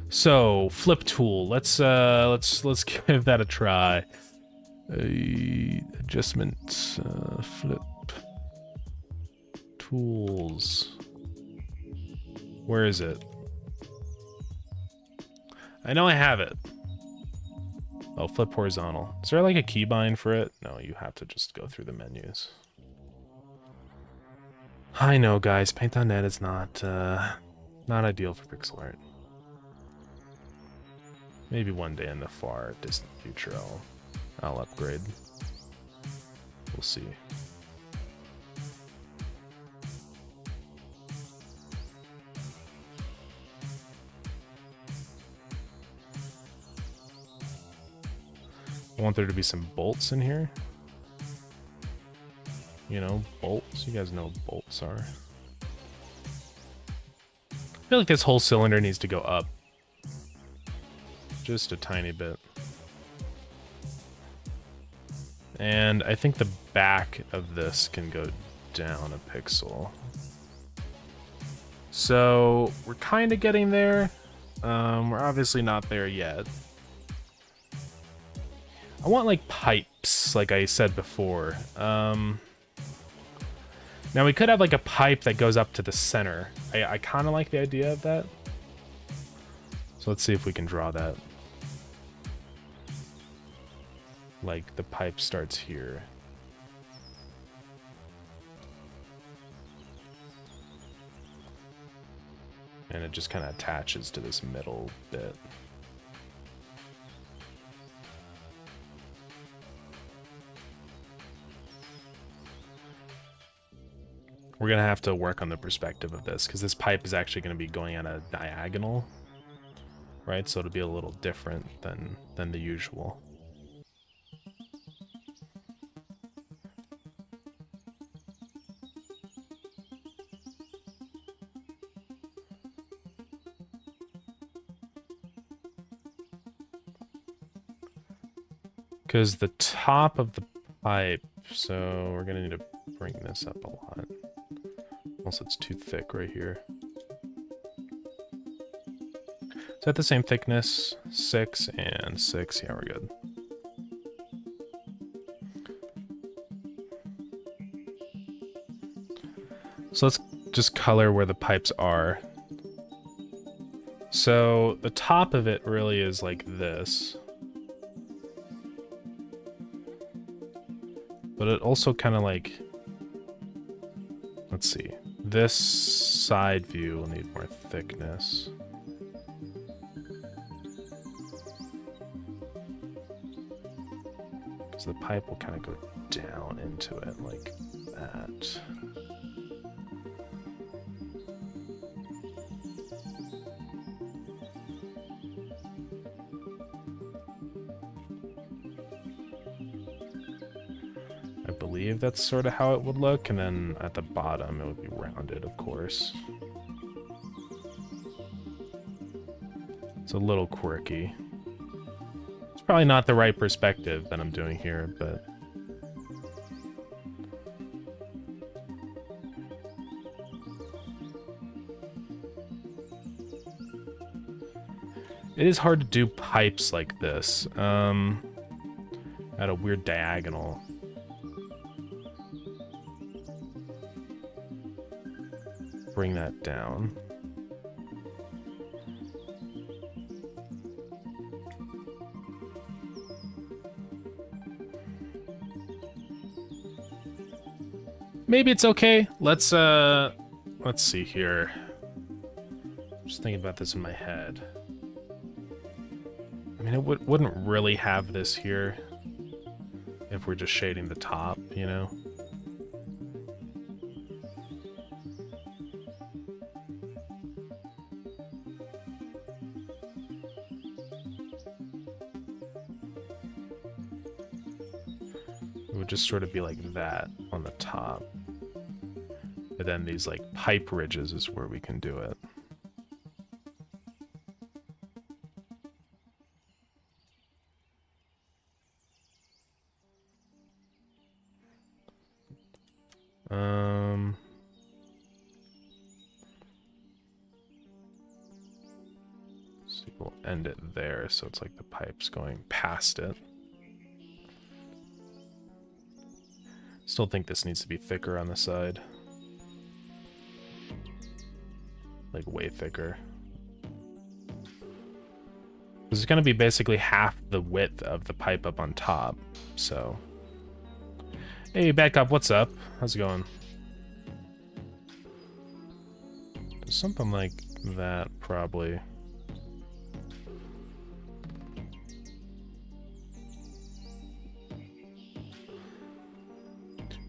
So, flip tool. Let's give that a try. Adjustments, flip tools. Where is it? I know I have it. Oh, flip horizontal. Is there like a keybind for it? No, you have to just go through the menus. I know, guys. Paint.net is not ideal for pixel art. Maybe one day in the far distant future I'll upgrade. We'll see. I want there to be some bolts in here. You know, bolts. You guys know what bolts are. I feel like this whole cylinder needs to go up. Just a tiny bit. And I think the back of this can go down a pixel. So we're kind of getting there. We're obviously not there yet. I want like pipes, like I said before. Now we could have like a pipe that goes up to the center. I kind of like the idea of that. So let's see if we can draw that. Like the pipe starts here. And it just kind of attaches to this middle bit. We're going to have to work on the perspective of this, because this pipe is actually going to be going at a diagonal, right? So it'll be a little different than the usual. Because the top of the pipe, so we're going to need to bring this up a lot. Also, it's too thick right here. Is that the same thickness? 6 and 6. Yeah, we're good. So let's just color where the pipes are. So the top of it really is like this. But it also kind of like, let's see, this side view will need more thickness. So the pipe will kind of go down into it like that. I believe that's sort of how it would look, and then at the bottom it would be rounded, of course. It's a little quirky. It's probably not the right perspective that I'm doing here, but... it is hard to do pipes like this, at a weird diagonal. Bring that down. Maybe it's okay. Let's see here. Just thinking about this in my head. I mean, it wouldn't really have this here if we're just shading the top, you know? It would just sort of be like that on the top. But then these like pipe ridges is where we can do it. So we'll end it there, so it's like the pipe's going past it. Still think this needs to be thicker on the side. Like way thicker. This is going to be basically half the width of the pipe up on top, so... Hey, back up, what's up? How's it going? Something like that, probably.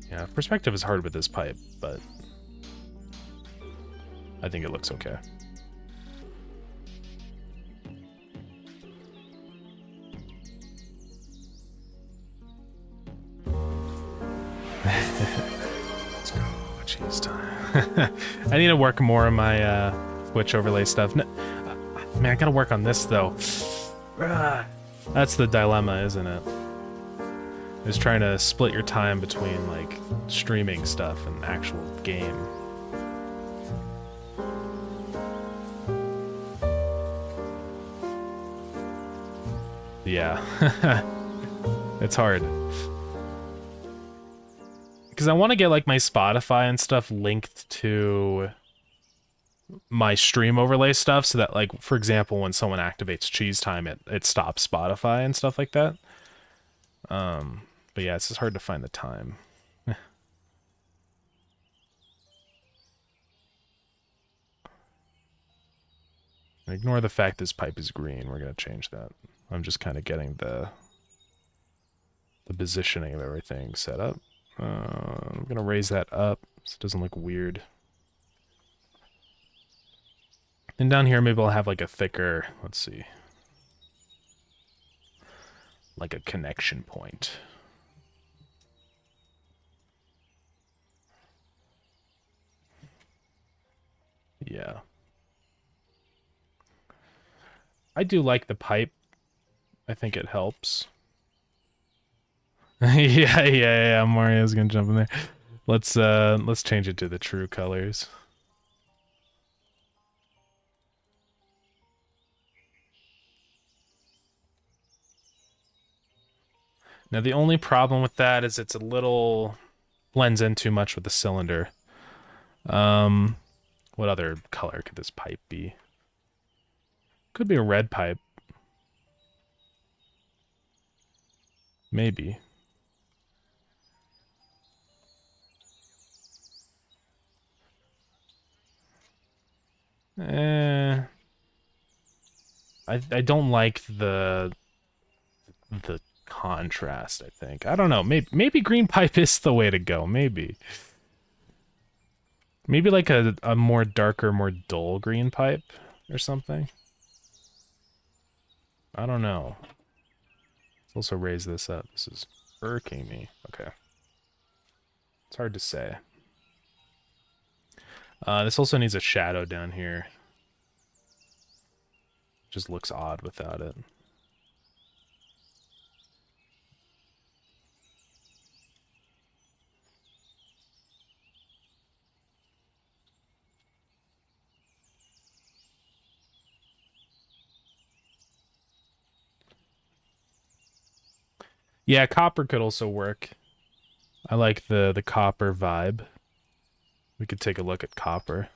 Yeah, perspective is hard with this pipe, but I think it looks okay. Let's go. Cheese time. I need to work more on my Twitch overlay stuff. No, man, I gotta work on this though. That's the dilemma, isn't it? Is trying to split your time between like streaming stuff and actual game. Yeah. It's hard. Because I want to get like my Spotify and stuff linked to my stream overlay stuff so that, like, for example, when someone activates cheese time, it stops Spotify and stuff like that. But yeah, it's just hard to find the time. Ignore the fact this pipe is green. We're going to change that. I'm just kind of getting the positioning of everything set up. I'm going to raise that up so it doesn't look weird. And down here, maybe I'll have like a thicker, let's see, like a connection point. Yeah. I do like the pipe. I think it helps. yeah, Mario's gonna jump in there. Let's change it to the true colors. Now the only problem with that is it's a little blends in too much with the cylinder. What other color could this pipe be? Could be a red pipe. Maybe. I don't like the contrast, I think. I don't know. Maybe green pipe is the way to go. Maybe like a more darker, more dull green pipe or something. I don't know. Let's also raise this up. This is irking me. Okay. It's hard to say. This also needs a shadow down here. Just looks odd without it. Yeah, copper could also work. I like the copper vibe. We could take a look at copper.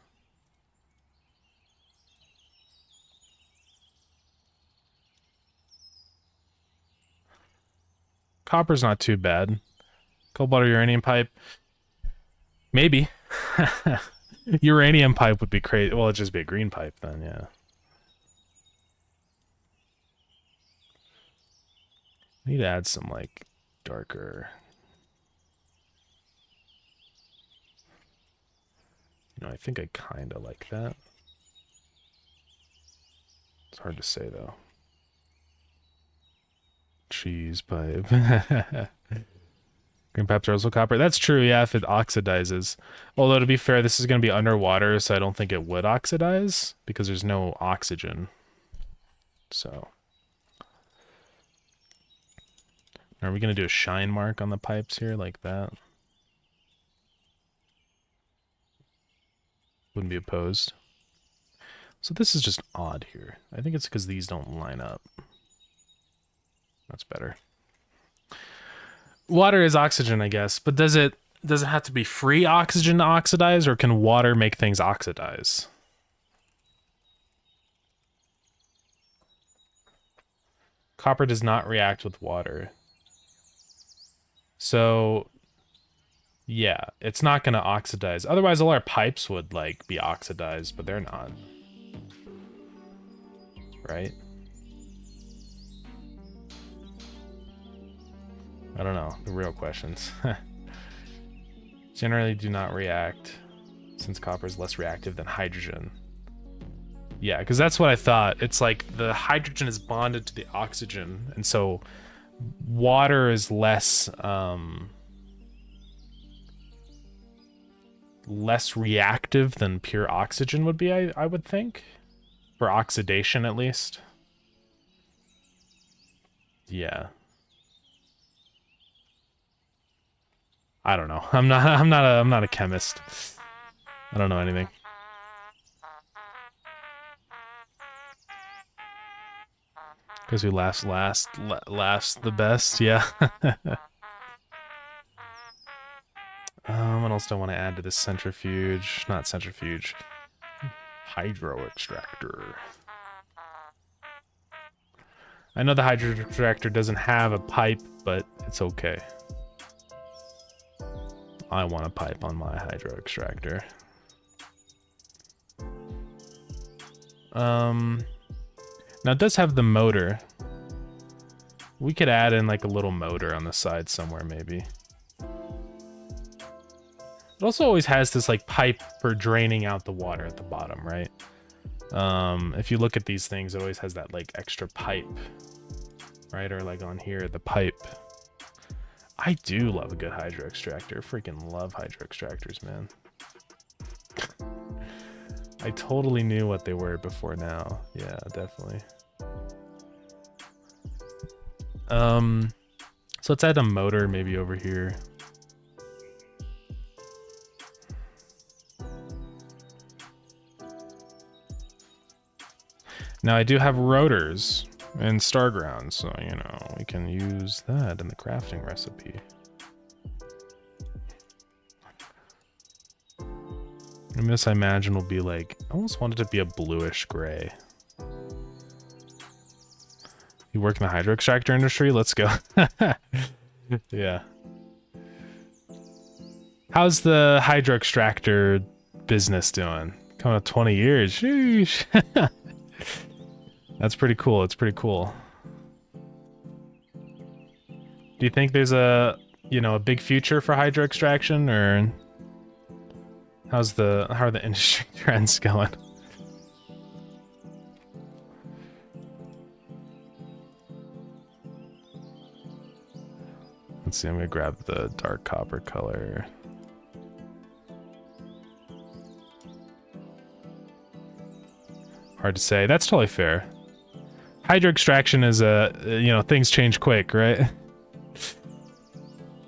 Copper's not too bad. Cobalt or uranium pipe? Maybe. Uranium pipe would be crazy. Well, it'd just be a green pipe then, yeah. I need to add some, like, darker... You know, I think I kind of like that. It's hard to say, though. Cheese pipe. Green pipes are also copper. That's true, yeah, if it oxidizes. Although, to be fair, this is going to be underwater, so I don't think it would oxidize, because there's no oxygen. So... Are we going to do a shine mark on the pipes here, like that? Wouldn't be opposed. So this is just odd here. I think it's because these don't line up. That's better. Water is oxygen, I guess, but does it have to be free oxygen to oxidize, or can water make things oxidize? Copper does not react with water. So, yeah, it's not going to oxidize. Otherwise, all our pipes would, like, be oxidized, but they're not. Right? I don't know. The real questions. Generally do not react, since copper is less reactive than hydrogen. Yeah, because that's what I thought. It's like the hydrogen is bonded to the oxygen, and so water is less less reactive than pure oxygen would be, I would think. For oxidation, at least. Yeah. I don't know. I'm not a chemist. I don't know anything. Because who laughs laughs the best, yeah. What else do I want to add to this centrifuge? Not centrifuge. Hydro extractor. I know the hydro extractor doesn't have a pipe, but it's okay. I want a pipe on my hydro extractor. Now it does have the motor. We could add in like a little motor on the side somewhere, maybe. It also always has this like pipe for draining out the water at the bottom, right? If you look at these things, it always has that like extra pipe, right? Or like on here, the pipe. I do love a good hydro extractor. Freaking love hydro extractors, man. I totally knew what they were before now. Yeah, definitely. So let's add a motor maybe over here. Now I do have rotors and Starground, so you know we can use that in the crafting recipe. And this I imagine will be like, I almost want it to be a bluish gray. You work in the hydro extractor industry? Let's go. Yeah. How's the hydro extractor business doing? Coming up 20 years. Sheesh. That's pretty cool. It's pretty cool. Do you think there's a, you know, a big future for hydro extraction, or how are the industry trends going? Let's see, I'm gonna grab the dark copper color. Hard to say. That's totally fair. Hydro extraction is you know, things change quick, right?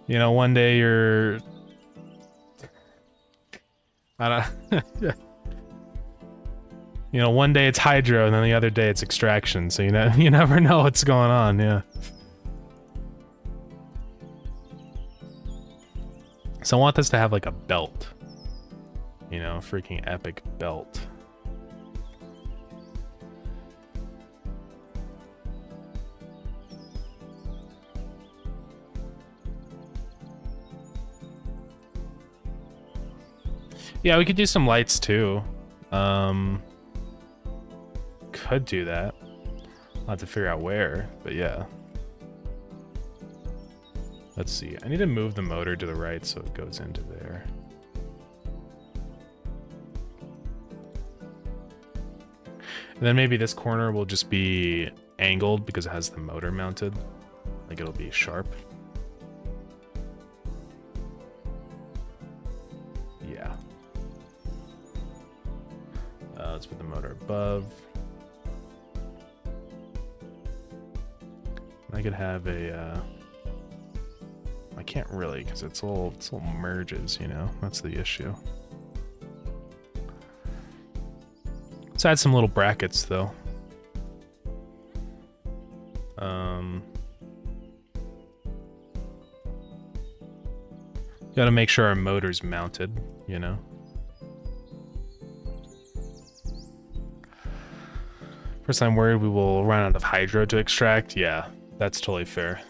You know, one day you're... I don't... You know, one day it's hydro, and then the other day it's extraction, so you never know what's going on, yeah. So I want this to have like a belt. You know, freaking epic belt. Yeah, we could do some lights too. Could do that. I'll have to figure out where, but yeah. Let's see. I need to move the motor to the right so it goes into there. And then maybe this corner will just be angled because it has the motor mounted. Like it'll be sharp. Yeah. Let's put the motor above. I could have a, I can't really because it's all merges, you know, that's the issue. Let's add some little brackets though. Gotta make sure our motor's mounted, you know. First, I'm worried we will run out of hydro to extract. Yeah, that's totally fair.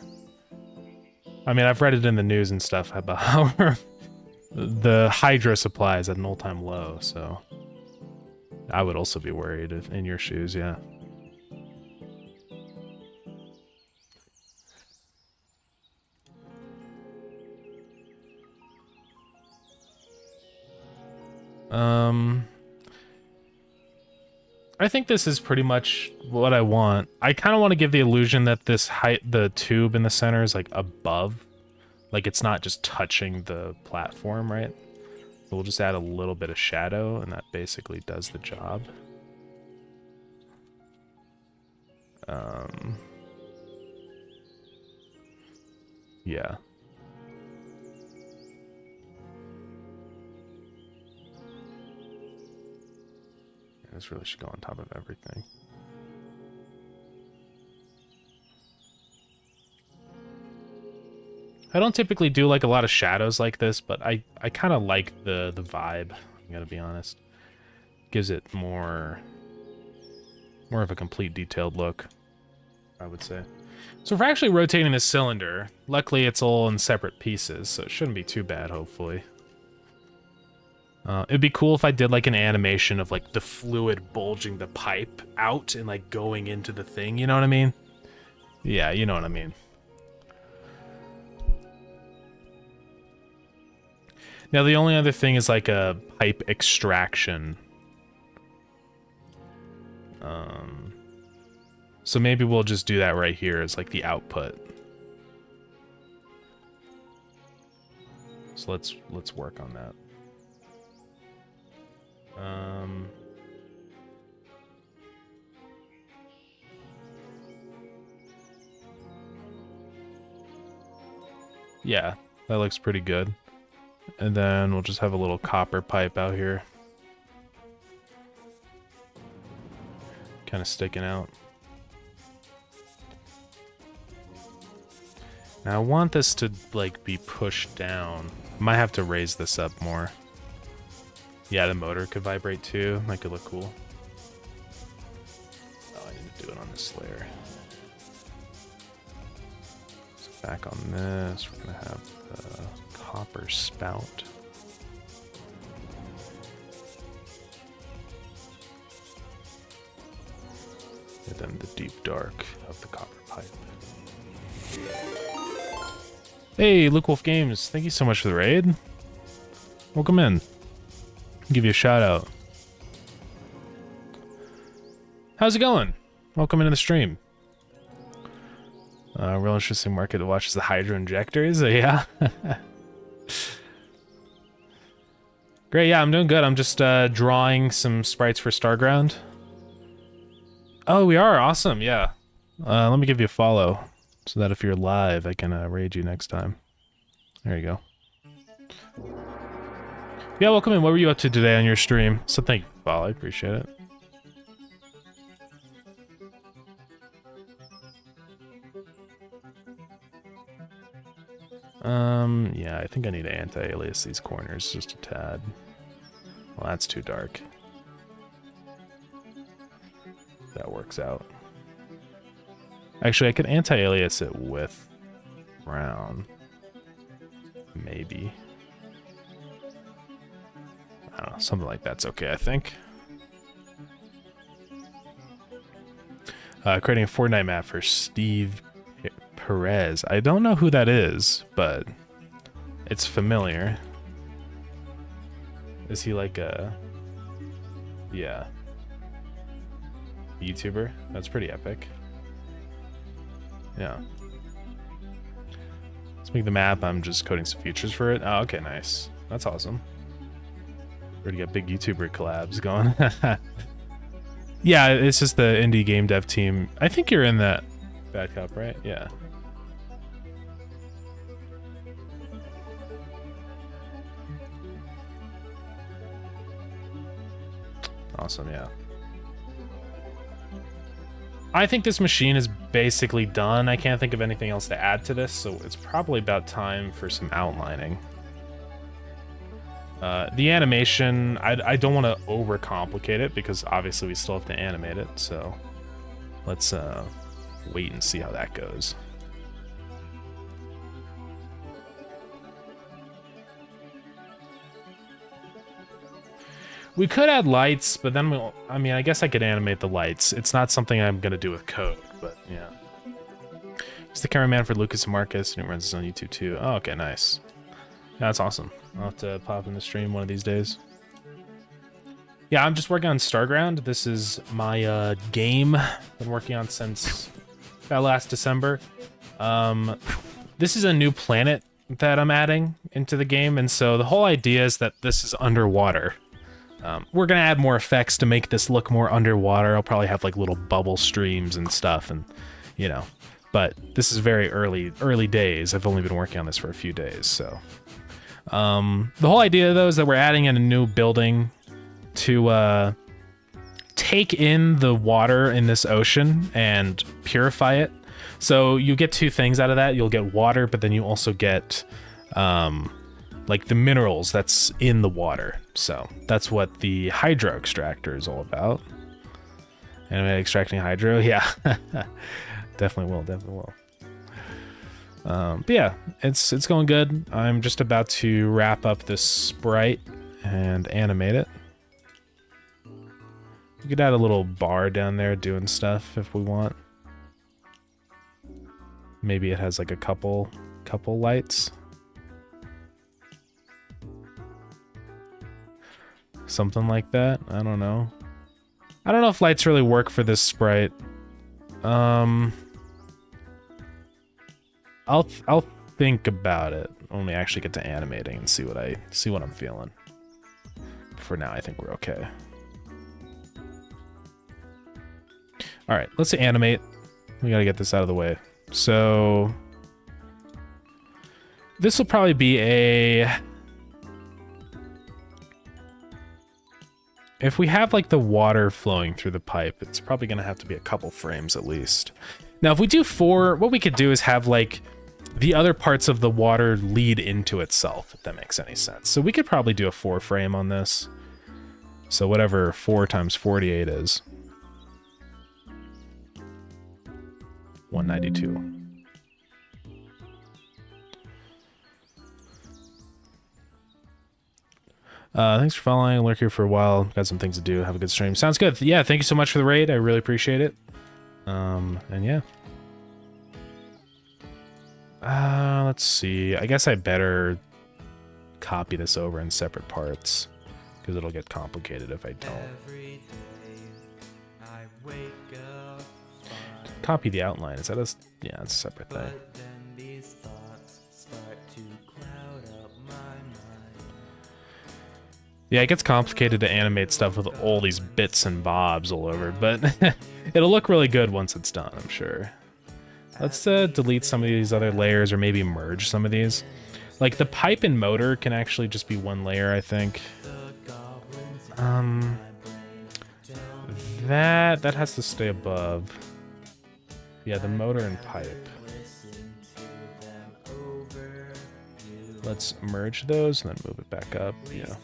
I mean, I've read it in the news and stuff about how the hydro supply is at an all-time low, so I would also be worried in your shoes, yeah. I think this is pretty much what I want. I kind of want to give the illusion that this the tube in the center is like above, like it's not just touching the platform, right? So we'll just add a little bit of shadow, and that basically does the job. Yeah. This really should go on top of everything. I don't typically do like a lot of shadows like this, but I kind of like the vibe, I gotta be honest. Gives it more of a complete detailed look, I would say. So if we're actually rotating this cylinder, luckily it's all in separate pieces, so it shouldn't be too bad, hopefully. It'd be cool if I did like an animation of like the fluid bulging the pipe out and like going into the thing, you know what I mean? Yeah, you know what I mean. Now the only other thing is like a pipe extraction. So maybe we'll just do that right here as like the output. So let's work on that. Yeah, that looks pretty good. And then we'll just have a little copper pipe out here. Kind of sticking out. Now I want this to like be pushed down. Might have to raise this up more. Yeah, the motor could vibrate too. That could look cool. Oh, I need to do it on this layer. So back on this, we're gonna have the copper spout. And then the deep dark of the copper pipe. Hey, Luke Wolf Games, thank you so much for the raid. Welcome in. I'll give you a shout out. How's it going? Welcome into the stream. Real interesting market to watch is the hydro injectors. Yeah. Great, yeah, I'm doing good. I'm just drawing some sprites for Starground. Oh, we are? Awesome, yeah. Let me give you a follow, so that if you're live, I can raid you next time. There you go. Yeah, welcome in. What were you up to today on your stream? So thank you for the follow. I appreciate it. Yeah, I think I need to anti-alias these corners just a tad. Well, that's too dark. That works out. Actually, I could anti-alias it with brown. Maybe. I don't know, something like that's okay, I think. Creating a Fortnite map for Steve Perez. I don't know who that is, but it's familiar. Is he like a... Yeah. YouTuber? That's pretty epic. Yeah. Let's make the map. I'm just coding some features for it. Oh, okay, nice. That's awesome. Already got big YouTuber collabs going. Yeah, it's just the indie game dev team. I think you're in that Bad Cup, right? Yeah. Awesome, yeah. I think this machine is basically done. I can't think of anything else to add to this, so it's probably about time for some outlining. The animation, I don't want to overcomplicate it because obviously we still have to animate it, so let's wait and see how that goes. We could add lights, but then we'll... I mean, I guess I could animate the lights. It's not something I'm going to do with code, but yeah. He's the cameraman for Lucas and Marcus, and he runs his own YouTube too. Oh, okay, nice. Yeah, that's awesome. I'll have to pop in the stream one of these days. Yeah, I'm just working on Starground. This is my game. Been working on since about last December. This is a new planet that I'm adding into the game, and so the whole idea is that this is underwater. We're gonna add more effects to make this look more underwater. I'll probably have like little bubble streams and stuff, and you know, but this is very early days. I've only been working on this for a few days, so the whole idea though is that we're adding in a new building to take in the water in this ocean and purify it. So you get two things out of that. You'll get water, but then you also get like the minerals that's in the water. So that's what the hydro extractor is all about. Am I extracting hydro? Yeah, definitely will. But yeah, it's going good. I'm just about to wrap up this sprite and animate it. We could add a little bar down there doing stuff if we want. Maybe it has like a couple lights. Something like that. I don't know. I don't know if lights really work for this sprite. I'll think about it when we actually get to animating and see what I'm feeling. For now, I think we're okay. All right, let's animate. We gotta get this out of the way. So this will probably be a... If we have like the water flowing through the pipe, it's probably gonna have to be a couple frames at least. Now, if we do 4, what we could do is have like the other parts of the water lead into itself, if that makes any sense. So we could probably do a 4 frame on this. So whatever 4 times 48 is. 192. Thanks for following. Lurk here for a while. Got some things to do. Have a good stream. Sounds good. Yeah, thank you so much for the raid. I really appreciate it. And yeah. Let's see. I guess I better copy this over in separate parts because it'll get complicated if I don't. Every day I wake up fine, Copy the outline. Is that a... Yeah, it's a separate thing. but then these thoughts start to cloud up my mind. Yeah, it gets complicated to animate stuff with all these bits and bobs all over, but it'll look really good once it's done, I'm sure. Let's delete some of these other layers or maybe merge some of these. Like the pipe and motor can actually just be one layer, I think. That has to stay above. Yeah, the motor and pipe. Let's merge those and then move it back up. Yeah.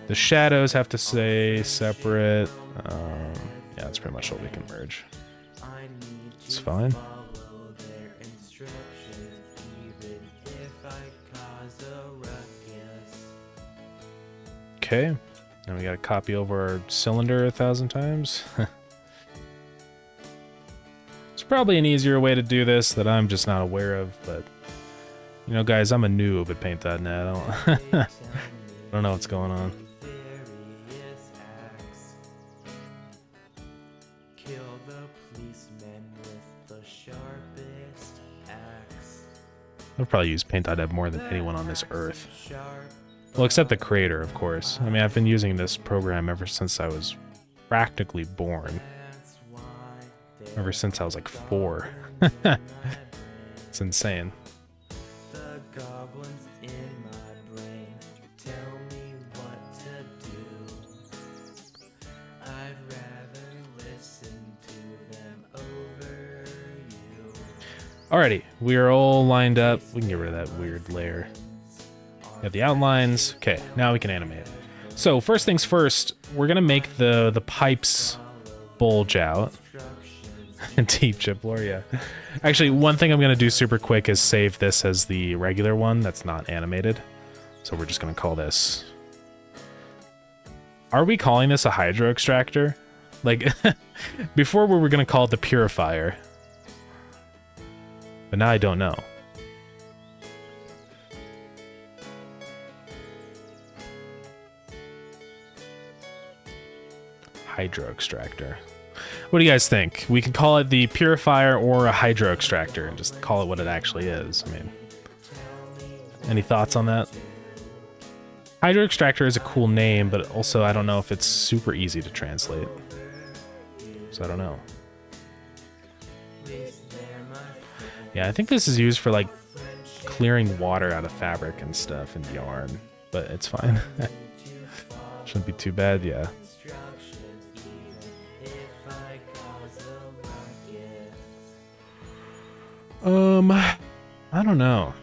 The shadows have to stay separate. Yeah, that's pretty much what we can merge. It's fine. Okay. Now we gotta copy over our cylinder 1,000 times. It's probably an easier way to do this that I'm just not aware of, but you know, guys, I'm a noob at paint.net. I don't know what's going on. I've probably used paint.net more than anyone on this earth. Well, except the creator, of course. I mean, I've been using this program ever since I was practically born. Ever since I was like 4. It's insane. The goblins in my brain tell me what to do. I'd rather listen to them over you. Alrighty, we are all lined up. We can get rid of that weird layer. We have the outlines. Okay, now we can animate. So first things first, we're gonna make the pipes bulge out. Deep chip lore, yeah. Actually, one thing I'm gonna do super quick is save this as the regular one that's not animated. So we're just gonna call this... Are we calling this a hydro extractor? Like, before we were gonna call it the purifier. But now I don't know. Hydro extractor. What do you guys think? We can call it the purifier or a hydro extractor and just call it what it actually is. I mean, Any thoughts on that? Hydro extractor is a cool name, but also I don't know if it's super easy to translate. So I don't know. Yeah, I think this is used for like clearing water out of fabric and stuff and yarn, but it's fine. Shouldn't be too bad, yeah. I don't know.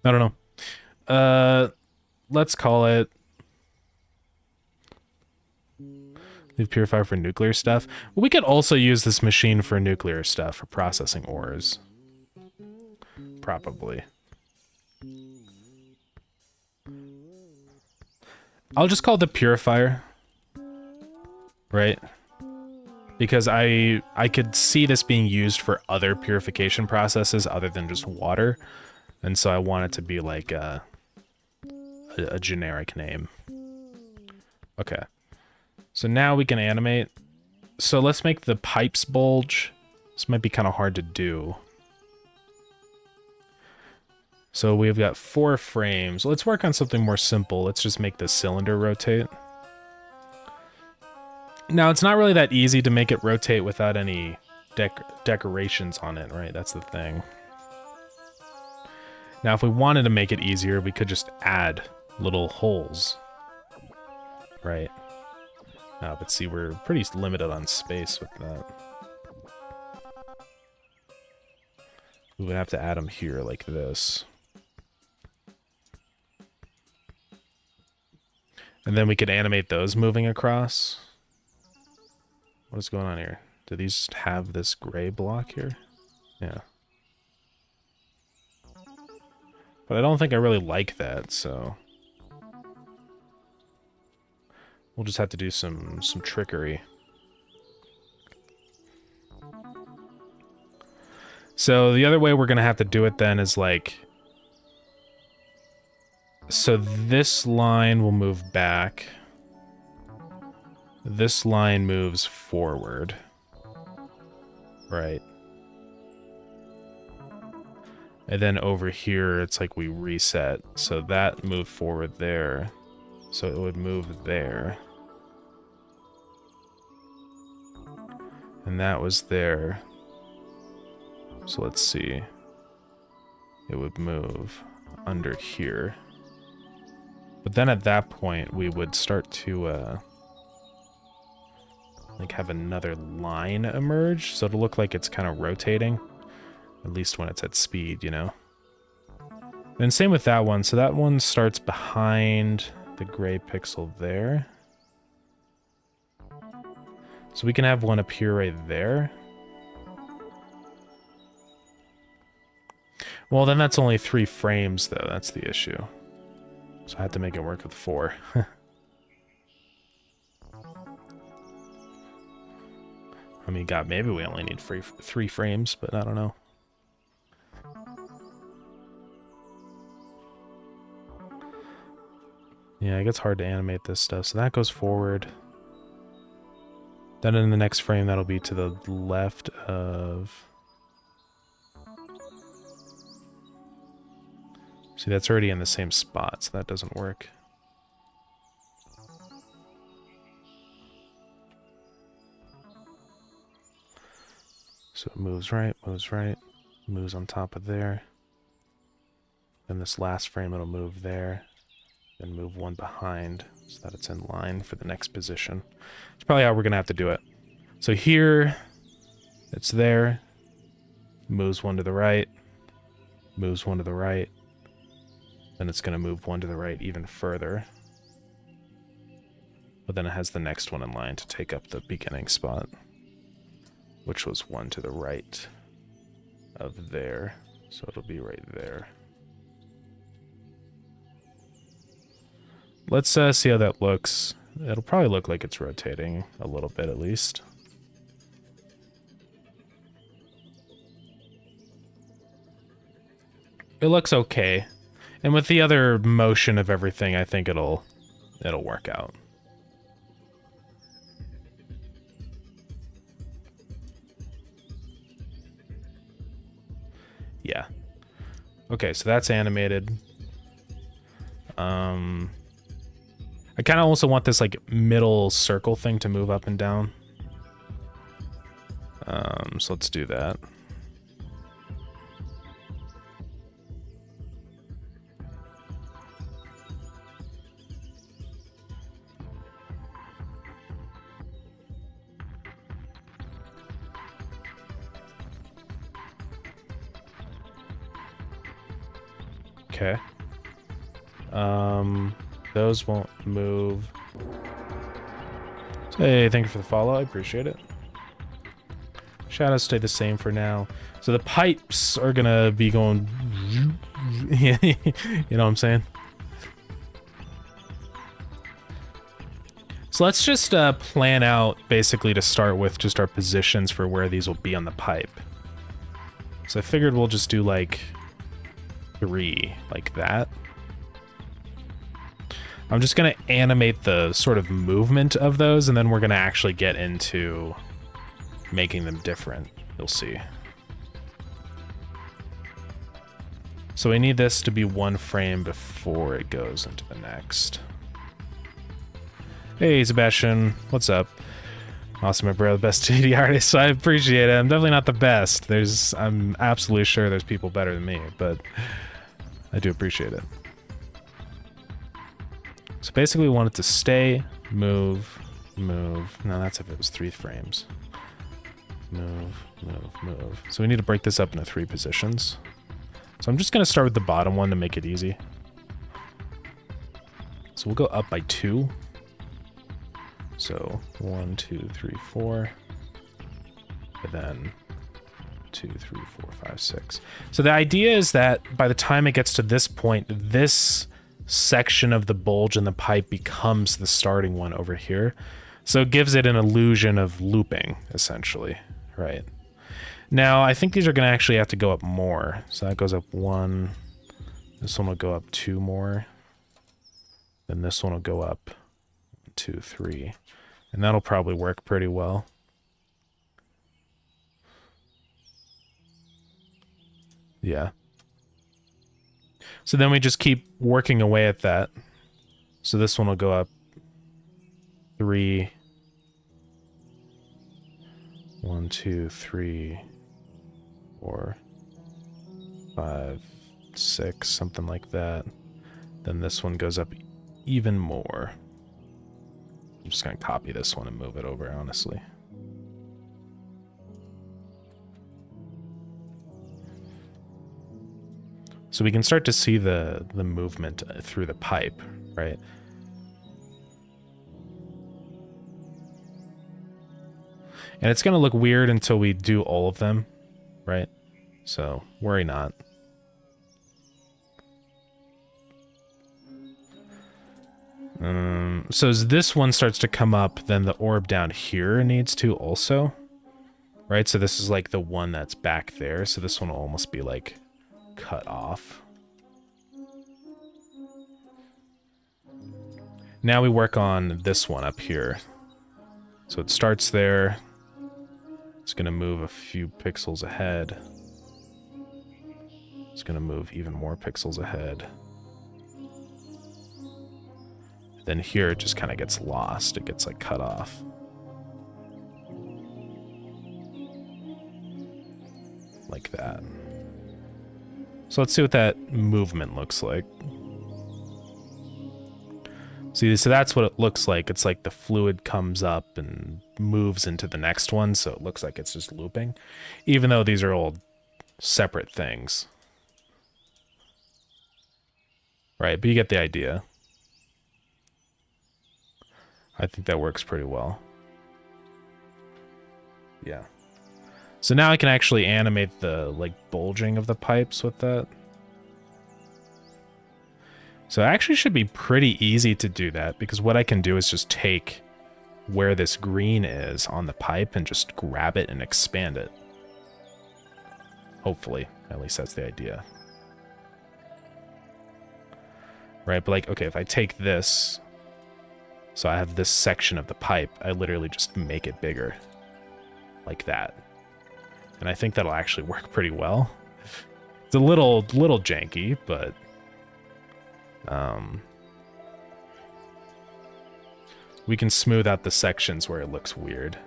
I don't know. Let's call it the purifier for nuclear stuff. We could also use this machine for nuclear stuff, for processing ores. Probably. I'll just call it the purifier. Right? Because I could see this being used for other purification processes other than just water. And so I want it to be like a generic name. Okay. So now we can animate. So let's make the pipes bulge. This might be kind of hard to do. So we've got 4 frames. Let's work on something more simple. Let's just make the cylinder rotate. Now, it's not really that easy to make it rotate without any decorations on it, right? That's the thing. Now, if we wanted to make it easier, we could just add little holes, right? No, but see, we're pretty limited on space with that. We would have to add them here like this. And then we could animate those moving across. What is going on here? Do these have this gray block here? Yeah. But I don't think I really like that, so we'll just have to do some trickery. So the other way we're gonna have to do it then is like, so this line will move back. This line moves forward. Right. And then over here, it's like we reset. So that moved forward there. So it would move there. And that was there. So let's see. It would move under here. But then at that point, we would start to like have another line emerge. So it'll look like it's kind of rotating. At least when it's at speed, you know? And same with that one. So that one starts behind the gray pixel there. So we can have one appear right there. Well, then that's only 3 frames, though. That's the issue. So I had to make it work with 4. I mean, God, maybe we only need 3 frames, but I don't know. Yeah, it gets hard to animate this stuff. So that goes forward. Then in the next frame, that'll be to the left of... See, that's already in the same spot, so that doesn't work. So it moves right, moves on top of there. Then this last frame, it'll move there. Then move one behind so that it's in line for the next position. It's probably how we're going to have to do it. So here, it's there. Moves one to the right. Moves one to the right. Then it's going to move one to the right even further. But then it has the next one in line to take up the beginning spot, which was one to the right of there. So it'll be right there. Let's see how that looks. It'll probably look like it's rotating a little bit at least. It looks okay. And with the other motion of everything, I think it'll work out. Yeah. Okay, so that's animated. I kind of also want this like middle circle thing to move up and down. So let's do that. Okay. Those won't move. Hey, thank you for the follow. I appreciate it. Shadows stay the same for now. So the pipes are gonna be going... You know what I'm saying? So let's just plan out, basically, to start with, just our positions for where these will be on the pipe. So I figured we'll just do, like, 3, like that. I'm just going to animate the sort of movement of those, and then we're going to actually get into making them different. You'll see. So we need this to be 1 frame before it goes into the next. Hey, Sebastian. What's up? Awesome, my bro. The best 2D artist, so I appreciate it. I'm definitely not the best. I'm absolutely sure there's people better than me, but I do appreciate it. So basically we want it to stay, move, move. No, that's if it was 3 frames. Move, move, move. So we need to break this up into 3 positions. So I'm just going to start with the bottom one to make it easy. So we'll go up by 2. So 1, 2, 3, 4. And then 2, 3, 4, 5, 6. So the idea is that by the time it gets to this point, this section of the bulge in the pipe becomes the starting one over here. So it gives it an illusion of looping, essentially, right? Now, I think these are going to actually have to go up more. So that goes up 1. This one will go up 2 more. Then this one will go up 2, 3. And that'll probably work pretty well. Yeah. So then we just keep working away at that. So this one will go up 3. 1, 2, 3, 4, 5, 6, something like that. Then this one goes up even more. I'm just going to copy this one and move it over, honestly. So we can start to see the movement through the pipe, right? And it's going to look weird until we do all of them, right? So worry not. So as this one starts to come up, then the orb down here needs to also, right? So this is like the one that's back there. So this one will almost be like cut off. Now we work on this one up here. So it starts there. It's going to move a few pixels ahead. It's going to move even more pixels ahead. Then here it just kind of gets lost. It gets like cut off. Like that. So let's see what that movement looks like. See, so that's what it looks like. It's like the fluid comes up and moves into the next one, so it looks like it's just looping, even though these are all separate things. Right, but you get the idea. I think that works pretty well. Yeah. So now I can actually animate the, like, bulging of the pipes with that. So it actually should be pretty easy to do that, because what I can do is just take where this green is on the pipe and just grab it and expand it. Hopefully. At least that's the idea. right? But like, okay, if I take this, so I have this section of the pipe, I literally just make it bigger, like that. And I think that'll actually work pretty well. It's a little janky, but we can smooth out the sections where it looks weird.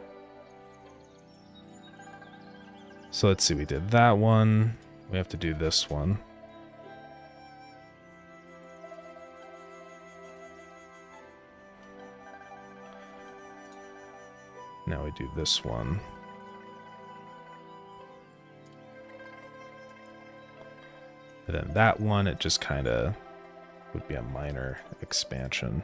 So let's see, we did that one. We have to do this one. Now we do this one. And then that one, it just kind of would be a minor expansion.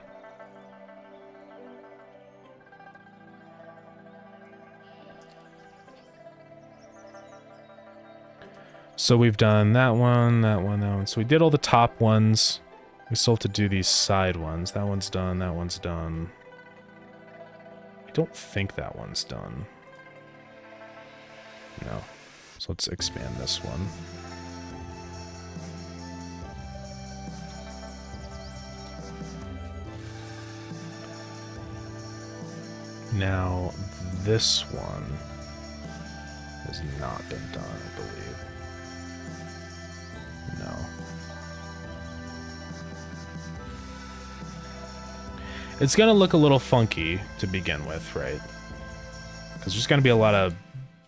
So we've done that one, that one, that one. So we did all the top ones. We still have to do these side ones. That one's done, that one's done. I don't think that one's done. No. So let's expand this one. Now, this one has not been done, I believe. No. It's gonna look a little funky to begin with, right? Because there's gonna be a lot of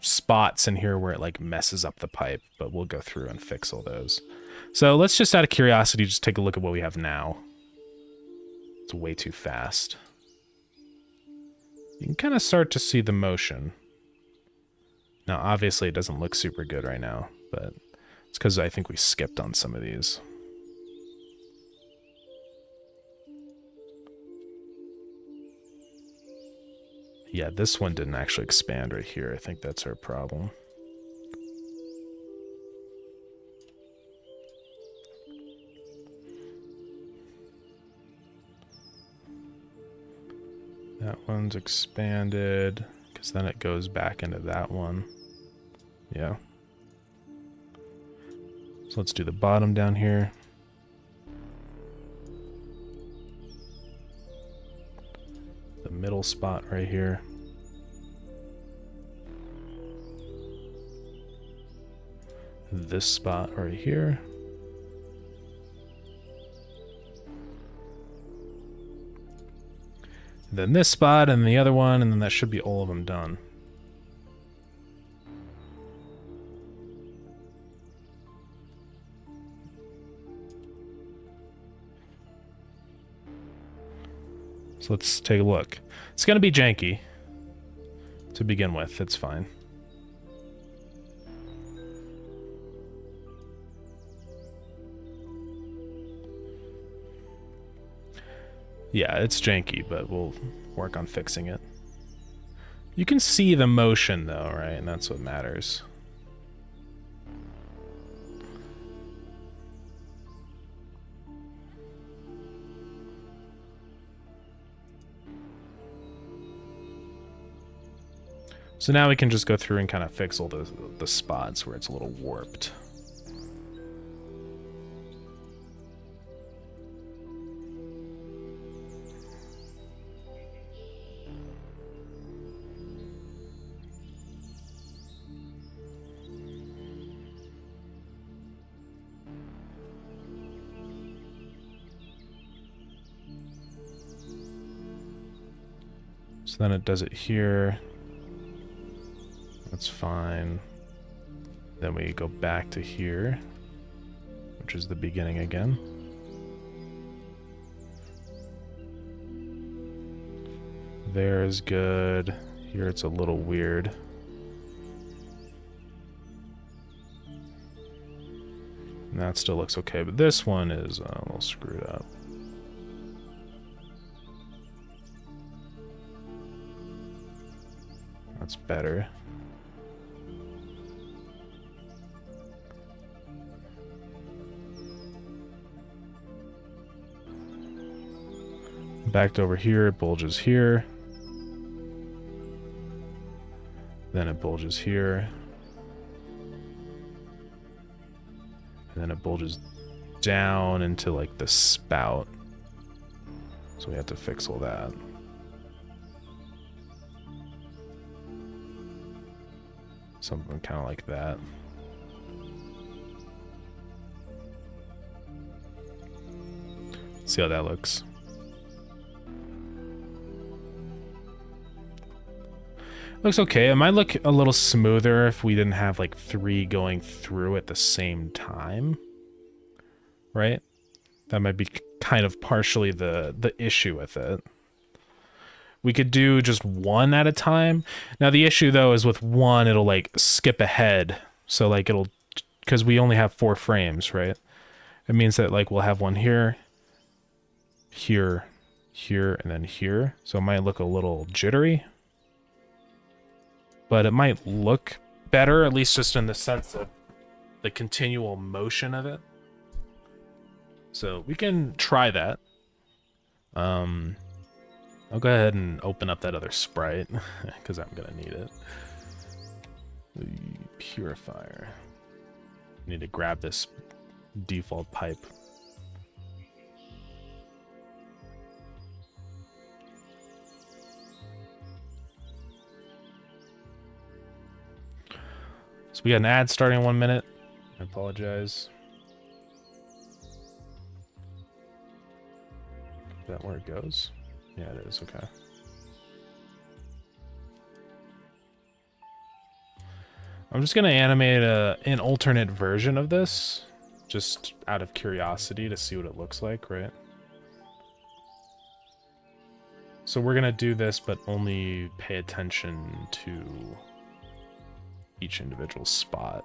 spots in here where it like messes up the pipe, but we'll go through and fix all those. So let's just out of curiosity just take a look at what we have now. It's way too fast. You can kind of start to see the motion. Now, obviously, it doesn't look super good right now, but it's because I think we skipped on some of these. Yeah, this one didn't actually expand right here. I think that's our problem. That one's expanded, because then it goes back into that one. Yeah. So let's do the bottom down here. The middle spot right here. This spot right here. Then this spot and the other one, and then that should be all of them done. So let's take a look. It's going to be janky to begin with. It's fine. Yeah, it's janky, but we'll work on fixing it. You can see the motion, though, right? And that's what matters. So now we can just go through and kind of fix all the spots where it's a little warped. So then it does it here. That's fine. Then we go back to here, which is the beginning again. There is good. Here it's a little weird. And that still looks okay, but this one is a little screwed up. That's better. Backed over here, it bulges here. Then it bulges here. And then it bulges down into like the spout. So we have to fix all that. Something kind of like that. See how that looks. Looks okay. It might look a little smoother if we didn't have like 3 going through at the same time. Right? That might be kind of partially the issue with it. We could do just 1 at a time. Now the issue though is with 1 it'll like skip ahead. So like it'll, because we only have 4 frames, right? It means that like we'll have 1 here, here, here, and then here. So it might look a little jittery. But it might look better, at least just in the sense of the continual motion of it. So we can try that. I'll go ahead and open up that other sprite, because I'm going to need it. The purifier. Need to grab this default pipe. So we got an ad starting in 1 minute. I apologize. Is that where it goes? Yeah, it is. Okay. I'm just going to animate an alternate version of this, just out of curiosity to see what it looks like, right? So we're going to do this, but only pay attention to each individual spot.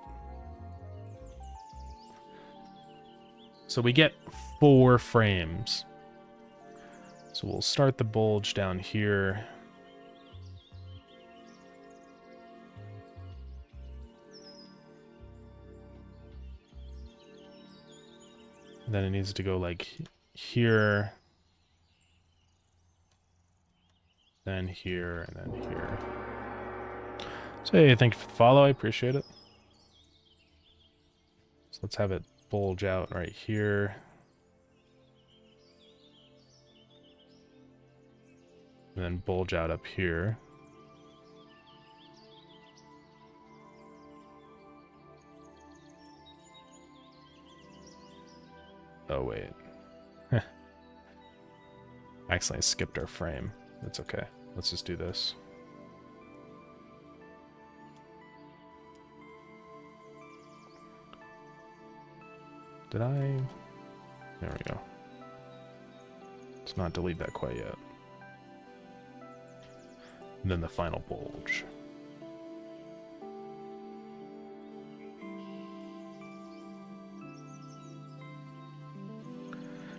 So we get 4 frames. So we'll start the bulge down here. And then it needs to go like here, then here, and then here. So hey, thank you for the follow, I appreciate it. So let's have it bulge out right here. And then bulge out up here. Oh, wait. Accidentally skipped our frame. That's okay. Let's just do this. Did I? There we go. Let's not delete that quite yet. And then the final bulge.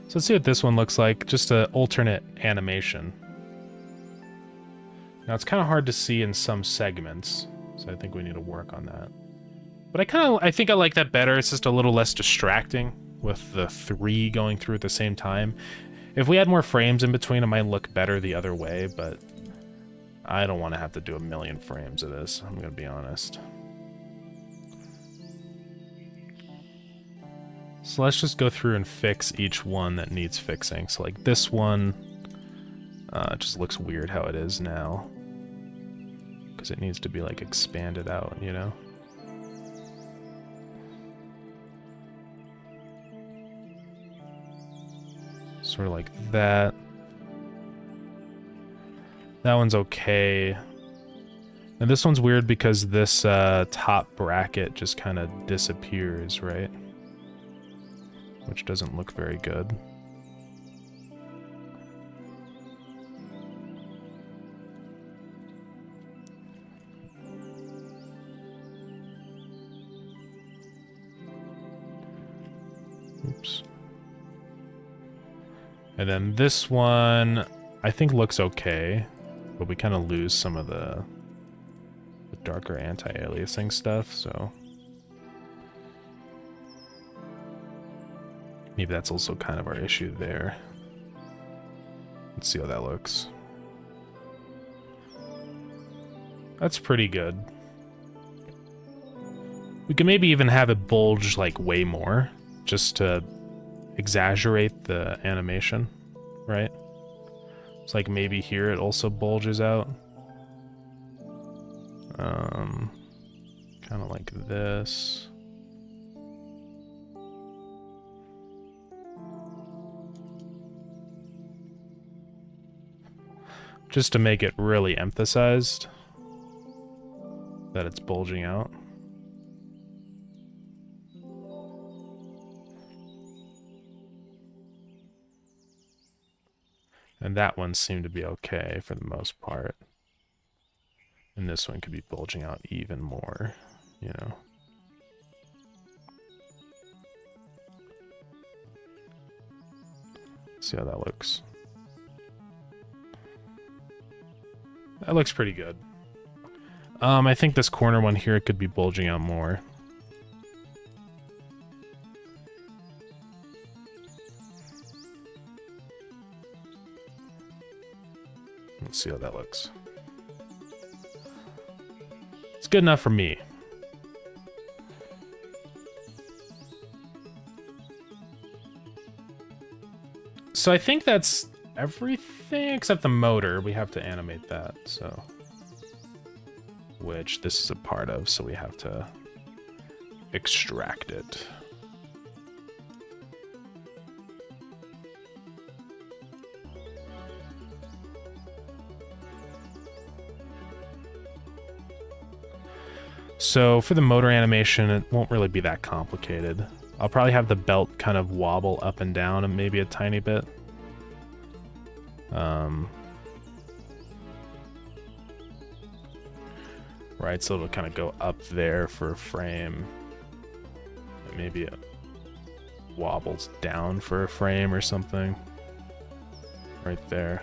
So let's see what this one looks like. Just an alternate animation. Now it's kind of hard to see in some segments, so I think we need to work on that. But I think I like that better. It's just a little less distracting with the 3 going through at the same time. If we had more frames in between, it might look better the other way, but I don't want to have to do 1,000,000 frames of this, I'm going to be honest. So let's just go through and fix each one that needs fixing. So like this one, it just looks weird how it is now. Because it needs to be like expanded out, you know? Sort of like that. That one's okay. And this one's weird because this top bracket just kind of disappears, right? Which doesn't look very good. Oops. And then this one, I think looks okay, but we kind of lose some of the darker anti-aliasing stuff, so maybe that's also kind of our issue there. Let's see how that looks. That's pretty good. We could maybe even have it bulge like way more, just to exaggerate the animation, right? It's like maybe here it also bulges out. Kind of like this. Just to make it really emphasized that it's bulging out. And that one seemed to be okay for the most part. And this one could be bulging out even more, you know. See how that looks. That looks pretty good. I think this corner one here could be bulging out more. Let's see how that looks. It's good enough for me. So I think that's everything except the motor. We have to animate that, so... Which this is a part of, so we have to extract it. So for the motor animation, it won't really be that complicated. I'll probably have the belt kind of wobble up and down and maybe a tiny bit. Right, so it'll kind of go up there for a frame. And maybe it wobbles down for a frame or something. Right there.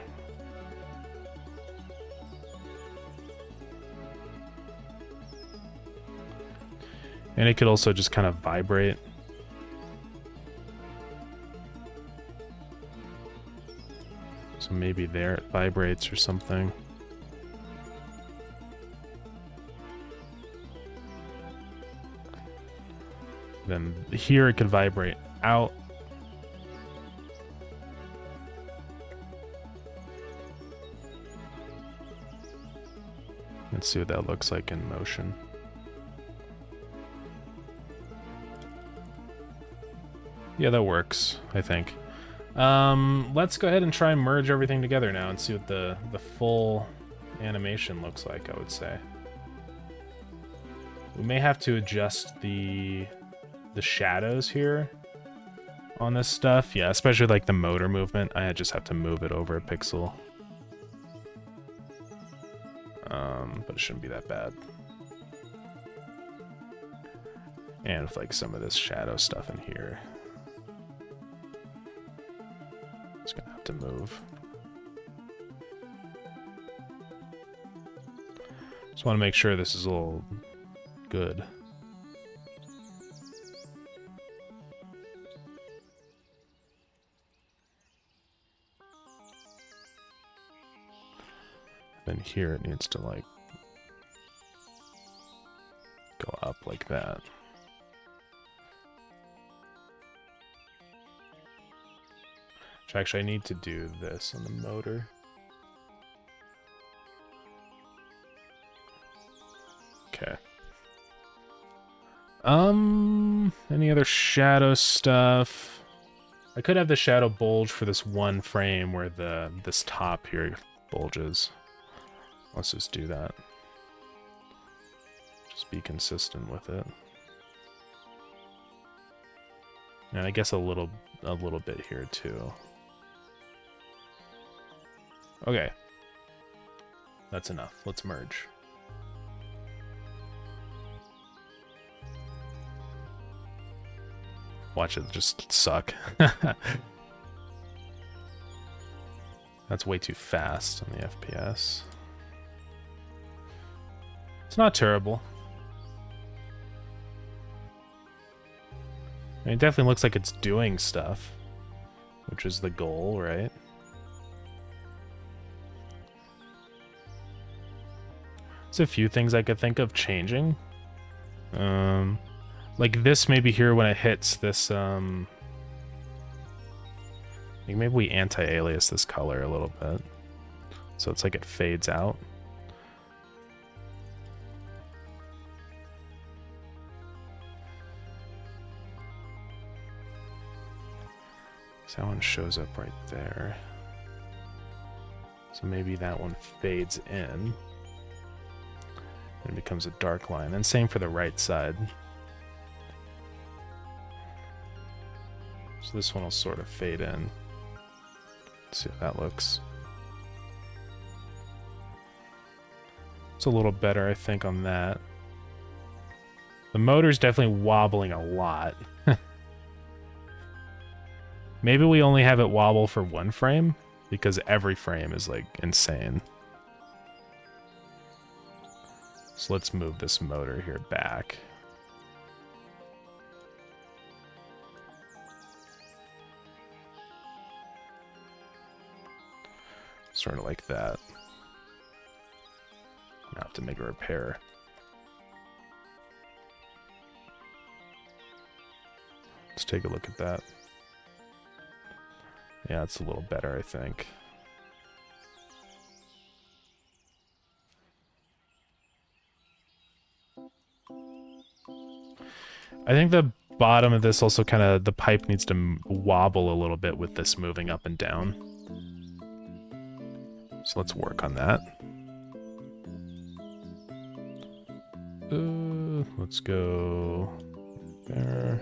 And it could also just kind of vibrate. So maybe there it vibrates or something. Then here it could vibrate out. Let's see what that looks like in motion. Yeah, that works, I think. Let's go ahead and try and merge everything together now and see what the full animation looks like, I would say. We may have to adjust the shadows here on this stuff. Yeah, especially like the motor movement. I just have to move it over a pixel. But it shouldn't be that bad. And with like some of this shadow stuff in here. It's gonna have to move. Just want to make sure this is all good. Then here it needs to like go up like that. Actually, I need to do this on the motor. Okay. Any other shadow stuff? I could have the shadow bulge for this one frame where this top here bulges. Let's just do that. Just be consistent with it. And I guess a little bit here too. Okay. That's enough. Let's merge. Watch it just suck. That's way too fast on the FPS. It's not terrible. I mean, it definitely looks like it's doing stuff, which is the goal, right? There's a few things I could think of changing. Like this maybe here when it hits this think maybe we anti-alias this color a little bit. So it's like it fades out. So that one shows up right there. So maybe that one fades in and becomes a dark line. And same for the right side. So this one will sort of fade in. Let's see how that looks. It's a little better, I think, on that. The motor's definitely wobbling a lot. Maybe we only have it wobble for one frame, because every frame is, like, insane. So let's move this motor here back. Sort of like that. Now I have to make a repair. Let's take a look at that. Yeah, it's a little better, I think. I think the bottom of this also kind of, the pipe needs to wobble a little bit with this moving up and down. So let's work on that. Let's go there.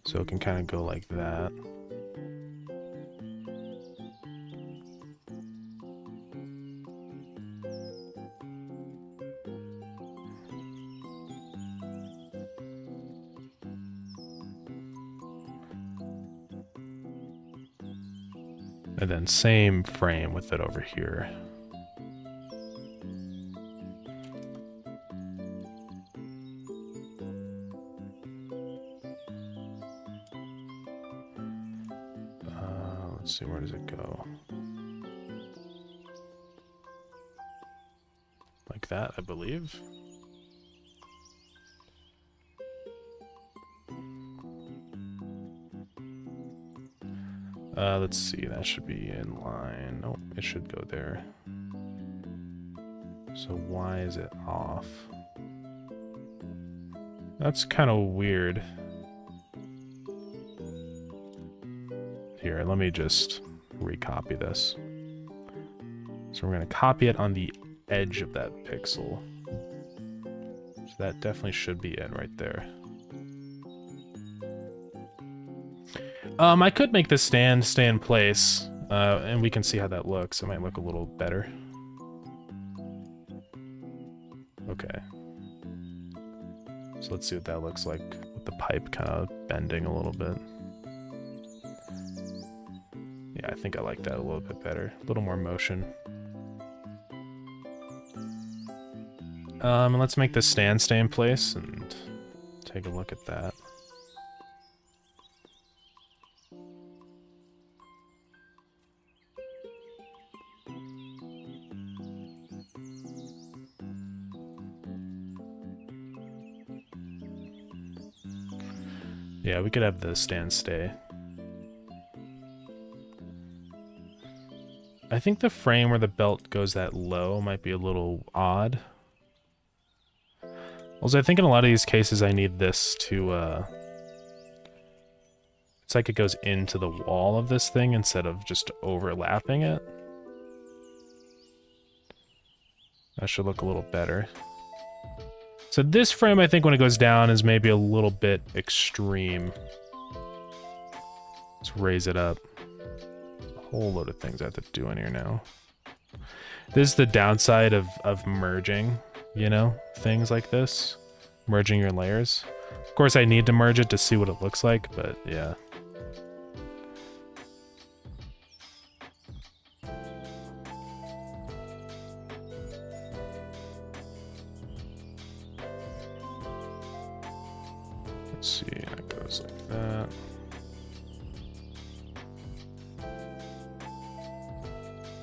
So it can kind of go like that. And then same frame with it over here. Let's see, where does it go? Like that, I believe. Let's see, that should be in line. Nope, it should go there. So why is it off? That's kind of weird. Here, let me just recopy this. So we're going to copy it on the edge of that pixel. So that definitely should be it right there. I could make this stand stay in place, and we can see how that looks. It might look a little better. Okay. So let's see what that looks like with the pipe kind of bending a little bit. Yeah, I think I like that a little bit better. A little more motion. And let's make this stand stay in place and take a look at that. Yeah, we could have the stand stay. I think the frame where the belt goes that low might be a little odd. Also, I think in a lot of these cases I need this to, it's like it goes into the wall of this thing instead of just overlapping it. That should look a little better. So this frame, I think, when it goes down is maybe a little bit extreme. Let's raise it up. There's a whole load of things I have to do in here now. This is the downside of merging, you know, things like this. Merging your layers. Of course, I need to merge it to see what it looks like, but yeah. Let's see, it goes like that.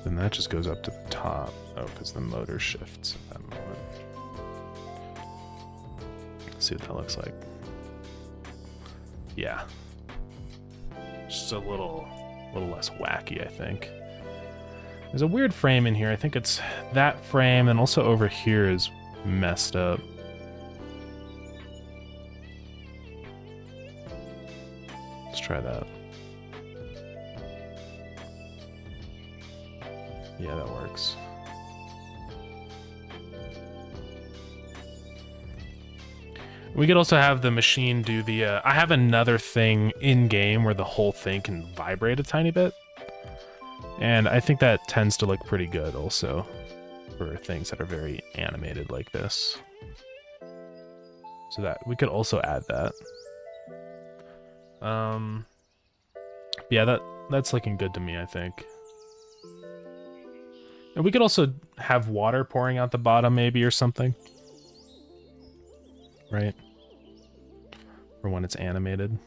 Then that just goes up to the top. Oh, because the motor shifts at that moment. Let's see what that looks like. Yeah. Just a little less wacky, I think. There's a weird frame in here. I think it's that frame, and also over here is messed up. Let's try that. Yeah, that works. We could also have the machine do the... I have another thing in-game where the whole thing can vibrate a tiny bit. And I think that tends to look pretty good also for things that are very animated like this. So that we could also add that. Yeah, that's looking good to me, I think. And we could also have water pouring out the bottom maybe or something. Right? For when it's animated.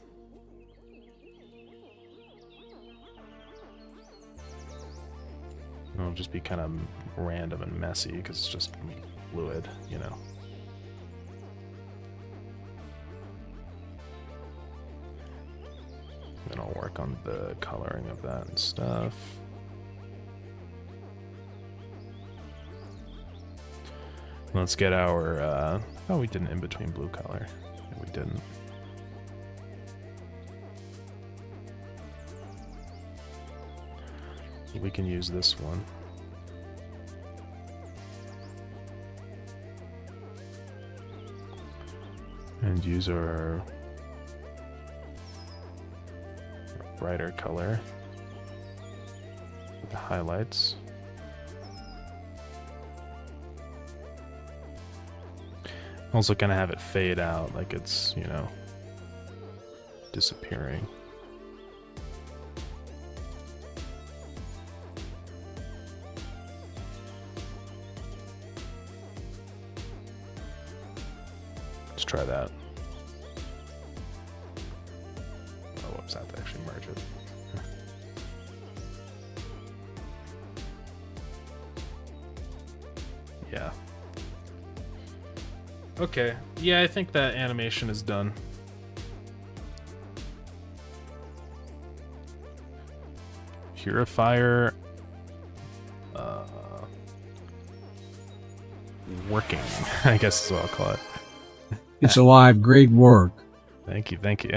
It'll just be kind of random and messy because it's just fluid, you know. Then I'll work on the coloring of that and stuff. Let's get our, oh, we did an in-between blue color. No, we didn't. We can use this one. And use our brighter color with the highlights. Also gonna have it fade out like it's, you know, disappearing. Let's try that. Oh, whoops, I have to actually merge it. Yeah. Okay, yeah, I think that animation is done. Purifier... working, I guess is what I'll call it. It's alive, great work. Thank you, thank you.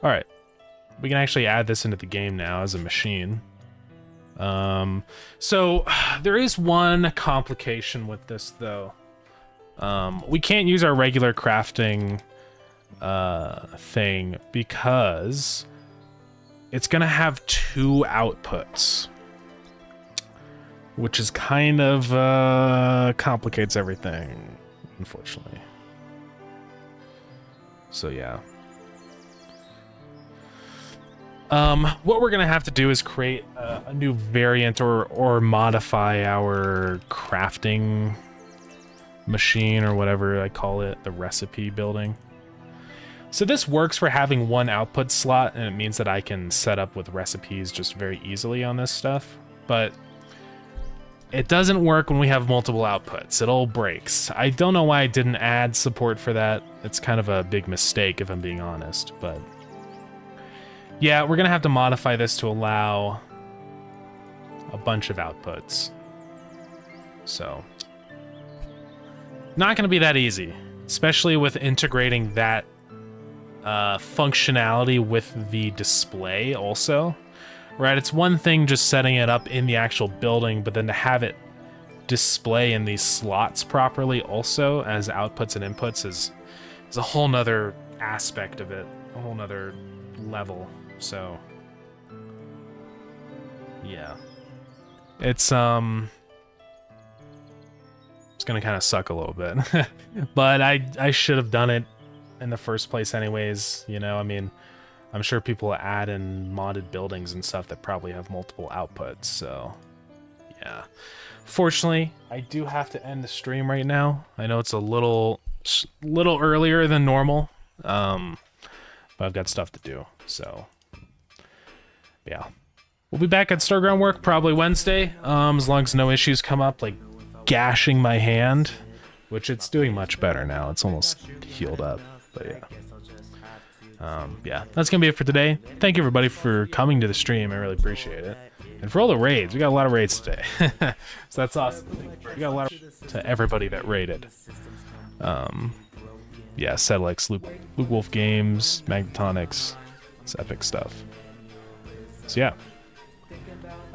Alright. We can actually add this into the game now as a machine. So there is one complication with this though. We can't use our regular crafting thing because it's gonna have two outputs, which is kind of complicates everything, unfortunately. So yeah. What we're gonna have to do is create a new variant or modify our crafting machine or whatever I call it, the recipe building. So this works for having one output slot, and it means that I can set up with recipes just very easily on this stuff, but it doesn't work when we have multiple outputs. It all breaks. I don't know why I didn't add support for that. It's kind of a big mistake if I'm being honest, but yeah, we're gonna have to modify this to allow a bunch of outputs. So, not gonna be that easy, especially with integrating that functionality with the display also. Right, it's one thing just setting it up in the actual building, but then to have it display in these slots properly also as outputs and inputs is a whole nother aspect of it, a whole nother level. So yeah, it's gonna kind of suck a little bit, but I should have done it in the first place anyways, you know. I mean, I'm sure people add in modded buildings and stuff that probably have multiple outputs, so yeah. Fortunately, I do have to end the stream right now. I know it's a little earlier than normal, but I've got stuff to do, so yeah. We'll be back at Starground work probably Wednesday, as long as no issues come up, like gashing my hand, which it's doing much better now. It's almost healed up, but yeah. Yeah, that's gonna be it for today. Thank you everybody for coming to the stream. I really appreciate it. And for all the raids, we got a lot of raids today. So that's awesome. We got a lot to everybody that raided. Yeah, Sedlex, Luke Wolf Games, Magnetonics. It's epic stuff. So yeah.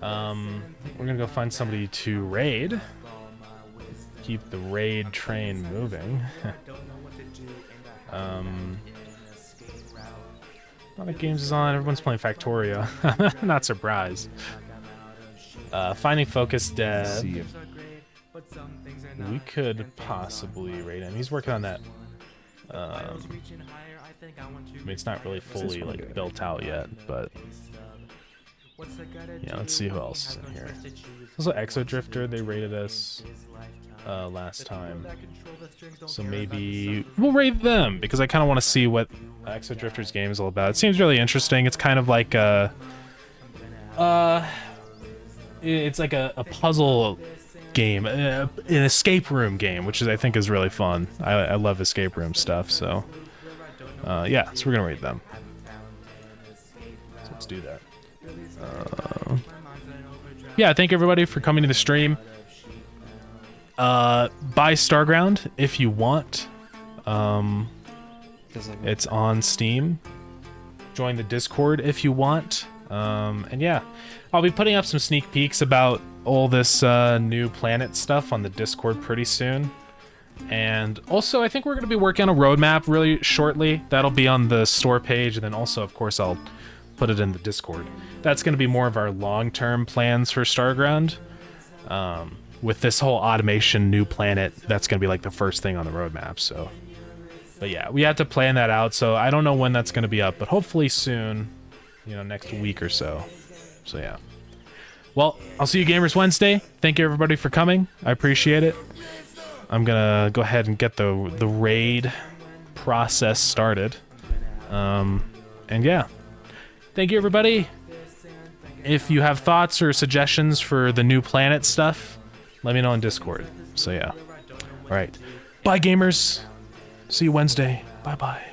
We're gonna go find somebody to raid. Keep the raid train moving. A lot of games is on. Everyone's playing Factorio. Not surprised. Finding Focus Dev. We could possibly raid him. He's working on that. I mean, it's not really fully like built out yet, but yeah. Let's see who else is in here. Also, Exodrifter. They raided us last time, so maybe we'll raid them because I kind of want to see what Exodrifter's game is all about. It seems really interesting. It's kind of like it's like a puzzle game, an escape room game, which is I think is really fun. I love escape room stuff, so yeah. So we're gonna raid them. So let's do that. Yeah, thank everybody for coming to the stream. Buy Starground if you want. It's on Steam. Join the Discord if you want. And yeah, I'll be putting up some sneak peeks about all this new planet stuff on the Discord pretty soon. And also, I think we're going to be working on a roadmap really shortly. That'll be on the store page, and then also, of course, I'll put it in the Discord. That's going to be more of our long-term plans for Starground. With this whole automation new planet, that's going to be like the first thing on the roadmap, so. But yeah, we have to plan that out, so I don't know when that's going to be up, but hopefully soon, you know, next week or so. So yeah. Well, I'll see you Gamers Wednesday. Thank you everybody for coming. I appreciate it. I'm going to go ahead and get the raid process started. And yeah. Thank you everybody. If you have thoughts or suggestions for the new planet stuff, let me know on Discord. So yeah. All right. Bye, gamers. See you Wednesday. Bye-bye.